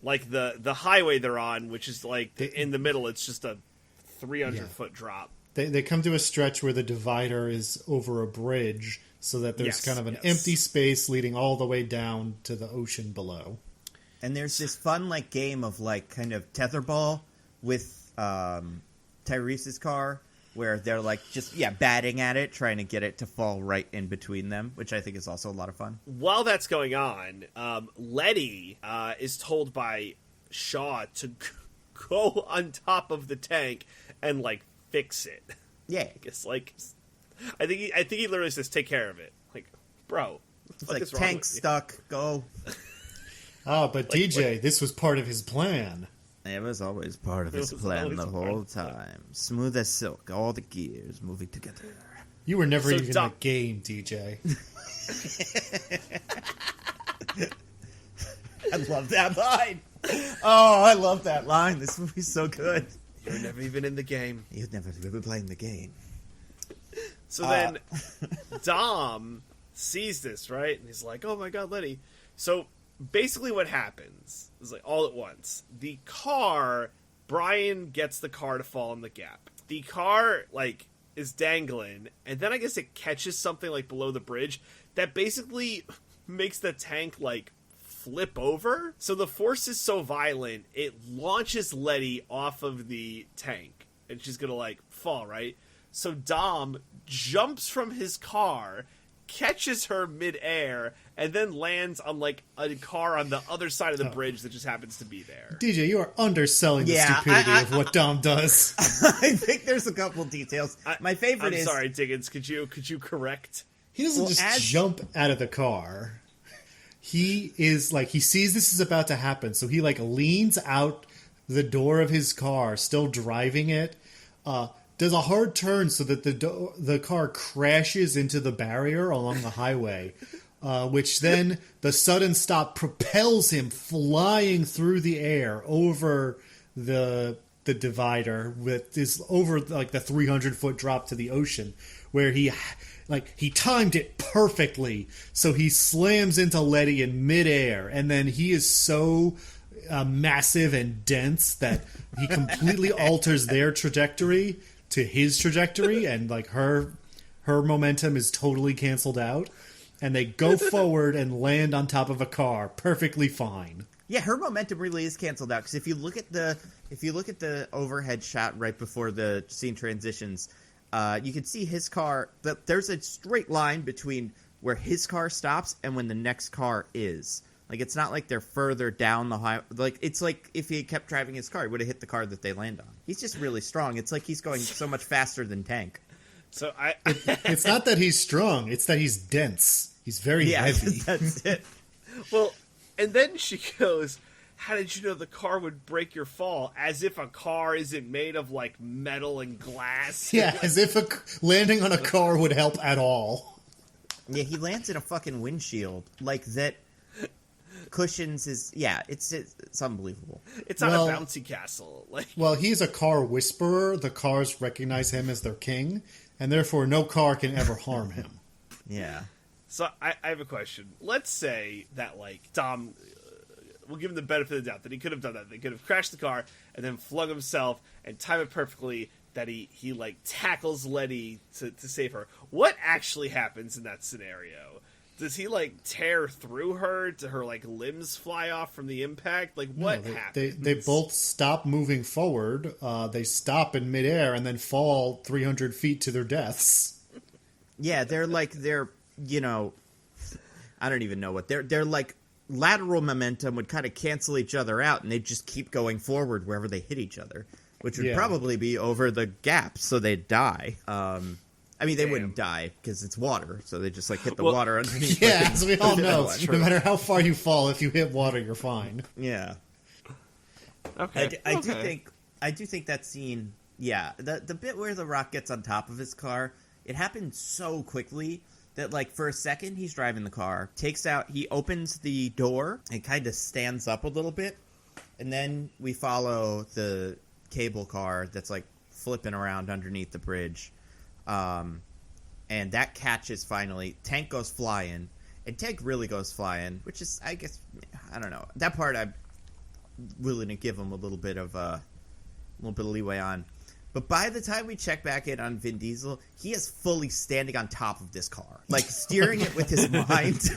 like the highway they're on, which is like in the middle. It's just a 300-foot drop. They come to a stretch where the divider is over a bridge, so that there's kind of an empty space leading all the way down to the ocean below. And there's this fun like game of like kind of tetherball with Tyrese's car, where they're like just batting at it, trying to get it to fall right in between them, which I think is also a lot of fun. While that's going on, Letty is told by Shaw to go on top of the tank and like fix it. Yeah. I guess, like, I think he literally says, take care of it. Like, bro, It's like, tank stuck, go. Oh, but like, DJ, this was part of his plan. It was always part of his plan the whole time. Smooth as silk, all the gears moving together. You were never even in the game, DJ. I love that line. Oh, I love that line. This movie's so good. You were never even in the game. You've never been playing the game. So then Dom sees this, right? And he's like, oh my god, Letty. So basically what happens is, like, all at once, the car, Brian gets the car to fall in the gap. The car, like, is dangling, and then I guess it catches something, like, below the bridge that basically makes the tank, like, flip over. So the force is so violent, it launches Letty off of the tank, and she's gonna, like, fall, right? So Dom jumps from his car, catches her midair, and then lands on, like, a car on the other side of the bridge that just happens to be there. DJ, you are underselling the stupidity of what Dom does. I think there's a couple details. My favorite is... I'm sorry, Diggins, could you correct? He doesn't jump out of the car. He is, like, he sees this is about to happen, so he, like, leans out the door of his car, still driving it, does a hard turn so that the car crashes into the barrier along the highway, which then the sudden stop propels him flying through the air over the divider with this over, like, the 300-foot drop to the ocean, where he timed it perfectly, so he slams into Letty in midair, and then he is so massive and dense that he completely alters their trajectory to his trajectory, and, like, her momentum is totally canceled out, and they go forward and land on top of a car perfectly fine. Yeah, her momentum really is canceled out, because if you look at the overhead shot right before the scene transitions, you can see his car. There's a straight line between where his car stops and when the next car is. Like, it's not like they're further down the highway. Like, it's like if he kept driving his car, he would have hit the car that they land on. He's just really strong. It's like he's going so much faster than Tank. So it's not that he's strong. It's that he's dense. He's very heavy. That's it. Well, and then she goes, how did you know the car would break your fall? As if a car isn't made of, like, metal and glass. Yeah, as if landing on a car would help at all. Yeah, he lands in a fucking windshield. Like, that cushions his... Yeah, it's unbelievable. It's not a bouncy castle. Like, well, he's a car whisperer. The cars recognize him as their king, and therefore no car can ever harm him. Yeah. So I have a question. Let's say that, like, Dom... we'll give him the benefit of the doubt that he could have done that. They could have crashed the car and then flung himself and time it perfectly that he like, tackles Letty to save her. What actually happens in that scenario? Does he, like, tear through her? Do her, like, limbs fly off from the impact? Like, what happens? They both stop moving forward. They stop in midair and then fall 300 feet to their deaths. Yeah, they're, you know... I don't even know what... They're like... lateral momentum would kind of cancel each other out, and they'd just keep going forward wherever they hit each other, which would probably be over the gap, so they'd die. I mean, they wouldn't die, because it's water, so they just, like, hit the water underneath. Yeah, as we all know, no matter how far you fall, if you hit water, you're fine. Yeah. Okay. I do think that scene, yeah, the bit where The Rock gets on top of his car, it happened so quickly that, like, for a second, he's driving the car, he opens the door and kind of stands up a little bit, and then we follow the cable car that's, like, flipping around underneath the bridge, and that catches finally. Tank goes flying, and Tank really goes flying, which is, I guess, I don't know. That part I'm willing to give him a little bit of leeway on. But by the time we check back in on Vin Diesel, he is fully standing on top of this car. Like, steering it with his mind.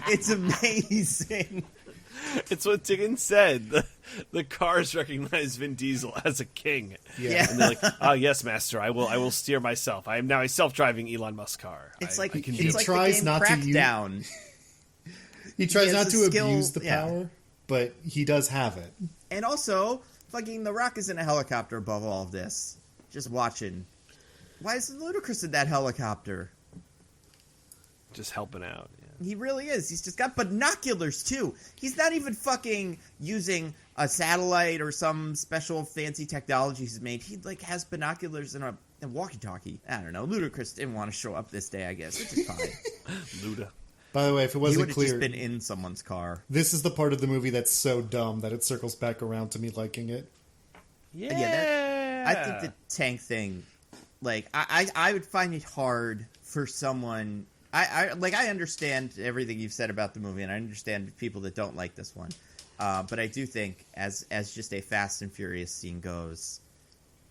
It's amazing. It's what Diggins said. The cars recognize Vin Diesel as a king. Yeah. And they're like, oh, yes, master, I will steer myself. I am now a self-driving Elon Musk car. It's like, I can it's like tries the game not to Crackdown. He tries not to abuse the power, but he does have it. And also, Fucking The Rock is in a helicopter above all of this. Just watching. Why is Ludacris in that helicopter? Just helping out. Yeah. He really is. He's just got binoculars, too. He's not even fucking using a satellite or some special fancy technology he's made. He, like, has binoculars and a walkie-talkie. I don't know. Ludacris didn't want to show up this day, I guess, which is fine. Luda. By the way, if it He wasn't would have clear, just been in someone's car. this is the part of the movie that's so dumb that it circles back around to me liking it. Yeah. I think the tank thing, like, I would find it hard for someone. I understand everything you've said about the movie, and I understand people that don't like this one. But I do think, as just a Fast and Furious scene goes,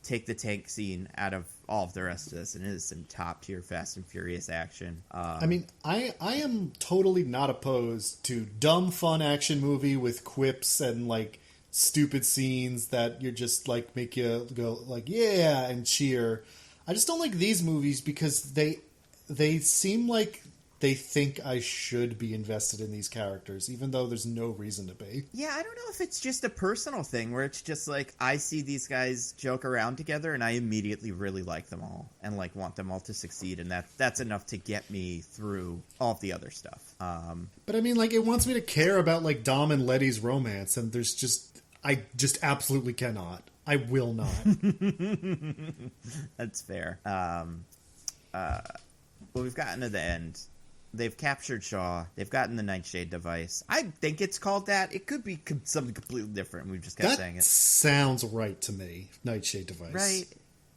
take the tank scene out of all of the rest of this, and it is some top tier Fast and Furious action. I mean, I am totally not opposed to dumb fun action movie with quips and like stupid scenes that you just like make you go like yeah and cheer. I just don't like these movies because they seem like they think I should be invested in these characters, even though there's no reason to be. Yeah, I don't know if it's just a personal thing where it's just like I see these guys joke around together and I immediately really like them all and like want them all to succeed, and that's enough to get me through all of the other stuff. But I mean, like, it wants me to care about like Dom and Letty's romance, and I just absolutely cannot. I will not. That's fair. Well, we've gotten to the end. They've captured Shaw. They've gotten the Nightshade device. I think it's called that. It could be something completely different. We've just kept saying it. That sounds right to me. Nightshade device. Right.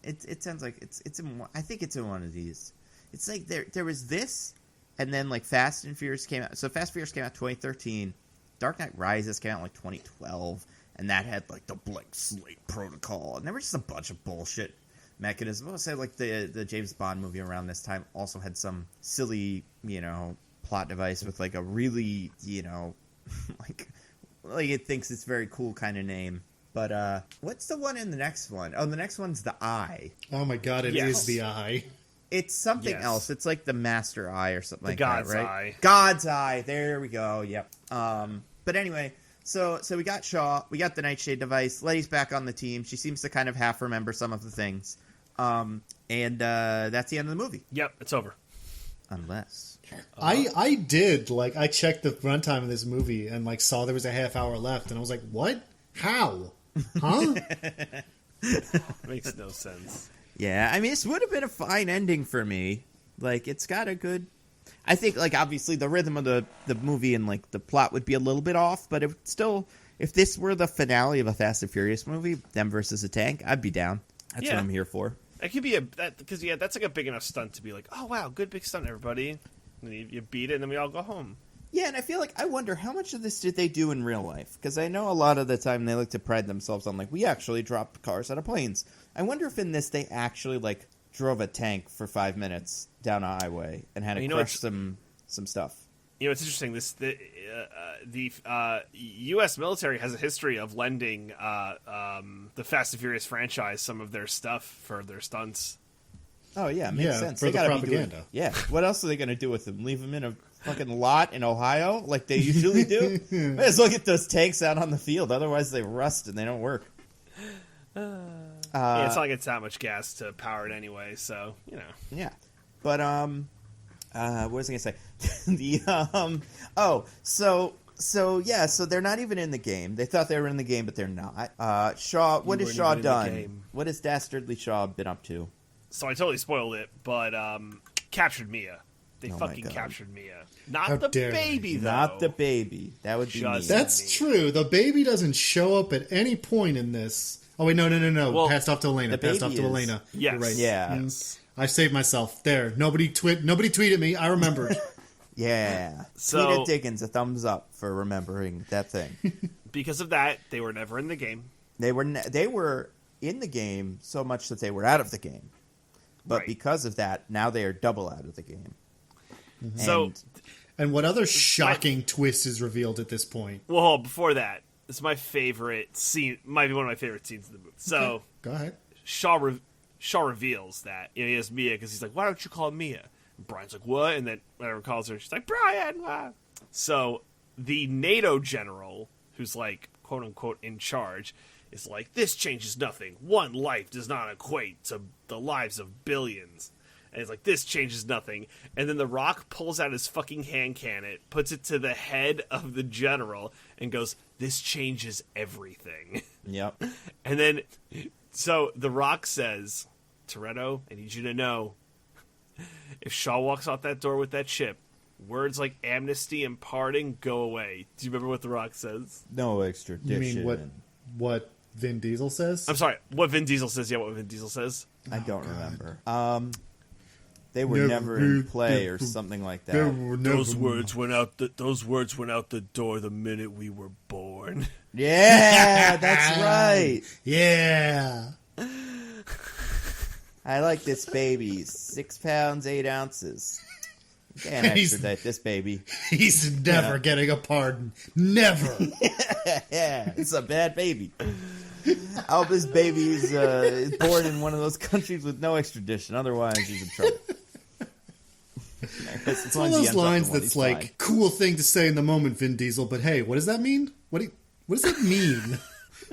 It sounds like it's in. I think it's in one of these. It's like there was this, and then like Fast and Furious came out. So Fast and Furious came out 2013. Dark Knight Rises came out in like 2012, and that had like the blank slate protocol, and there was just a bunch of bullshit mechanism. I would say like the James Bond movie around this time also had some silly, plot device with like a really, like it thinks it's very cool kind of name. But what's the one in the next one? Oh, the next one's the Eye. Oh my god, it is the Eye. It's something else. It's like the Master Eye or something like God's that, right? Eye. God's Eye. There we go. Yep. But anyway, so we got Shaw. We got the Nightshade device. Letty's back on the team. She seems to kind of half remember some of the things. And that's the end of the movie. Yep, it's over. Unless I did I checked the runtime of this movie and like saw there was a half hour left, and I was like, what? How? Huh? Makes no sense. Yeah, I mean, this would have been a fine ending for me. Like, it's got a good. I think, like, obviously the rhythm of the movie and like the plot would be a little bit off, but if this were the finale of a Fast and Furious movie, them versus a tank, I'd be down. That's what I'm here for. It could be because that's like a big enough stunt to be like, oh wow, good big stunt, everybody. And then you beat it, and then we all go home. Yeah, and I feel like I wonder how much of this did they do in real life? Because I know a lot of the time they like to pride themselves on like we actually dropped cars out of planes. I wonder if in this they actually like drove a tank for 5 minutes down a highway and had to crush some stuff. It's interesting. The U.S. military has a history of lending the Fast and Furious franchise some of their stuff for their stunts. Oh yeah, makes sense. For they the gotta propaganda. What else are they going to do with them? Leave them in a fucking lot in Ohio like they usually do? Might as well get those tanks out on the field. Otherwise, they rust and they don't work. It's not like it's that much gas to power it anyway, so Yeah, but what was I going to say? So they're not even in the game. They thought they were in the game, but they're not. Shaw, what has Shaw done? What has Dastardly Shaw been up to? So I totally spoiled it, but captured Mia. They fucking captured Mia. Not the baby, though. Not the baby. That would be Mia. That's true. The baby doesn't show up at any point in this. Oh, wait, no. Well, passed off to Elena. Yes. You're right. Yeah. I saved myself. There. Nobody tweeted me. I remembered. Yeah. So, Tweet at Diggins a thumbs up for remembering that thing. Because of that, they were never in the game. They were in the game so much that they were out of the game. But because of that, now they are double out of the game. Mm-hmm. And what other shocking twist is revealed at this point? Well, before that, this is my favorite scene. Might be one of my favorite scenes in the movie. So, okay. Go ahead. Shaw reveals that he has Mia because he's like, "Why don't you call Mia?" And Brian's like, "What?" And then whenever calls her, she's like, "Brian." So the NATO general, who's like quote unquote in charge, is like, this changes nothing. One life does not equate to the lives of billions. And it's like, this changes nothing. And then The Rock pulls out his fucking hand cannon, puts it to the head of the general, and goes, this changes everything. Yep. And then, so The Rock says, Toretto, I need you to know, if Shaw walks out that door with that chip, words like amnesty and pardon go away. Do you remember what The Rock says? No extradition. You mean what Vin Diesel says? I'm sorry, what Vin Diesel says. Yeah, what Vin Diesel says. I don't remember. They were never in play or something like that. Those words went out the door the minute we were born. Yeah, that's right. Yeah. I like this baby. 6 pounds, 8 ounces. Can't extradite this baby. He's never getting a pardon. Never. Yeah, it's a bad baby. I hope this baby is born in one of those countries with no extradition. Otherwise, he's in trouble. It's one of those lines that's like, fine. Cool thing to say in the moment, Vin Diesel, but hey, what does that mean? What does that mean?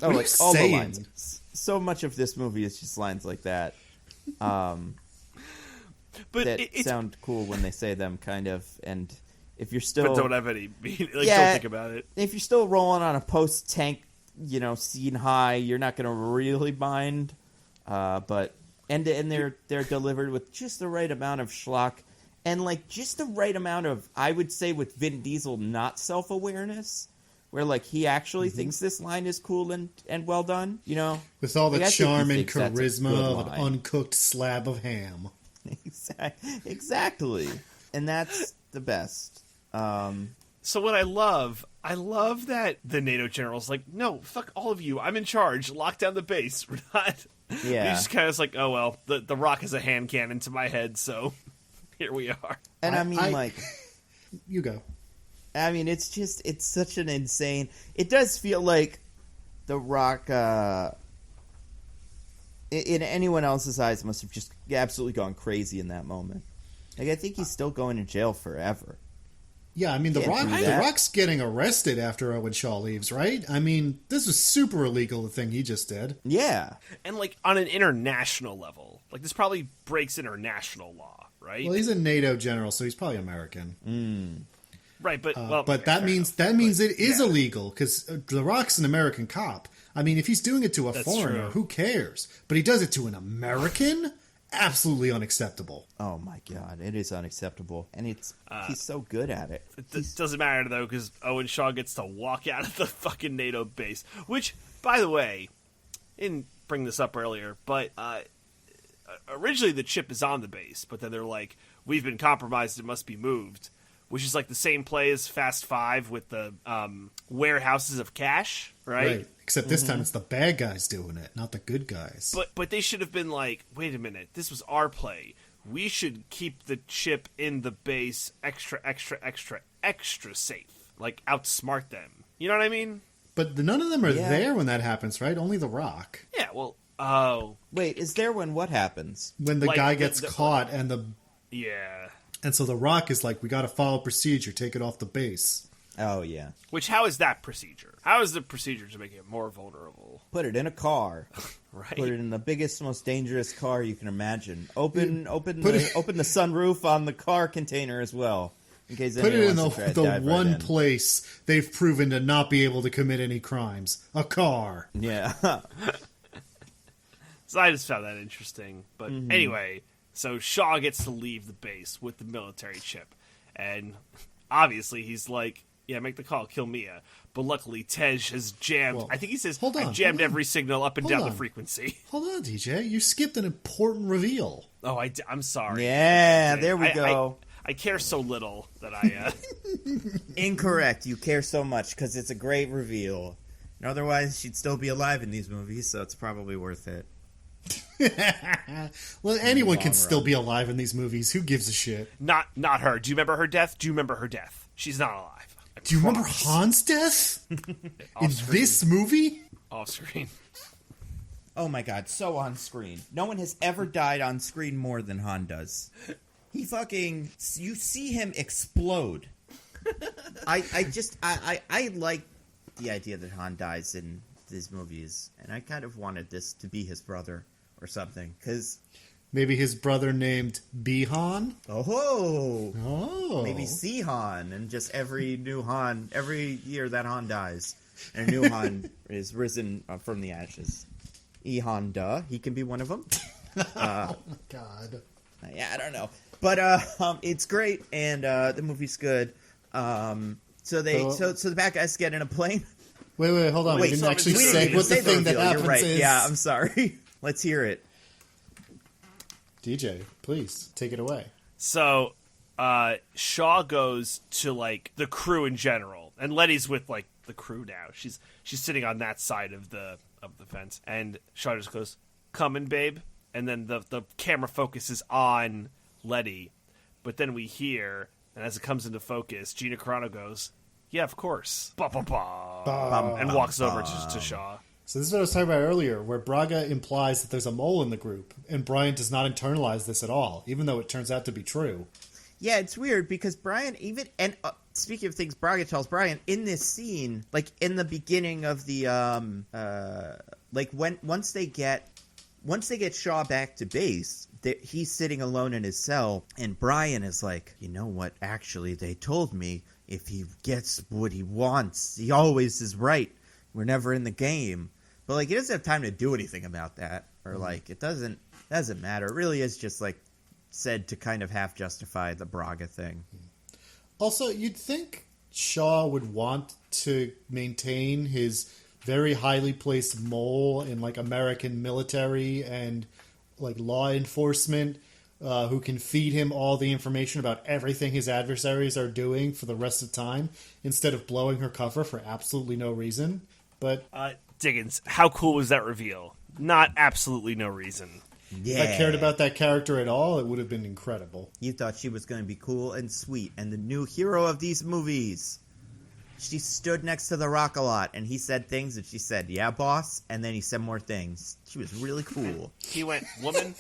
Oh, like all the lines. So much of this movie is just lines like that. But that sound cool when they say them, kind of. And if you're still, but don't have any meaning. Like, don't think about it. If you're still rolling on a post-tank, scene high, you're not going to really mind. But they're delivered with just the right amount of schlock, and like just the right amount of, I would say, with Vin Diesel, not self-awareness. Where, like, he actually thinks this line is cool and well done, With all the charm and charisma of an uncooked slab of ham. Exactly. And that's the best. So what I love that the NATO general's like, no, fuck all of you. I'm in charge. Lock down the base. We're not... Yeah. He's just kind of like, oh, well, the Rock is a hand cannon to my head, so here we are. And I mean, You go. I mean, it's such an insane... It does feel like The Rock, in anyone else's eyes, must have just absolutely gone crazy in that moment. Like, I think he's still going to jail forever. Yeah, I mean, The Rock's getting arrested after Owen Shaw leaves, right? I mean, this was super illegal, the thing he just did. Yeah. And, like, on an international level. Like, this probably breaks international law, right? Well, he's a NATO general, so he's probably American. Right, but that means it is illegal because The Rock's an American cop. I mean, if he's doing it to a foreigner, true. Who cares? But he does it to an American? Absolutely unacceptable. Oh my god, it is unacceptable, and he's so good at it. It doesn't matter though, because Owen Shaw gets to walk out of the fucking NATO base. Which, by the way, I didn't bring this up earlier, but originally the chip is on the base, but then they're like, "We've been compromised; it must be moved." Which is like the same play as Fast 5 with the warehouses of cash, right? Except this time it's the bad guys doing it, not the good guys. But they should have been like, wait a minute, this was our play. We should keep the chip in the base extra safe. Like, outsmart them. You know what I mean? But none of them are there when that happens, right? Only The Rock. Yeah, well, oh. Wait, is there when what happens? When the guy gets caught and the... Yeah. And so The Rock is like, we got to follow procedure, take it off the base. Oh, yeah. Which, how is that procedure? How is the procedure to make it more vulnerable? Put it in a car. Right. Put it in the biggest, most dangerous car you can imagine. Open the sunroof on the car container as well. In case put it in the one place they've proven to not be able to commit any crimes. A car. Yeah. So I just found that interesting. But anyway... So Shaw gets to leave the base with the military chip. And obviously he's like, yeah, make the call, kill Mia. But luckily Tej has jammed, I think he says, I jammed every signal up and down the frequency. Hold on, DJ. You skipped an important reveal. Oh, I'm sorry. Yeah, there we go. I care so little that I... Incorrect. You care so much because it's a great reveal. And otherwise, she'd still be alive in these movies, so it's probably worth it. Well, anyone can still be alive in these movies. Who gives a shit? Not her. Do you remember her death? She's not alive. Do you remember Han's death? In this movie? Off screen. Oh my god, so on screen. No one has ever died on screen more than Han does. He fucking... You see him explode. I like the idea that Han dies in these movies, and I kind of wanted this to be his brother or something, because maybe his brother named Bihan. Oh, maybe Sihan, and just every new Han, every year that Han dies, and a new Han is risen from the ashes. Ihan, duh, he can be one of them. Oh my God. Yeah, I don't know, but it's great, and the movie's good. So the bad guys get in a plane. Wait, hold on. We didn't actually say what the thing that happens is. Yeah, I'm sorry. Let's hear it. DJ, please take it away. So, Shaw goes to like the crew in general, and Letty's with like the crew now. She's sitting on that side of the fence, and Shaw just goes, "Coming, babe," and then the camera focuses on Letty, but then we hear, and as it comes into focus, Gina Carano goes, "Yeah, of course," and walks over to Shaw. So this is what I was talking about earlier, where Braga implies that there's a mole in the group, and Brian does not internalize this at all, even though it turns out to be true. Yeah, it's weird because Brian speaking of things Braga tells Brian in this scene, like in the beginning of the like once they get Shaw back to base, he's sitting alone in his cell, and Brian is like, you know what? Actually, they told me if he gets what he wants, he always is right. We're never in the game. But like, he doesn't have time to do anything about that, or like, it doesn't matter. It really is just like said to kind of half justify the Braga thing. Also, you'd think Shaw would want to maintain his very highly placed mole in like American military and like law enforcement, who can feed him all the information about everything his adversaries are doing for the rest of time, instead of blowing her cover for absolutely no reason. But Diggins, how cool was that reveal? Not absolutely no reason. Yeah. If I cared about that character at all, it would have been incredible. You thought she was going to be cool and sweet and the new hero of these movies. She stood next to The Rock a lot, and he said things, and she said, "Yeah, boss," and then he said more things. She was really cool. He went, "Woman."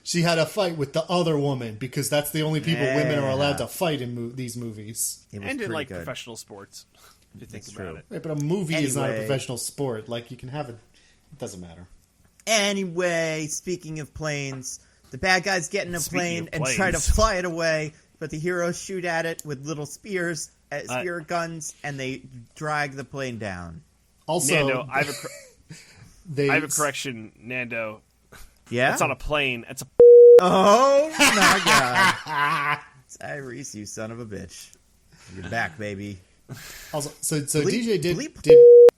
She had a fight with the other woman, because that's the only people women are allowed to fight in these movies. And in like professional sports, if you think about it. Right, but a movie is not a professional sport. Like, you can have it. It doesn't matter. Anyway, speaking of planes, the bad guys get in a plane and try to fly it away, but the heroes shoot at it with little spear guns, and they drag the plane down. Also, Nando, I have a correction, Nando. Yeah? It's not a plane. It's a... Oh, my God. Tyrese, you son of a bitch. You're back, baby. Also, so DJ did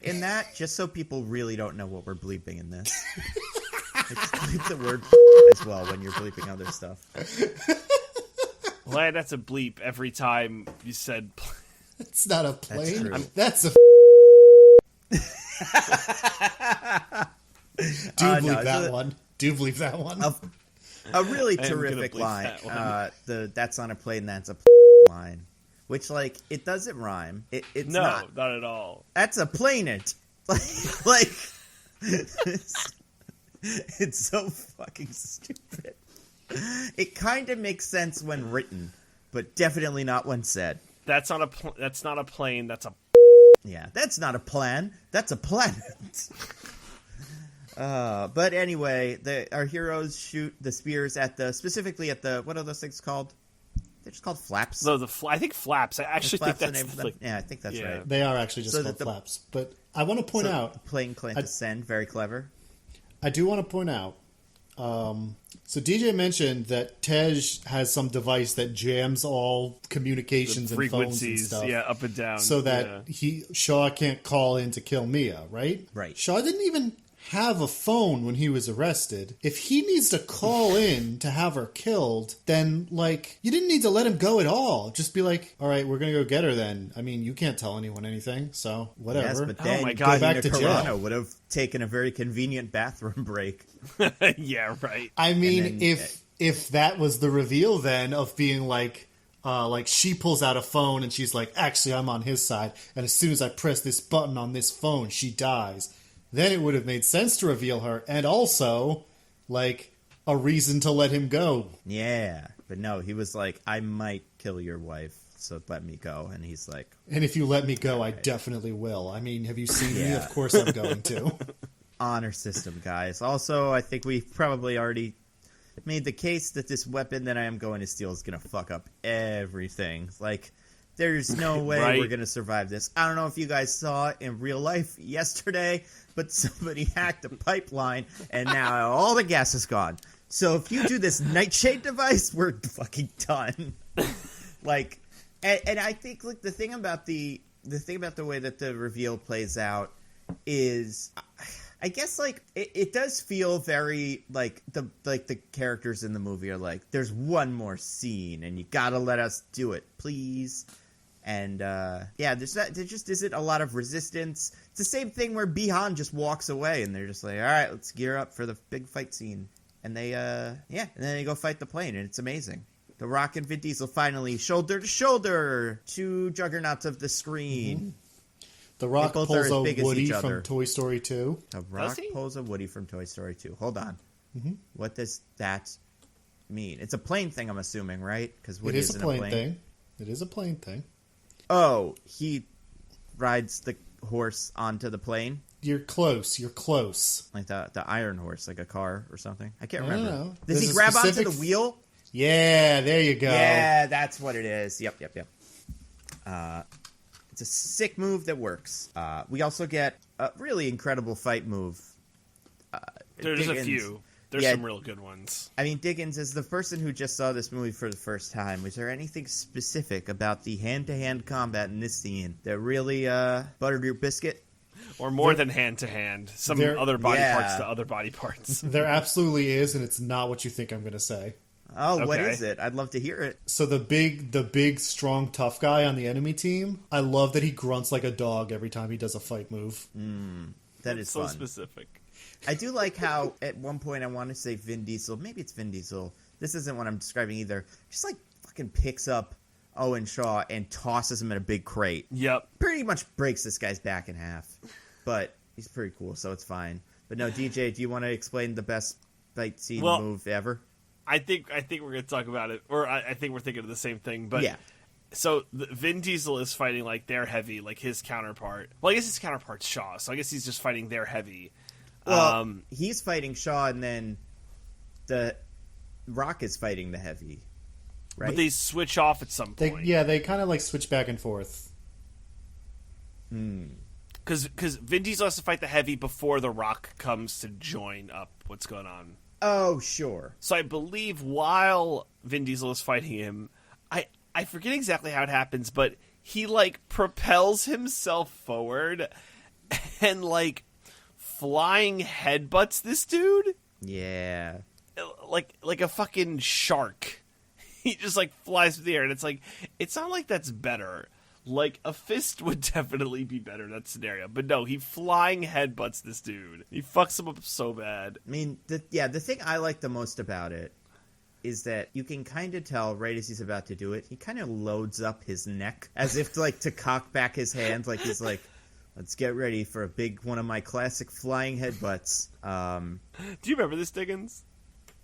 in that, just so people really don't know what we're bleeping in this. Just bleep the word as well when you're bleeping other stuff. Well, that's a bleep every time you said... It's not a plane. That's a... Do bleep that one. A really terrific line. That's on a plane, that's a line. Which, like, it doesn't rhyme. It's not at all. That's a planet. Like it's so fucking stupid. It kind of makes sense when written, but definitely not when said. That's not a plane. That's a... Yeah, that's not a plan. That's a planet. But anyway, our heroes shoot the spears specifically at the, what are those things called? They're just called flaps. No, I think flaps. I actually think that's the name of them. Yeah, I think that's right. They are actually just called flaps. But I want to point out, plane can descend. Very clever. I do want to point out. So DJ mentioned that Tej has some device that jams all communications and phones and stuff. Yeah, up and down. So that Shaw can't call in to kill Mia, right? Right. Shaw didn't even have a phone when he was arrested. If he needs to call in to have her killed, then, like, you didn't need to let him go at all. Just be like, all right, we're going to go get her then. I mean, you can't tell anyone anything, so whatever. Yes, but then go back to jail. Would have taken a very convenient bathroom break. Yeah, right. I mean, if that was the reveal then of being like she pulls out a phone and she's like, actually, I'm on his side, and as soon as I press this button on this phone, she dies. Then it would have made sense to reveal her, and also, like, a reason to let him go. Yeah, but no, he was like, I might kill your wife. so let me go. And he's like, and if you let me go, I definitely will. I mean, have you seen me? Of course I'm going to. Honor system, guys. Also, I think we've probably already made the case that this weapon that I am going to steal is going to fuck up everything. Like, there's no way Right. we're going to survive this. I don't know if you guys saw it in real life yesterday, but somebody hacked a pipeline, and now all the gas is gone. So if you do this nightshade device, we're fucking done. Like, and I think like the thing about the way that the reveal plays out is, I guess like it does feel very like the characters in the movie are like, there's one more scene and you gotta let us do it, please. And there just isn't a lot of resistance. It's the same thing where Bihan just walks away and they're just like, all right, let's gear up for the big fight scene. And they and then they go fight the plane, and it's amazing. The Rock and Vin Diesel finally shoulder to shoulder, two juggernauts of the screen. Mm-hmm. The Rock both pulls are as a big as Woody each from other. Toy Story 2. The Rock he? pulls a Woody from Toy Story 2. Hold on. Mm-hmm. What does that mean? It's a plane thing, I'm assuming, right? Because It Woody is a isn't plane thing. It is a plane thing. Oh, he rides the horse onto the plane? You're close. You're close. Like the Iron Horse, like a car or something? I can't I don't remember. know. Does he There's a grab onto specific the wheel? Yeah, there you go. Yeah, that's what it is. Yep. It's a sick move that works. We also get a really incredible fight move. There's Diggins. a few. There's Yeah. some real good ones. I mean, Diggins, as the person who just saw this movie for the first time, was there anything specific about the hand-to-hand combat in this scene that really buttered your biscuit? Or more than hand to hand. Some There- other body Yeah. parts to other body parts. There absolutely is, and it's not what you think I'm going to say. Oh, what Okay. is it? I'd love to hear it. So the big, strong, tough guy on the enemy team, I love that he grunts like a dog every time he does a fight move. That is so fun. specific. I do like how at one point I want to say Vin Diesel, maybe it's Vin Diesel. This isn't what I'm describing either. Just like fucking picks up Owen Shaw and tosses him in a big crate. Yep. Pretty much breaks this guy's back in half. But he's pretty cool, so it's fine. But no, DJ, do you want to explain the best fight scene move ever? I think we're going to talk about it, or I think we're thinking of the same thing. But Yeah. So Vin Diesel is fighting like their heavy, like his counterpart. Well, I guess his counterpart's Shaw, so I guess he's just fighting their heavy. Well, he's fighting Shaw, and then the Rock is fighting the heavy, right? But they switch off at some point. They kind of like switch back and forth. Because Vin Diesel has to fight the heavy before the Rock comes to join up what's going on. Oh, sure. So I believe while Vin Diesel is fighting him, I forget exactly how it happens, but he like propels himself forward and like flying headbutts this dude Yeah. like a fucking shark. He just like flies through the air, and it's like, it's not like that's better. Like a fist would definitely be better in that scenario, but no, he flying headbutts this dude. He fucks him up so bad. I mean, the thing I like the most about it is that you can kind of tell right as he's about to do it, he kind of loads up his neck as if to cock back his hands, like he's like, let's get ready for a big one of my classic flying headbutts. Do you remember this, Diggins?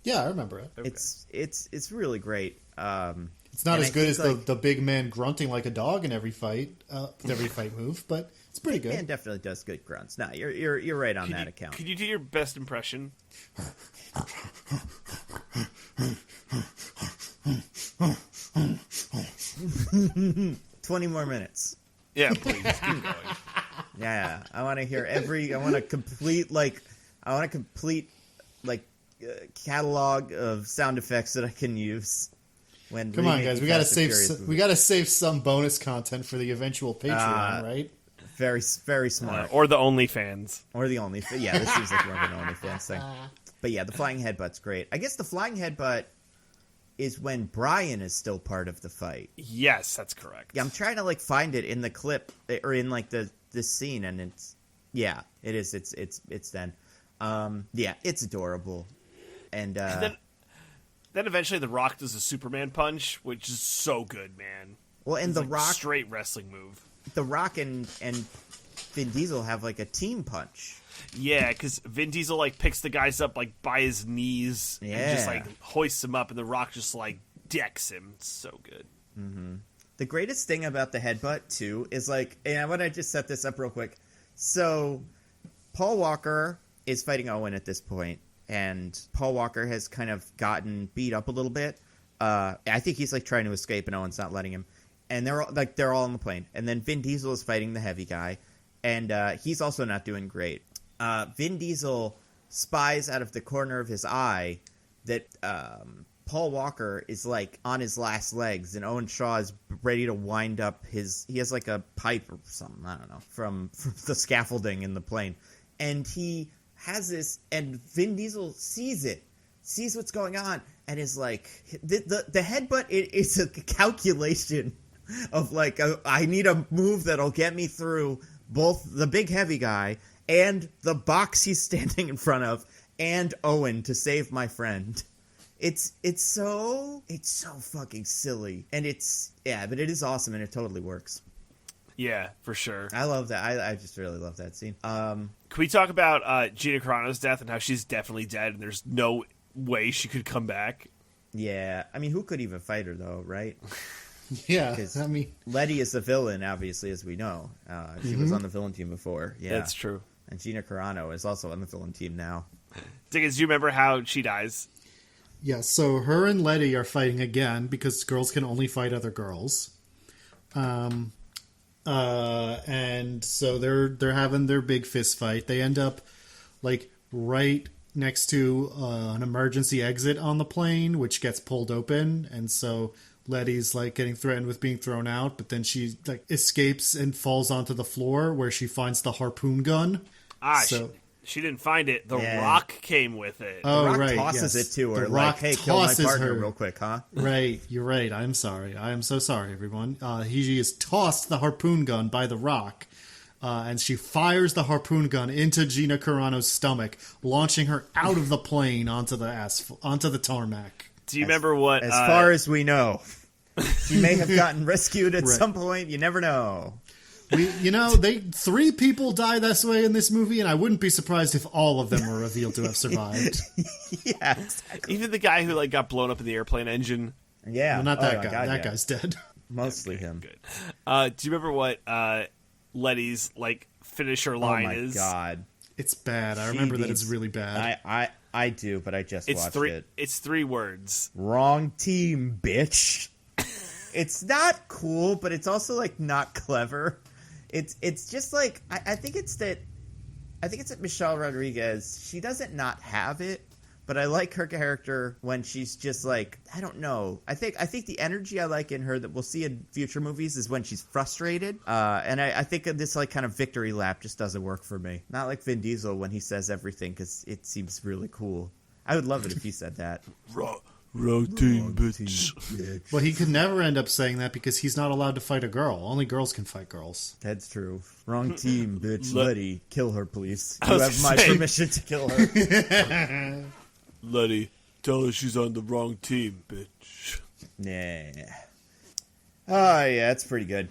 Yeah, I remember it. Okay. It's really great. It's not And as I good as think, the big man grunting like a dog in every fight, with every fight move, but it's pretty good. Man definitely does good grunts. No, you're right on that account. Could you do your best impression? 20 more minutes. Yeah, please keep going. Yeah, I want to hear I want a complete catalog of sound effects that I can use. When Come on, guys, we gotta Fast and Furious save movies. we gotta save some bonus content for the eventual Patreon, right? Very, very smart. Or the OnlyFans. Or the only. Yeah, this seems like more of an OnlyFans thing. But yeah, the flying headbutt's great. I guess the flying headbutt is when Brian is still part of the fight. Yes, that's correct. Yeah, I'm trying to find it in the clip or in this scene, and it is. It's then. Yeah, it's adorable, and then eventually the Rock does a Superman punch, which is so good, man. well, and It's the like Rock, straight wrestling move. the Rock, and Vin Diesel have a team punch. Yeah, because Vin Diesel picks the guys up by his knees and just Yeah. hoists him up, and the Rock just decks him. It's so good. The greatest thing about the headbutt, too, is like, and I want to just set this up real quick. So, Paul Walker is fighting Owen at this point, and Paul Walker has kind of gotten beat up a little bit. I think he's like trying to escape, and Owen's not letting him. And they're all on the plane. And then Vin Diesel is fighting the heavy guy, and he's also not doing great. Vin Diesel spies out of the corner of his eye that Paul Walker is like on his last legs, and Owen Shaw is ready to wind up he has like a pipe or something, I don't know, from the scaffolding in the plane. And he has this, and Vin Diesel sees what's going on, and is like, the headbutt is a calculation of like, I need a move that'll get me through both the big heavy guy and the box he's standing in front of and Owen to save my friend. It's so fucking silly, and but it is awesome, and it totally works. Yeah, for sure. I love that. I just really love that scene. Can we talk about Gina Carano's death and how she's definitely dead, and there's no way she could come back? Yeah, I mean, who could even fight her though, right? Yeah, I mean, Letty is the villain, obviously, as we know. She was on the villain team before. Yeah, that's true. And Gina Carano is also on the villain team now. Diggins, do you remember how she dies? Yeah, so her and Letty are fighting again because girls can only fight other girls. And so they're having their big fist fight. They end up like right next to an emergency exit on the plane, which gets pulled open, and so Letty's like getting threatened with being thrown out, but then she like escapes and falls onto the floor where she finds the harpoon gun. She didn't find it. The Rock came with it. Oh, The Rock tosses it to her. Like, hey, kill my partner real quick, huh? Right, you're right. I'm sorry. I am so sorry, everyone. He is tossed the harpoon gun by The Rock, and she fires the harpoon gun into Gina Carano's stomach, launching her out of the plane onto the tarmac. Do you remember what... As far as we know. She may have gotten rescued at some point. You never know. Three people die this way in this movie, and I wouldn't be surprised if all of them were revealed to have survived. Yeah, exactly. Even the guy who like got blown up in the airplane engine. Yeah. Well, not that guy. God, that guy's dead. Mostly him. Good. Do you remember what Letty's like finisher line is? Oh my god. It's bad. I remember that it's really bad. I do, but I just watched it. It's 3 words. Wrong team, bitch. It's not cool, but it's also like not clever. It's just like I think it's that Michelle Rodriguez, she doesn't not have it, but I like her character when she's just like, I don't know. I think the energy I like in her that we'll see in future movies is when she's frustrated. And I think this like kind of victory lap just doesn't work for me. Not like Vin Diesel when he says everything because it seems really cool. I would love it if he said that. Wrong team, bitch. Well, he could never end up saying that because he's not allowed to fight a girl. Only girls can fight girls. That's true. Wrong team, bitch. Letty, kill her, please. You have my permission to kill her. Letty, tell her she's on the wrong team, bitch. Yeah. Oh, yeah, that's pretty good.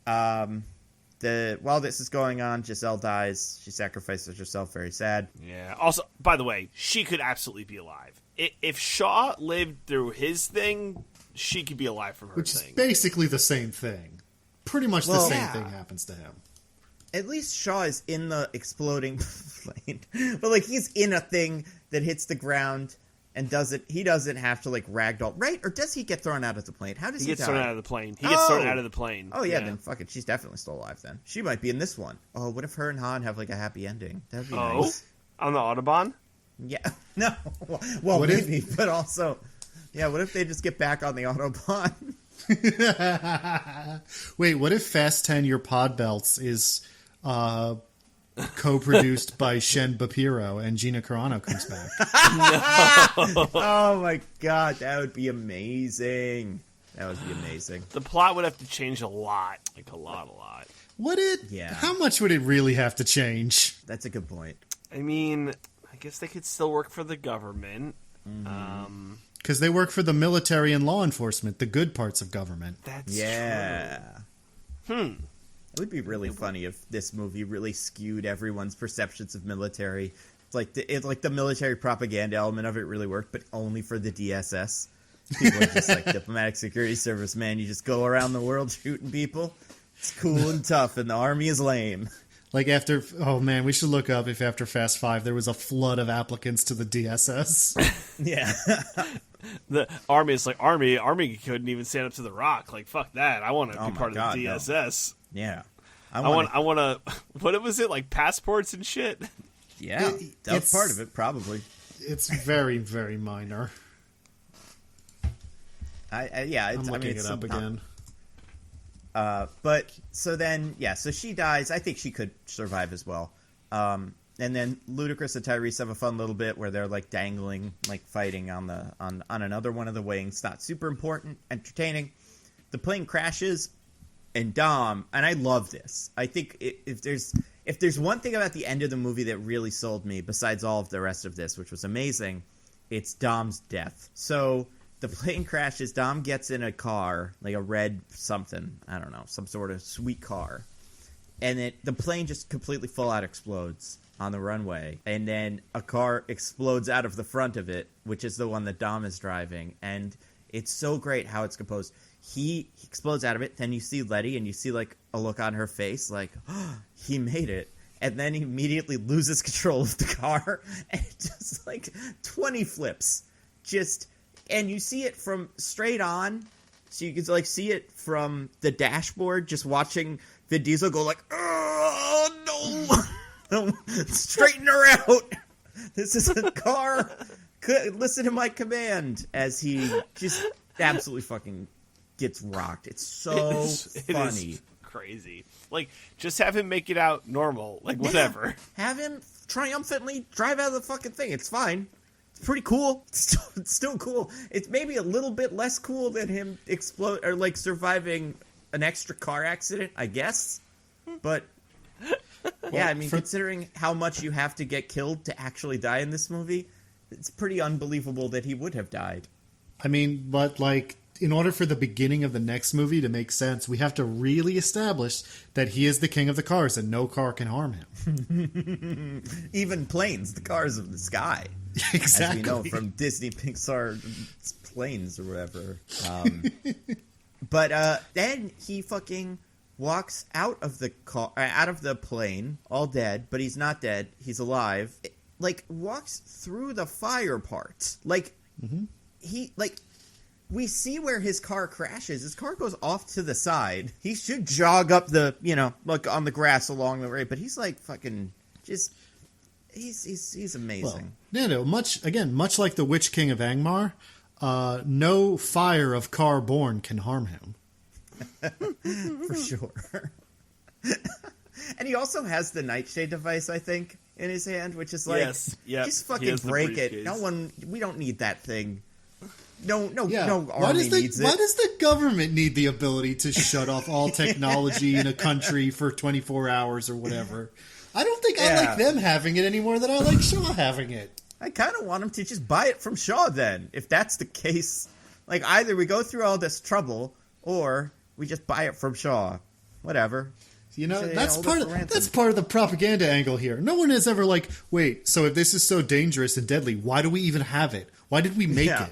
While this is going on, Giselle dies. She sacrifices herself. Very sad. Yeah. Also, by the way, she could absolutely be alive. If Shaw lived through his thing, she could be alive from her Which thing. is basically the same thing. Pretty much the same thing happens to him. At least Shaw is in the exploding plane. But, like, he's in a thing that hits the ground and he doesn't have to, like, ragdoll. Right? Or does he get thrown out of the plane? How does he die? He gets thrown out of the plane. He gets thrown out of the plane. Oh, yeah, then fuck it. She's definitely still alive then. She might be in this one. Oh, what if her and Han have, like, a happy ending? That'd be nice. On the Autobahn? Yeah. No. Well, maybe, but also... Yeah, what if they just get back on the Autobahn? Wait, what if Fast 10 Your Pod Belts is co-produced by Shen Bapiro and Gina Carano comes back? No. Oh my god, that would be amazing. That would be amazing. The plot would have to change a lot. Like a lot. Would it? Yeah. How much would it really have to change? That's a good point. I mean, I guess they could still work for the government. Because they work for the military and law enforcement, the good parts of government. That's true. It would be really funny if this movie really skewed everyone's perceptions of military. It's like the military propaganda element of it really worked, but only for the DSS. People are just like diplomatic security service, man. You just go around the world shooting people. It's cool and tough, and the army is lame. Like after, oh man, we should look up if after Fast 5 there was a flood of applicants to the DSS. Yeah. The army is like, army couldn't even stand up to the Rock. Like, fuck that. I want to be part of the DSS. No. Yeah. I want to, what was it, like passports and shit? Yeah, that's part of it, probably. It's very, very minor. I'm looking it up again. But so then, so she dies. I think she could survive as well. And then Ludacris and Tyrese have a fun little bit where they're like dangling, like fighting on another one of the wings. Not super important, entertaining. The plane crashes, and Dom, and I love this. I think if there's one thing about the end of the movie that really sold me, besides all of the rest of this, which was amazing, it's Dom's death. So the plane crashes. Dom gets in a car, like a red something, I don't know, some sort of sweet car, and the plane just completely full out explodes on the runway, and then a car explodes out of the front of it, which is the one that Dom is driving, and it's so great how it's composed. He explodes out of it, then you see Letty, and you see like a look on her face, like, oh, he made it. And then he immediately loses control of the car, and it just like 20 flips. And you see it from straight on, so you can like see it from the dashboard, just watching Vin Diesel go like, oh no, straighten her out. This is a car. Listen to my command, as he just absolutely fucking gets rocked. It's so funny. It is crazy. Like, just have him make it out normal. Like, whatever. Have him triumphantly drive out of the fucking thing. It's fine. It's pretty cool. It's still cool. It's maybe a little bit less cool than him explode or like surviving an extra car accident, I guess. But yeah, I mean, considering how much you have to get killed to actually die in this movie, it's pretty unbelievable that he would have died. I mean, but like, in order for the beginning of the next movie to make sense, we have to really establish that he is the king of the cars and no car can harm him. Even planes, the cars of the sky. Exactly. As we know from Disney Pixar planes or whatever. But then he fucking walks out of the car, out of the plane, all dead, but he's not dead. He's alive. Like, walks through the fire part. Like, we see where his car crashes. His car goes off to the side. He should jog up the, like on the grass along the way, but he's like fucking just, he's amazing. Well, Nando, much like the Witch King of Angmar, no fire of car born can harm him. For sure. And he also has the nightshade device, I think, in his hand, which is like, just fucking break it. We don't need that thing. No army needs it. Why does the government need the ability to shut off all technology in a country for 24 hours or whatever? I don't think I like them having it any more than I like Shaw having it. I kind of want him to just buy it from Shaw then, if that's the case. Like, either we go through all this trouble, or we just buy it from Shaw. Whatever. That's part of the propaganda angle here. No one has ever like, wait, so if this is so dangerous and deadly, why do we even have it? Why did we make it?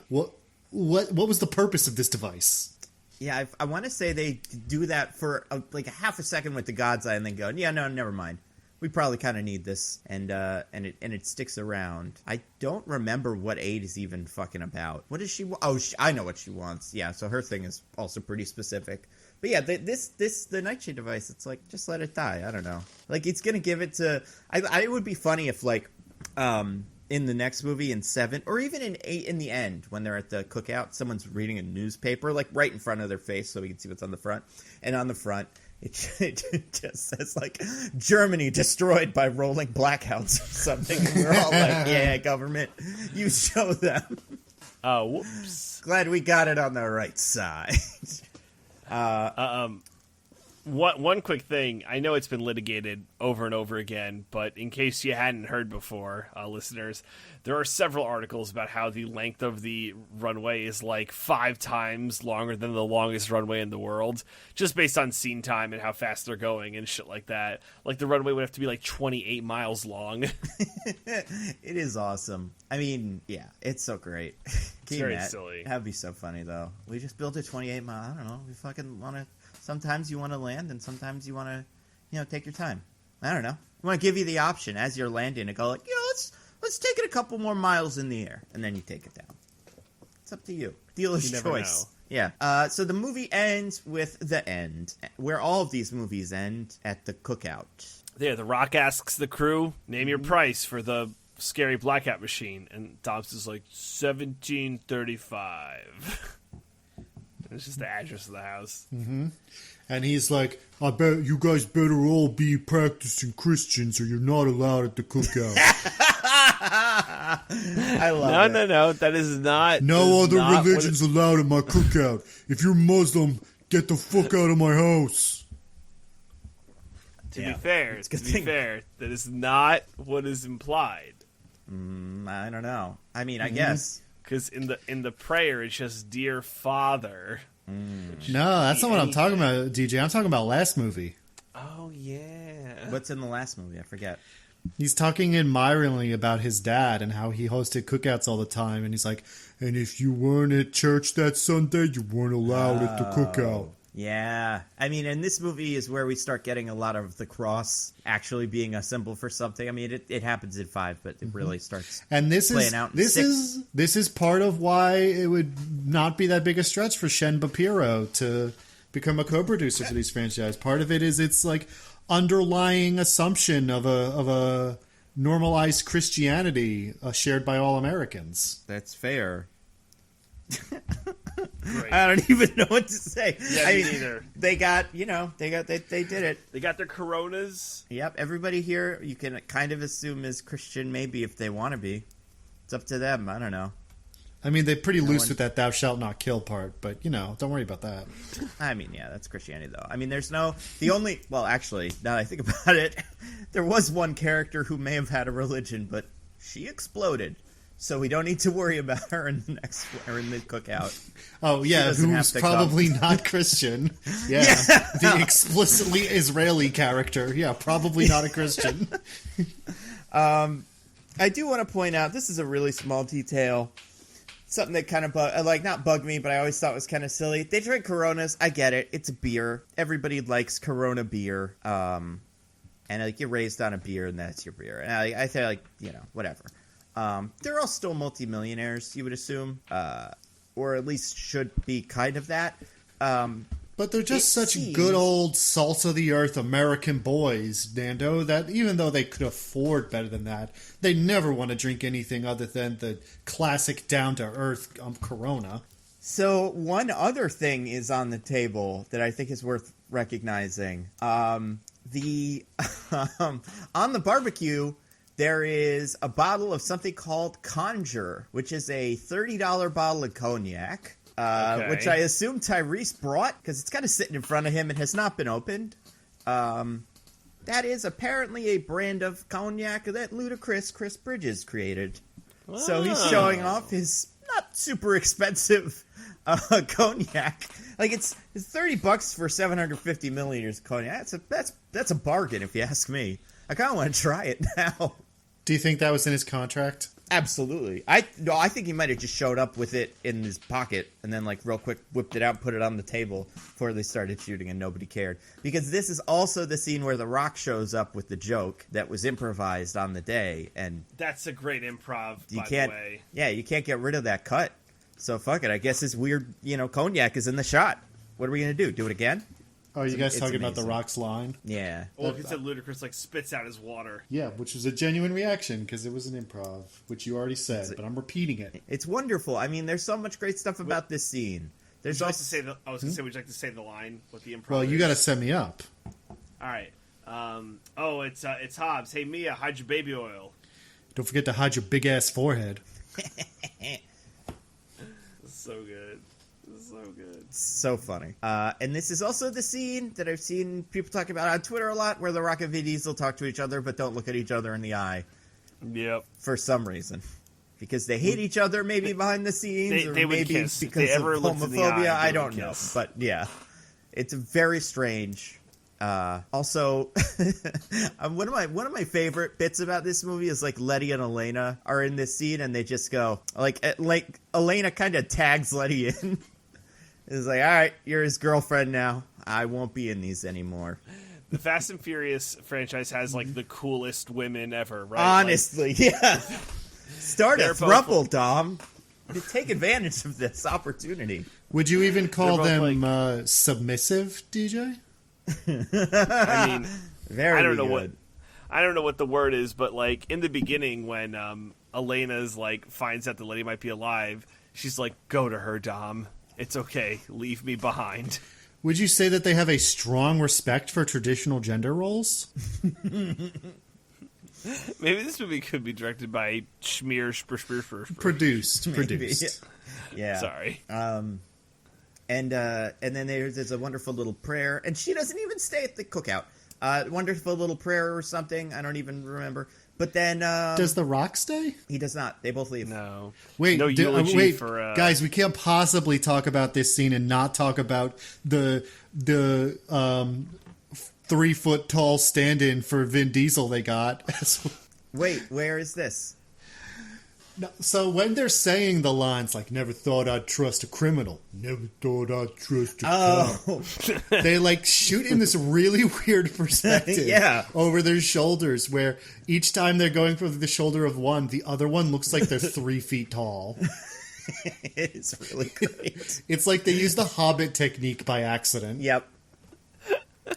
What was the purpose of this device? Yeah, I want to say they do that for like a half a second with the God's Eye and then go, yeah, no, never mind. We probably kind of need this, and it sticks around. I don't remember what aid is even fucking about. What does she want? Oh, I know what she wants. Yeah, so her thing is also pretty specific. But yeah, the Nightshade device, it's like, just let it die. I don't know. Like, it's gonna give it to. It would be funny if like, in the next movie in 7, or even in 8 in the end, when they're at the cookout, someone's reading a newspaper, like right in front of their face so we can see what's on the front. And on the front, it just says, like, Germany destroyed by rolling blackouts or something. And we're all like, yeah, government, you show them. Whoops. Glad we got it on the right side. One quick thing. I know it's been litigated over and over again, but in case you hadn't heard before, listeners, there are several articles about how the length of the runway is like 5 times longer than the longest runway in the world, just based on scene time and how fast they're going and shit like that. Like, the runway would have to be like 28 miles long. It is awesome. I mean, yeah, it's so great. It's very silly. That'd be so funny, though. We just built a 28 mile. I don't know. We fucking want to. Sometimes you want to land, and sometimes you want to, take your time. I don't know. We want to give you the option as you're landing to go like, let's take it a couple more miles in the air, and then you take it down. It's up to you. Dealer's choice. Know. Yeah. So the movie ends with the end, where all of these movies end at the cookout. There, The Rock asks the crew, name your price for the scary blackout machine, and Dobbs is like, $17.35. It's just the address of the house. Mm-hmm. And he's like, I bet you guys better all be practicing Christians or you're not allowed at the cookout. I love it. No. That is not... No other religion's allowed at my cookout. If you're Muslim, get the fuck out of my house. To be fair, that is not what is implied. I don't know. I mean, I guess... Because in the prayer, it's just "Dear Father." No, that's not what I'm talking about, DJ. I'm talking about last movie. Oh yeah. What's in the last movie? I forget. He's talking admiringly about his dad and how he hosted cookouts all the time, and he's like, "And if you weren't at church that Sunday, you weren't allowed at the cookout." Yeah. I mean, and this movie is where we start getting a lot of the cross actually being a symbol for something. I mean, it happens in 5, but it really starts playing out in 6. This is part of why it would not be that big a stretch for Shen Bapiro to become a co-producer for these franchises. Part of it is its like underlying assumption of a normalized Christianity shared by all Americans. That's fair. Great. I don't even know what to say. Yeah, me neither. They did it. They got their Coronas. Yep, everybody here you can kind of assume is Christian, maybe if they want to be. It's up to them. I don't know. I mean, they're pretty loose with that "thou shalt not kill" part, but don't worry about that. I mean, yeah, that's Christianity though. I mean, actually, now that I think about it, there was one character who may have had a religion, but she exploded. So we don't need to worry about her in the cookout. Oh, yeah, who's probably not Christian. Yeah, the explicitly Israeli character. Yeah, probably not a Christian. I do want to point out, this is a really small detail. Something that kind of, not bugged me, but I always thought was kind of silly. They drink Coronas. I get it. It's a beer. Everybody likes Corona beer. And you're raised on a beer, and that's your beer. And I say, whatever. They're all still multimillionaires, you would assume, or at least should be kind of that. But they're just such good old salt-of-the-earth American boys, Nando, that even though they could afford better than that, they never want to drink anything other than the classic down-to-earth Corona. So one other thing is on the table that I think is worth recognizing. On the barbecue... there is a bottle of something called Conjure, which is a $30 bottle of cognac, which I assume Tyrese brought because it's kind of sitting in front of him and has not been opened. That is apparently a brand of cognac that ludicrous Chris Bridges created. Wow. So he's showing off his not super expensive cognac. Like it's $30 for 750 milliliters of cognac. That's a bargain if you ask me. I kind of want to try it now. Do you think that was in his contract? Absolutely. I think he might have just showed up with it in his pocket and then real quick whipped it out and put it on the table before they started shooting and nobody cared. Because this is also the scene where The Rock shows up with the joke that was improvised on the day. And that's a great improv, by the way. Yeah, you can't get rid of that cut. So fuck it. I guess this weird, cognac is in the shot. What are we going to do? Do it again? Oh, you guys talking about The Rock's line? Yeah. Well, if it said ludicrous, spits out his water. Yeah, which was a genuine reaction because it was an improv, which you already said, but I'm repeating it. It's wonderful. I mean, there's so much great stuff about this scene. Would you like to say would you like to say the line with the improv? Well, you got to set me up. All right. It's Hobbs. Hey, Mia, hide your baby oil. Don't forget to hide your big ass forehead. So good. So good. So funny. And this is also the scene that I've seen people talk about on Twitter a lot, where The Rock and Vin Diesel talk to each other but don't look at each other in the eye. Yep. For some reason. Because they hate each other maybe behind the scenes, or they would maybe kiss. because of homophobia. I don't know. Kiss. But yeah, it's very strange. Also, one of my favorite bits about this movie is like Letty and Elena are in this scene and they just go like Elena kind of tags Letty in. It's like, all right, you're his girlfriend now. I won't be in these anymore. The Fast and Furious franchise has like the coolest women ever, right? Honestly, yeah. Start a throuple, Dom. Take advantage of this opportunity. Would you even call them like, submissive, DJ? I mean, very I don't know good. I don't know what the word is, but like in the beginning when Elena's like finds out that Letty might be alive, she's like, "Go to her, Dom. It's okay. Leave me behind." Would you say that they have a strong respect for traditional gender roles? Maybe this movie could be directed by Schmear. Produced. Yeah. Sorry. And then there's a wonderful little prayer, and she doesn't even stay at the cookout. Wonderful little prayer or something. I don't even remember. But then does The Rock stay? He does not. They both leave. No. Wait, no eulogy wait, for guys. We can't possibly talk about this scene and not talk about the 3-foot tall stand-in for Vin Diesel they got. Wait, where is this? So when they're saying the lines like "Never thought I'd trust a criminal," "Never thought I'd trust a cop," they like shoot in this really weird perspective over their shoulders, where each time they're going for the shoulder of one, the other one looks like they're 3 feet tall. It is really great. It's like they use the Hobbit technique by accident. Yep.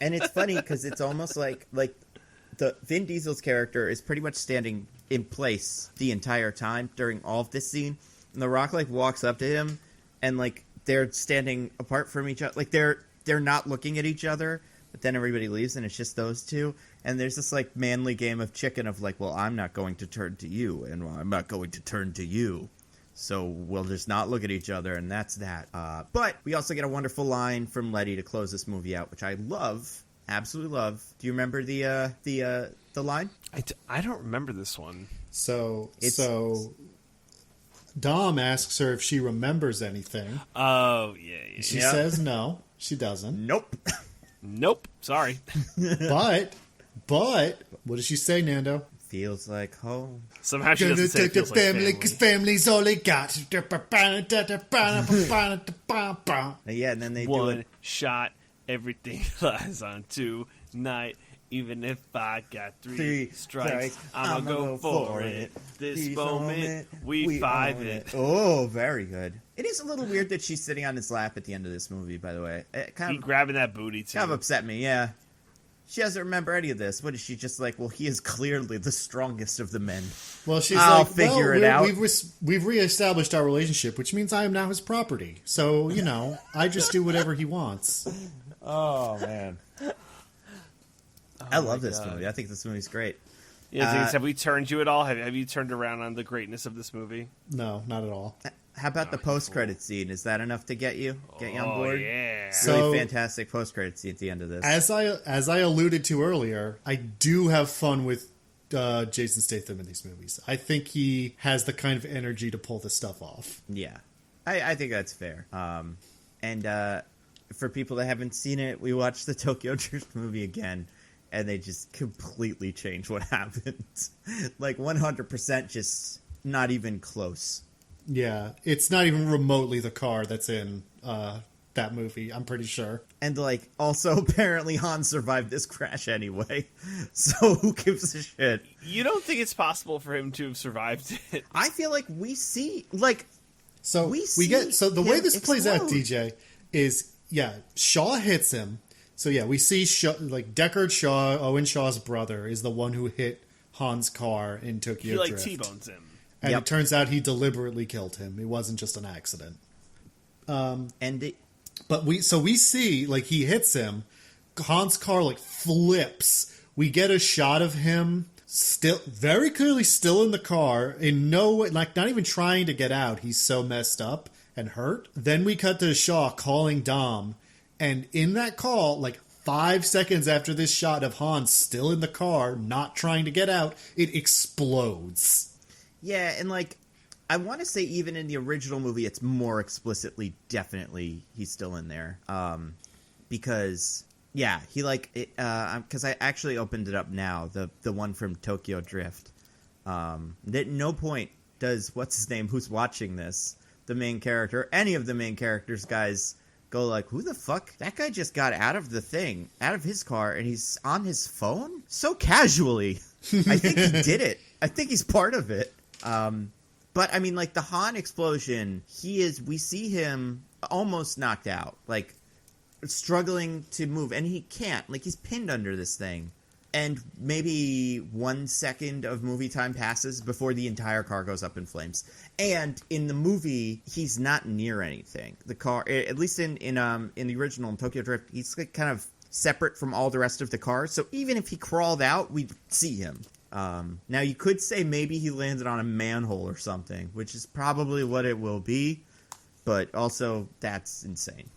And it's funny because it's almost like the Vin Diesel's character is pretty much standing in place the entire time during all of this scene, and The Rock like walks up to him, and like they're standing apart from each other, like they're not looking at each other. But then everybody leaves, and it's just those two. And there's this like manly game of chicken of like, well, I'm not going to turn to you, and well, I'm not going to turn to you. So we'll just not look at each other, and that's that. But we also get a wonderful line from Letty to close this movie out, which I love, absolutely love. Do you remember the line? I don't remember this one. So Dom asks her if she remembers anything. Oh yeah. She says no, she doesn't. Nope. Sorry. But what does she say, Nando? Feels like home. Somehow she doesn't say it feels like family. Because family's all they got. Yeah, and then they one do it. shot. Everything lies on tonight. Even if I got three strikes, I'm gonna go for it. This moment, we five it. Oh, very good. It is a little weird that she's sitting on his lap at the end of this movie, by the way. It kind of grabbing that booty, too. Kind of upset me, yeah. She doesn't remember any of this. What is she just like, well, he is clearly the strongest of the men. Well, she's I'll like, figure it out. We've reestablished our relationship, which means I am now his property. So, I just do whatever he wants. Oh, man. I love this movie. I think this movie's great. Yeah, have we turned you at all? Have you turned around on the greatness of this movie? No, not at all. How about the post-credit scene? Is that enough to get you on board? Yeah. Really fantastic post-credit scene at the end of this. As I alluded to earlier, I do have fun with Jason Statham in these movies. I think he has the kind of energy to pull this stuff off. Yeah, I think that's fair. And for people that haven't seen it, we watched the Tokyo Drift movie again, and they just completely changed what happened. Like 100%, just not even close. Yeah, it's not even remotely the car that's in that movie, I'm pretty sure. And, also, apparently Han survived this crash anyway, so who gives a shit? You don't think it's possible for him to have survived it? I feel like we see, the way this plays out, DJ, is, Shaw hits him. So, we see, Deckard Shaw, Owen Shaw's brother, is the one who hit Han's car in Tokyo Drift. He, T-bones him. And it turns out he deliberately killed him. It wasn't just an accident. But we see, he hits him. Han's car, flips. We get a shot of him still, very clearly still in the car, in no way, not even trying to get out. He's so messed up. and hurt. Then we cut to Shaw calling Dom, and in that call, like 5 seconds after this shot of Han still in the car, not trying to get out, it explodes. Yeah, and like, I want to say even in the original movie, it's more explicitly, definitely, he's still in there. Because, yeah, he like, because I actually opened it up now, the one from Tokyo Drift. At no point does, what's his name, who's watching this, the main character, any of the main characters, guys, go like, who the fuck? That guy just got out of the thing, out of his car, and he's on his phone? So casually. I think he did it. I think he's part of it. But, I mean, like, the Han explosion, we see him almost knocked out, like, struggling to move, and he can't. Like, he's pinned under this thing. And maybe 1 second of movie time passes before the entire car goes up in flames. And in the movie, he's not near anything. The car, at least in the original in Tokyo Drift, he's like kind of separate from all the rest of the cars. So even if he crawled out, we'd see him. Now, you could say maybe he landed on a manhole or something, which is probably what it will be. But also, that's insane.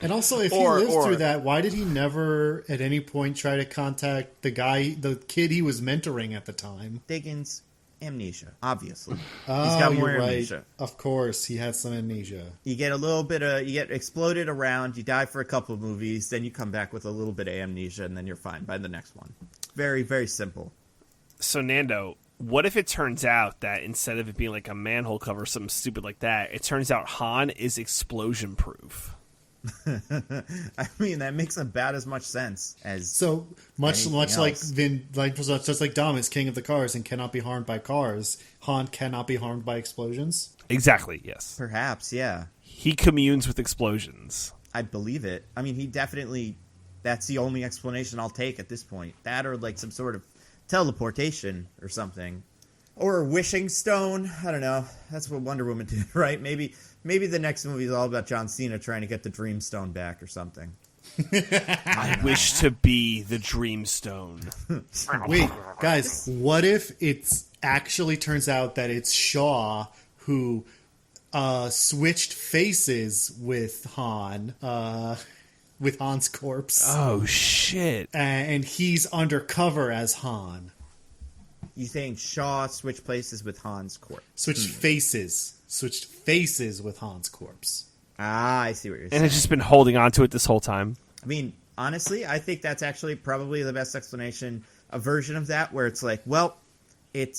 And also, if he lived through that, why did he never at any point try to contact the kid he was mentoring at the time? Diggins, amnesia, obviously. Oh, he's got more you're right. amnesia. Of course, he had some amnesia. You get you get exploded around, you die for a couple of movies, then you come back with a little bit of amnesia, and then you're fine by the next one. Very, very simple. So, Nando, what if it turns out that instead of it being like a manhole cover or something stupid like that, it turns out Han is explosion-proof? I mean, that makes about as much sense as so much else. like just like Dom is king of the cars and cannot be harmed by cars. Han cannot be harmed by explosions. Exactly. Yes. Perhaps. Yeah. He communes with explosions. I believe it. I mean, he definitely. That's the only explanation I'll take at this point. That or like some sort of teleportation or something, or a wishing stone. I don't know. That's what Wonder Woman did, right? Maybe the next movie is all about John Cena trying to get the Dream Stone back or something. I wish to be the Dream Stone. Wait, guys, what if it actually turns out that it's Shaw who switched faces with Han, with Han's corpse? Oh, shit. And he's undercover as Han. You think Shaw switched places with Han's corpse? Switched faces with Han's corpse. Ah, I see what you're saying. And it's just been holding on to it this whole time. I mean, honestly, I think that's actually probably the best explanation. A version of that where it's like, well, it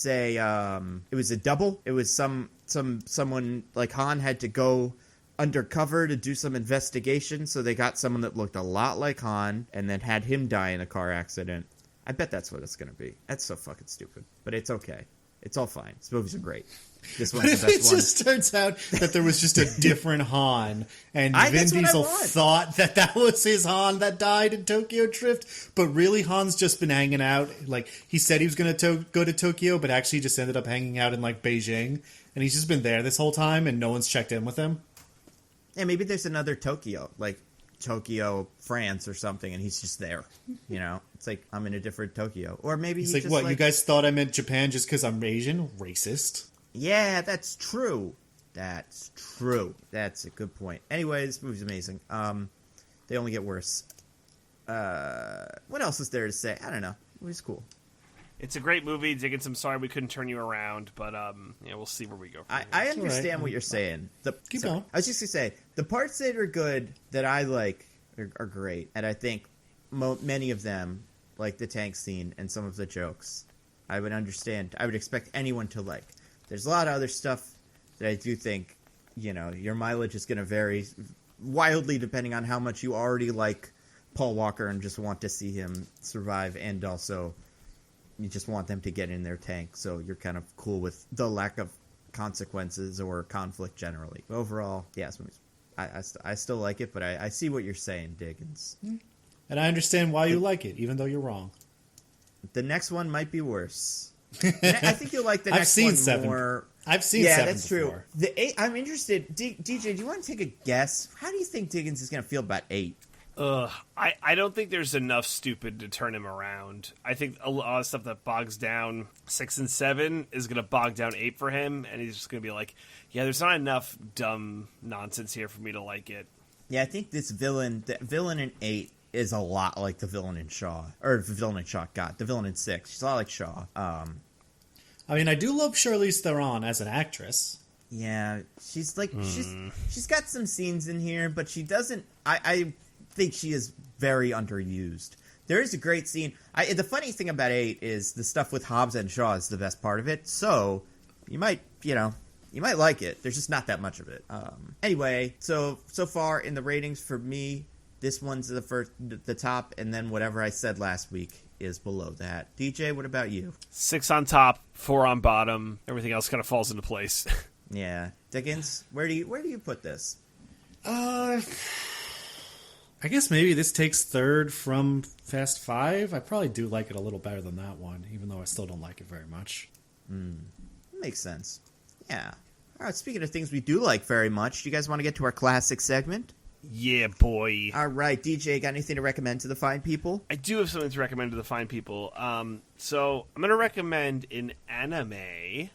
was a double. It was someone like Han had to go undercover to do some investigation, so they got someone that looked a lot like Han and then had him die in a car accident. I bet that's what it's going to be. That's so fucking stupid. But it's okay. It's all fine. These movies are great. This one's the best one. It just turns out that there was just a different Han, and Vin Diesel thought that was his Han that died in Tokyo Drift, but really Han's just been hanging out. Like, he said he was going to go to Tokyo, but actually just ended up hanging out in, like, Beijing, and he's just been there this whole time, and no one's checked in with him. Yeah, maybe there's another Tokyo, like Tokyo, France or something, and he's just there. You know? It's like, I'm in a different Tokyo. Or maybe he's like, just what, you guys thought I meant Japan just because I'm Asian? Racist. Yeah, that's true. That's a good point. Anyway, this movie's amazing. They only get worse. What else is there to say? I don't know. It was cool. It's a great movie. Diggins, I'm sorry we couldn't turn you around, but we'll see where we go from here. I understand what you're saying. Keep going. I was just going to say, the parts that are good, that I like, are great. And I think many of them, like the tank scene and some of the jokes, I would understand. I would expect anyone to like. There's a lot of other stuff that I do think, your mileage is going to vary wildly depending on how much you already like Paul Walker and just want to see him survive, and also you just want them to get in their tank, so you're kind of cool with the lack of consequences or conflict generally. But overall, yes, I still like it, but I see what you're saying, Diggins. And I understand why you like it, even though you're wrong. The next one might be worse. I think you'll like the next one more. I've seen 7 Yeah, that's before. True. The 8, I'm interested. DJ, do you want to take a guess? How do you think Diggins is going to feel about 8? I don't think there's enough stupid to turn him around. I think a lot of stuff that bogs down 6 and 7 is going to bog down 8 for him, and he's just going to be like, yeah, there's not enough dumb nonsense here for me to like it. Yeah, I think the villain in 8 is a lot like the villain in Shaw. Or the villain in Shaw, God, the villain in 6. She's a lot like Shaw. I mean, I do love Charlize Theron as an actress. Yeah, she's like, she's got some scenes in here, but she doesn't, I think she is very underused. There is a great scene. The funny thing about 8 is the stuff with Hobbs and Shaw is the best part of it, so you might like it. There's just not that much of it. Anyway, so far in the ratings for me, this one's the top, and then whatever I said last week is below that. DJ, what about you? 6 on top, 4 on bottom. Everything else kind of falls into place. Yeah, Diggins, where do you put this? I guess maybe this takes third from Fast 5. I probably do like it a little better than that one, even though I still don't like it very much. Makes sense. Yeah. All right, speaking of things we do like very much, do you guys want to get to our classic segment? Yeah, boy. All right, DJ, got anything to recommend to the fine people? I do have something to recommend to the fine people. So I'm going to recommend an anime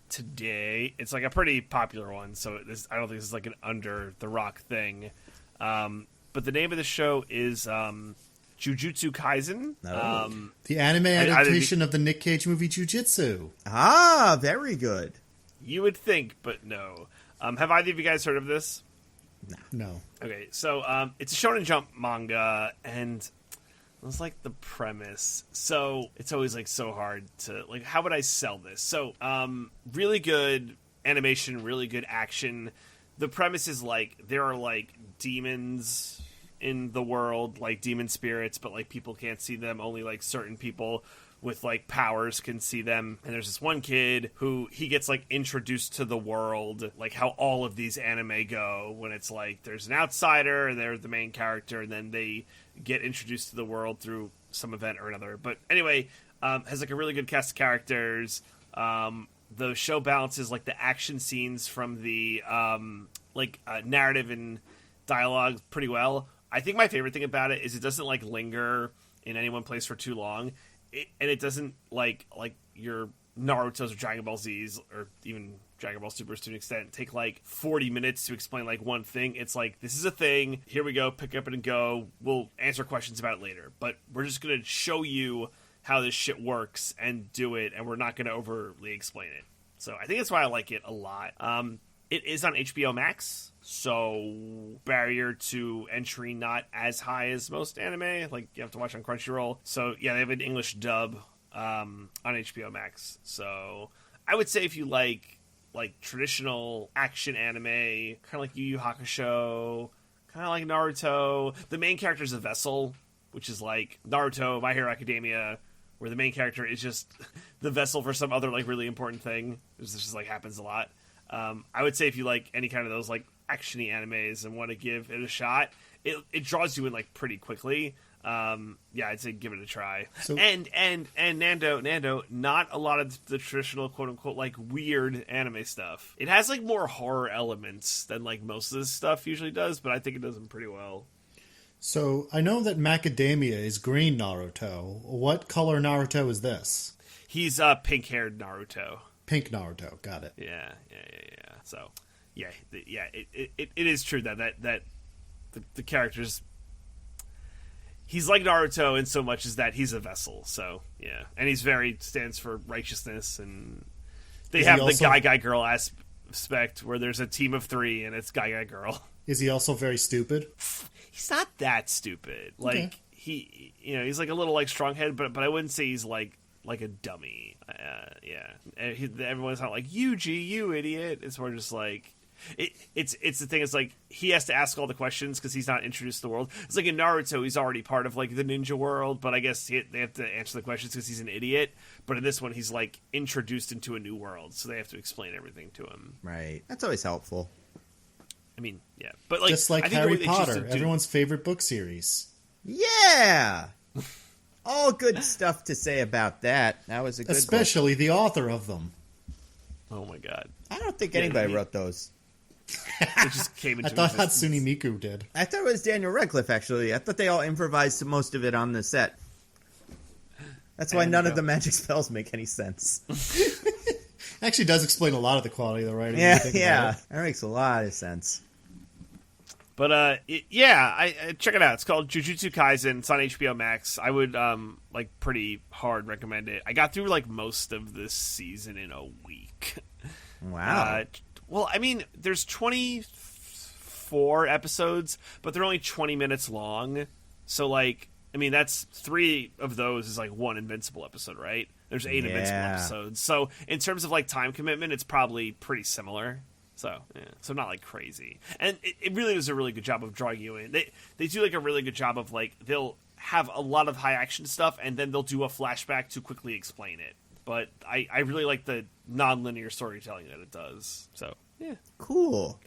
today. It's like a pretty popular one, so I don't think this is like an under the rock thing. But the name of the show is Jujutsu Kaisen. The anime adaptation of the Nick Cage movie Jujutsu. Ah, very good. You would think, but no. Have either of you guys heard of this? No. Okay, so it's a Shonen Jump manga, and it's like the premise. So it's always like so hard to like. How would I sell this? So really good animation, really good action. The premise is like there are like demons in the world, like demon spirits, but like people can't see them. Only like certain people with like powers can see them. And there's this one kid who he gets like introduced to the world, like how all of these anime go, when it's like there's an outsider and they're the main character, and then they get introduced to the world through some event or another. But anyway, has like a really good cast of characters. The show balances like the action scenes from the narrative and dialogue pretty well. I think my favorite thing about it is it doesn't like linger in any one place for too long. And it doesn't like your Naruto's or Dragon Ball Z's or even Dragon Ball Supers to an extent take like 40 minutes to explain like one thing. It's like, this is a thing. Here we go. Pick up and go. We'll answer questions about it later. But we're just going to show you how this shit works and do it. And we're not going to overly explain it. So I think that's why I like it a lot. It is on HBO Max, so barrier to entry not as high as most anime. Like, you have to watch on Crunchyroll. So, yeah, they have an English dub on HBO Max. So, I would say if you like traditional action anime, kind of like Yu Yu Hakusho, kind of like Naruto. The main character is a vessel, which is like Naruto, My Hero Academia, where the main character is just the vessel for some other like really important thing. This just like happens a lot. I would say if you like any kind of those like action-y animes and want to give it a shot, it draws you in like pretty quickly. Yeah, I'd say give it a try. So, and Nando, not a lot of the traditional quote unquote like weird anime stuff. It has like more horror elements than like most of this stuff usually does, but I think it does them pretty well. So I know that Macadamia is green Naruto. What color Naruto is this? He's pink-haired Naruto. Pink Naruto, got it. Yeah. So, it is true that the character's he's like Naruto in so much as that he's a vessel. So yeah, and he's stands for righteousness, and they have the guy girl aspect where there's a team of 3 and it's guy girl. Is he also very stupid? He's not that stupid. Like okay. He's like a little like strong-headed, but I wouldn't say he's like a dummy. Yeah. Everyone's not like, Yuji, you idiot. It's more just like it's the thing. It's like he has to ask all the questions because he's not introduced to the world. It's like in Naruto, he's already part of like the ninja world, but I guess they have to answer the questions because he's an idiot. But in this one, he's like introduced into a new world, so they have to explain everything to him. Right. That's always helpful. I mean, yeah, but like just like Harry Potter, everyone's favorite book series. Yeah. All good stuff to say about that. That was a good especially book. The author of them. Oh my god. I don't think anybody wrote those. It just came into I thought existence. Hatsune Miku did. I thought it was Daniel Radcliffe, actually. I thought they all improvised most of it on the set. That's why none of the magic spells make any sense. Actually does explain a lot of the quality of the writing. Yeah. That makes a lot of sense. But I check it out. It's called Jujutsu Kaisen. It's on HBO Max. I would pretty hard recommend it. I got through most of this season in a week. Wow. Well, I mean, there's 24 episodes, but they're only 20 minutes long. So that's 3 of those is one Invincible episode, right? There's 8 Invincible episodes. So in terms of time commitment, it's probably pretty similar. So, yeah. So not crazy. And it really does a really good job of drawing you in. They do a really good job of they'll have a lot of high action stuff and then they'll do a flashback to quickly explain it. But I really like the non-linear storytelling that it does. So, yeah. Cool.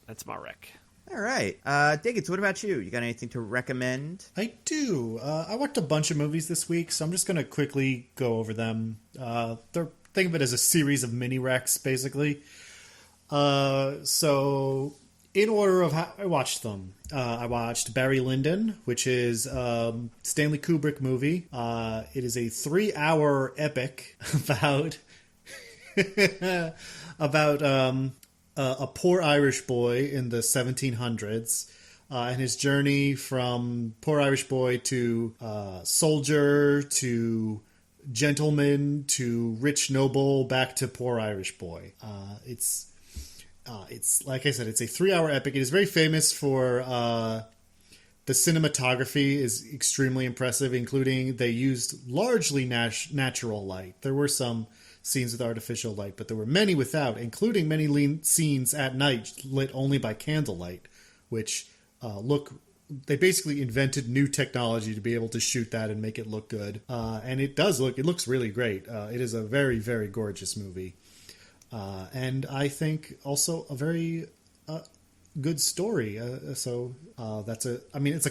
That's my rec. All right. Diggins, what about you? You got anything to recommend? I do. I watched a bunch of movies this week, so I'm just going to quickly go over them. Think of it as a series of mini recs, basically. So, in order of how I watched them, I watched Barry Lyndon, which is Stanley Kubrick movie. It is a 3-hour epic about a poor Irish boy in the 1700s and his journey from poor Irish boy to soldier to gentleman to rich noble back to poor Irish boy. It's like I said, it's a 3-hour epic. It is very famous for the cinematography is extremely impressive, including they used largely natural light. There were some scenes with artificial light, but there were many without, including many scenes at night lit only by candlelight, which they basically invented new technology to be able to shoot that and make it look good. And it looks really great. It is a very, very gorgeous movie. And I think also a very good story. It's a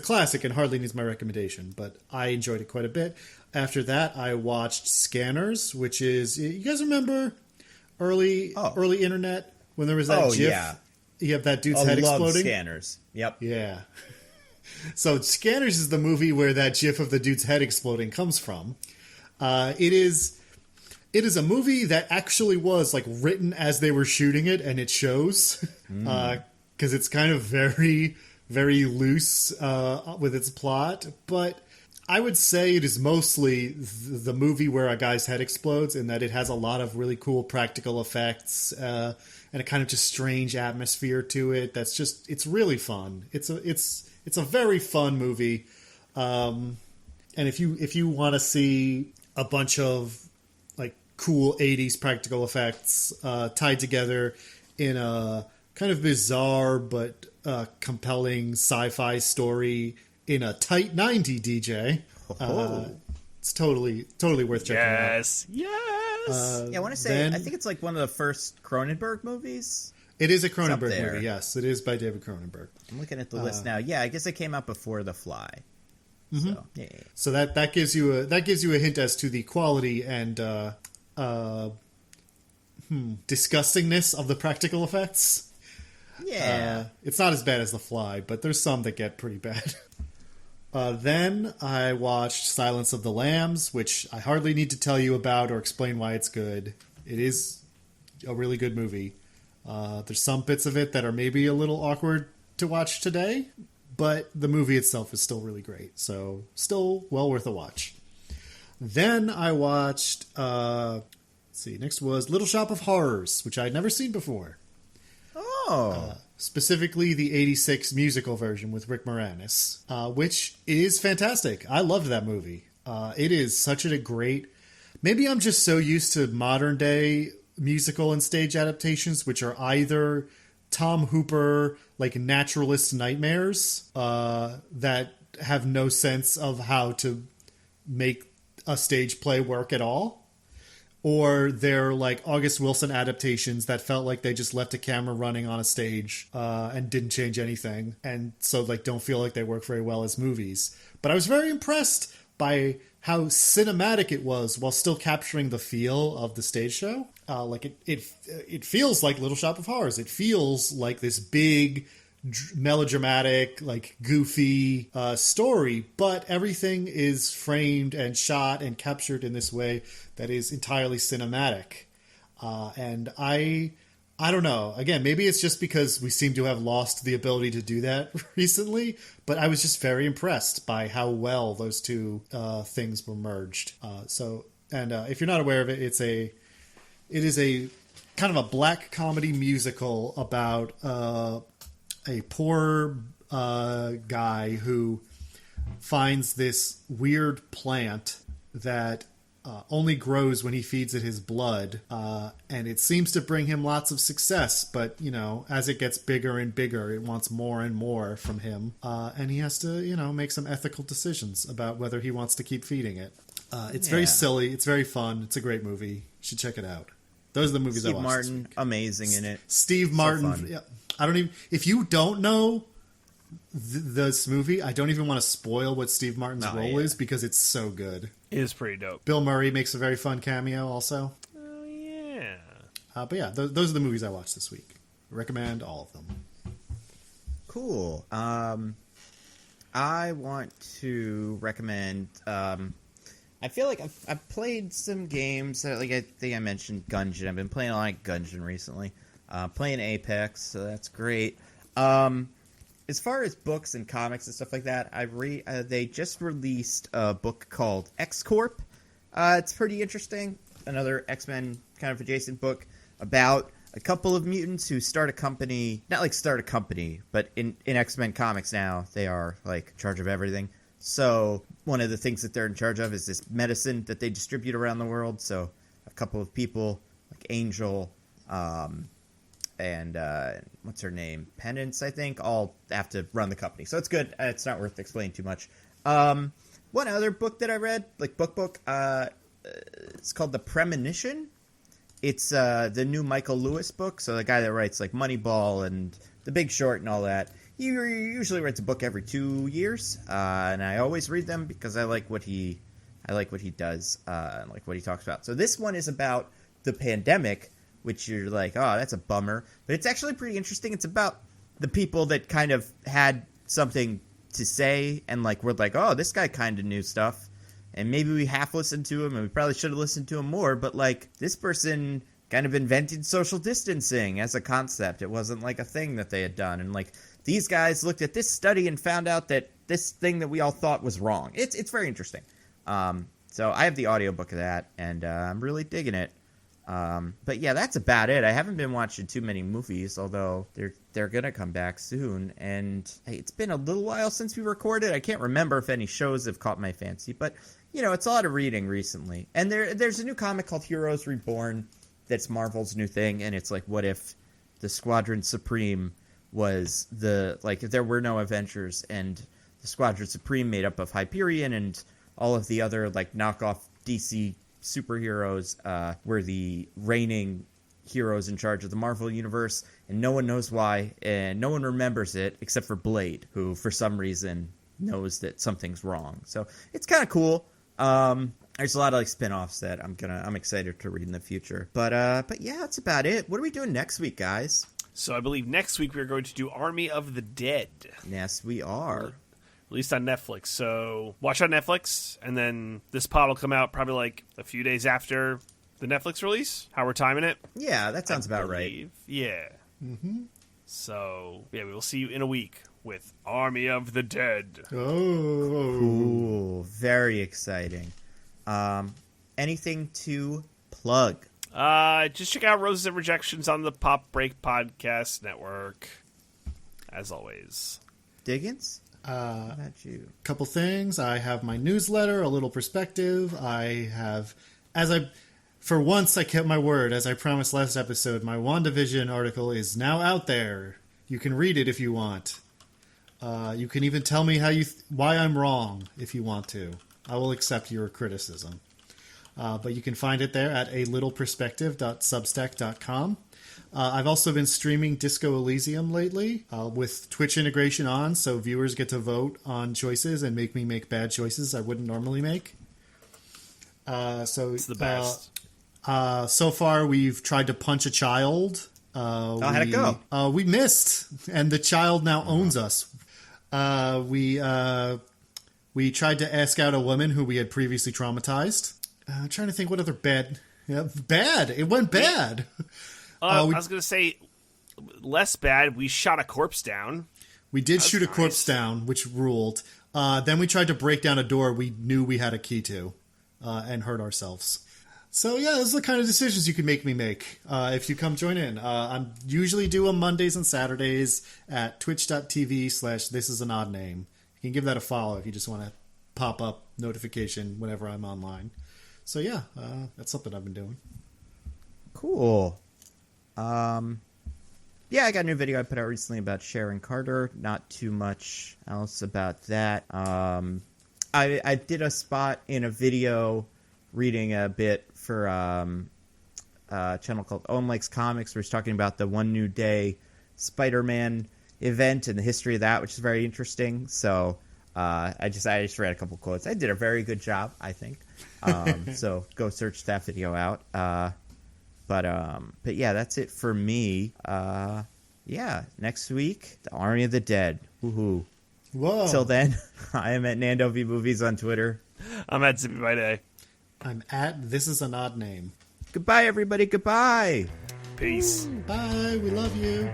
classic and hardly needs my recommendation, but I enjoyed it quite a bit. After that, I watched Scanners, which is, you guys remember early internet when there was that GIF? Yeah. You have that dude's head exploding? Scanners. Yep. Yeah. So Scanners is the movie where that GIF of the dude's head exploding comes from. It is a movie that actually was written as they were shooting it, and it shows because it's kind of very, very loose with its plot. But I would say it is mostly the movie where a guy's head explodes, in that it has a lot of really cool practical effects and a kind of just strange atmosphere to it. It's really fun. It's a very fun movie. And if you want to see a bunch of cool 80s practical effects tied together in a kind of bizarre but compelling sci-fi story in a tight 90 DJ. It's totally worth checking out. Yes. I want to say, I think it's one of the first Cronenberg movies. It is a Cronenberg movie, yes. It is by David Cronenberg. I'm looking at the list now. Yeah, I guess it came out before The Fly. Mm-hmm. So, yeah. So that gives you a hint as to the quality and disgustingness of the practical effects. Yeah. It's not as bad as The Fly, but there's some that get pretty bad. Then I watched Silence of the Lambs, which I hardly need to tell you about or explain why it's good. It is a really good movie. There's some bits of it that are maybe a little awkward to watch today, but the movie itself is still really great. So still well worth a watch. Then I watched, next was Little Shop of Horrors, which I'd never seen before. Oh. Specifically the 86 musical version with Rick Moranis, which is fantastic. I loved that movie. It is such a great... Maybe I'm just so used to modern day musical and stage adaptations, which are either Tom Hooper, naturalist nightmares that have no sense of how to make a stage play work at all, or they're August Wilson adaptations that felt like they just left a camera running on a stage and didn't change anything, and so don't feel like they work very well as movies. But I was very impressed by how cinematic it was while still capturing the feel of the stage show. It feels like Little Shop of Horrors. It feels like this big, melodramatic, like goofy story, but everything is framed and shot and captured in this way that is entirely cinematic. And I don't know. Again, maybe it's just because we seem to have lost the ability to do that recently, but I was just very impressed by how well those two things were merged. If you're not aware of it, it is a kind of a black comedy musical about a poor guy who finds this weird plant that only grows when he feeds it his blood, and it seems to bring him lots of success, but, as it gets bigger and bigger, it wants more and more from him, and he has to, make some ethical decisions about whether he wants to keep feeding it. It's very silly, it's very fun, it's a great movie. You should check it out. Those are the movies I watched. Steve Martin, amazing in it. Steve Martin, yeah, I don't even, if you don't know this movie, I don't even want to spoil what Steve Martin's role is, because it's so good. It is pretty dope. Bill Murray makes a very fun cameo also. Oh, yeah. But yeah, those are the movies I watched this week. Recommend all of them. Cool. I want to recommend... I feel like I've played some games. I think I mentioned Gungeon. I've been playing a lot of Gungeon recently. Playing Apex, so that's great. As far as books and comics and stuff like that, they just released a book called X-Corp. It's pretty interesting. Another X-Men kind of adjacent book about a couple of mutants who start a company. Not like start a company, but in X-Men comics now, they are like in charge of everything. So one of the things that they're in charge of is this medicine that they distribute around the world. So a couple of people, like Angel, and what's her name? Penance, I think, all have to run the company. So it's good. It's not worth explaining too much. One other book that I read, like book, it's called The Premonition. It's the new Michael Lewis book. So the guy that writes like Moneyball and The Big Short and all that. He usually writes a book every 2 years, and I always read them because I like what he does, and like what he talks about. So this one is about the pandemic, which you're like, oh, that's a bummer. But it's actually pretty interesting. It's about the people that kind of had something to say and like were like, oh, this guy kind of knew stuff. And maybe we half listened to him and we probably should have listened to him more. But like this person kind of invented social distancing as a concept. It wasn't like a thing that they had done. And like these guys looked at this study and found out that this thing that we all thought was wrong. It's very interesting. So I have the audiobook of that and I'm really digging it. But yeah, that's about it. I haven't been watching too many movies, although they're gonna come back soon. And hey, it's been a little while since we recorded. I can't remember if any shows have caught my fancy, but it's a lot of reading recently. And there's a new comic called Heroes Reborn that's Marvel's new thing, and it's like, what if the Squadron Supreme was if there were no Avengers and the Squadron Supreme made up of Hyperion and all of the other like knockoff DC superheroes were the reigning heroes in charge of the Marvel universe, and no one knows why, and no one remembers it except for Blade, who for some reason knows that something's wrong. So it's kind of cool. There's a lot of like spin-offs that I'm excited to read in the future. But yeah, that's about it. What are we doing next week, guys? So I believe next week we're going to do Army of the Dead. Yes, we are. Released on Netflix. So watch on Netflix, and then this pod will come out probably like a few days after the Netflix release. How we're timing it? Yeah, that sounds about right. Yeah. Mm-hmm. So yeah, we will see you in a week with Army of the Dead. Oh, cool! Very exciting. Anything to plug? Just check out Roses and Rejections on the Pop Break Podcast Network. As always. Diggins? How about you? Couple things. I have my newsletter, A Little Perspective. For once, I kept my word. As I promised last episode, my WandaVision article is now out there. You can read it if you want. You can even tell me why I'm wrong if you want to. I will accept your criticism. But you can find it there at alittleperspective.substack.com. I've also been streaming Disco Elysium lately with Twitch integration on, so viewers get to vote on choices and make me make bad choices I wouldn't normally make. So it's the best. So far, we've tried to punch a child. How'd it go? We missed, and the child now owns us. We tried to ask out a woman who we had previously traumatized. I'm trying to think what other bad. It went bad. I was going to say less bad. We shot a corpse down. We did shoot a corpse down, which ruled. Then we tried to break down a door we knew we had a key to, and hurt ourselves. So yeah, those are the kind of decisions you can make me make if you come join in. I'm usually do on Mondays and Saturdays at twitch.tv/thisisanOddName. You can give that a follow if you just want to pop up notification whenever I'm online. So yeah, that's something I've been doing. Cool. Yeah, I got a new video I put out recently about Sharon Carter. Not too much else about that. I did a spot in a video reading a bit for a channel called Owen Likes Comics, where he's talking about the One New Day Spider-Man event and the history of that, which is very interesting. So I just read a couple quotes. I did a very good job, I think. So go search that video out. But yeah, that's it for me. Yeah, next week, the Army of the Dead. Woohoo! Whoa! Till then, I am at Nando V Movies on Twitter. I'm at Zippy by Day. I'm at This Is an Odd Name. Goodbye, everybody. Goodbye. Peace. Bye. We love you.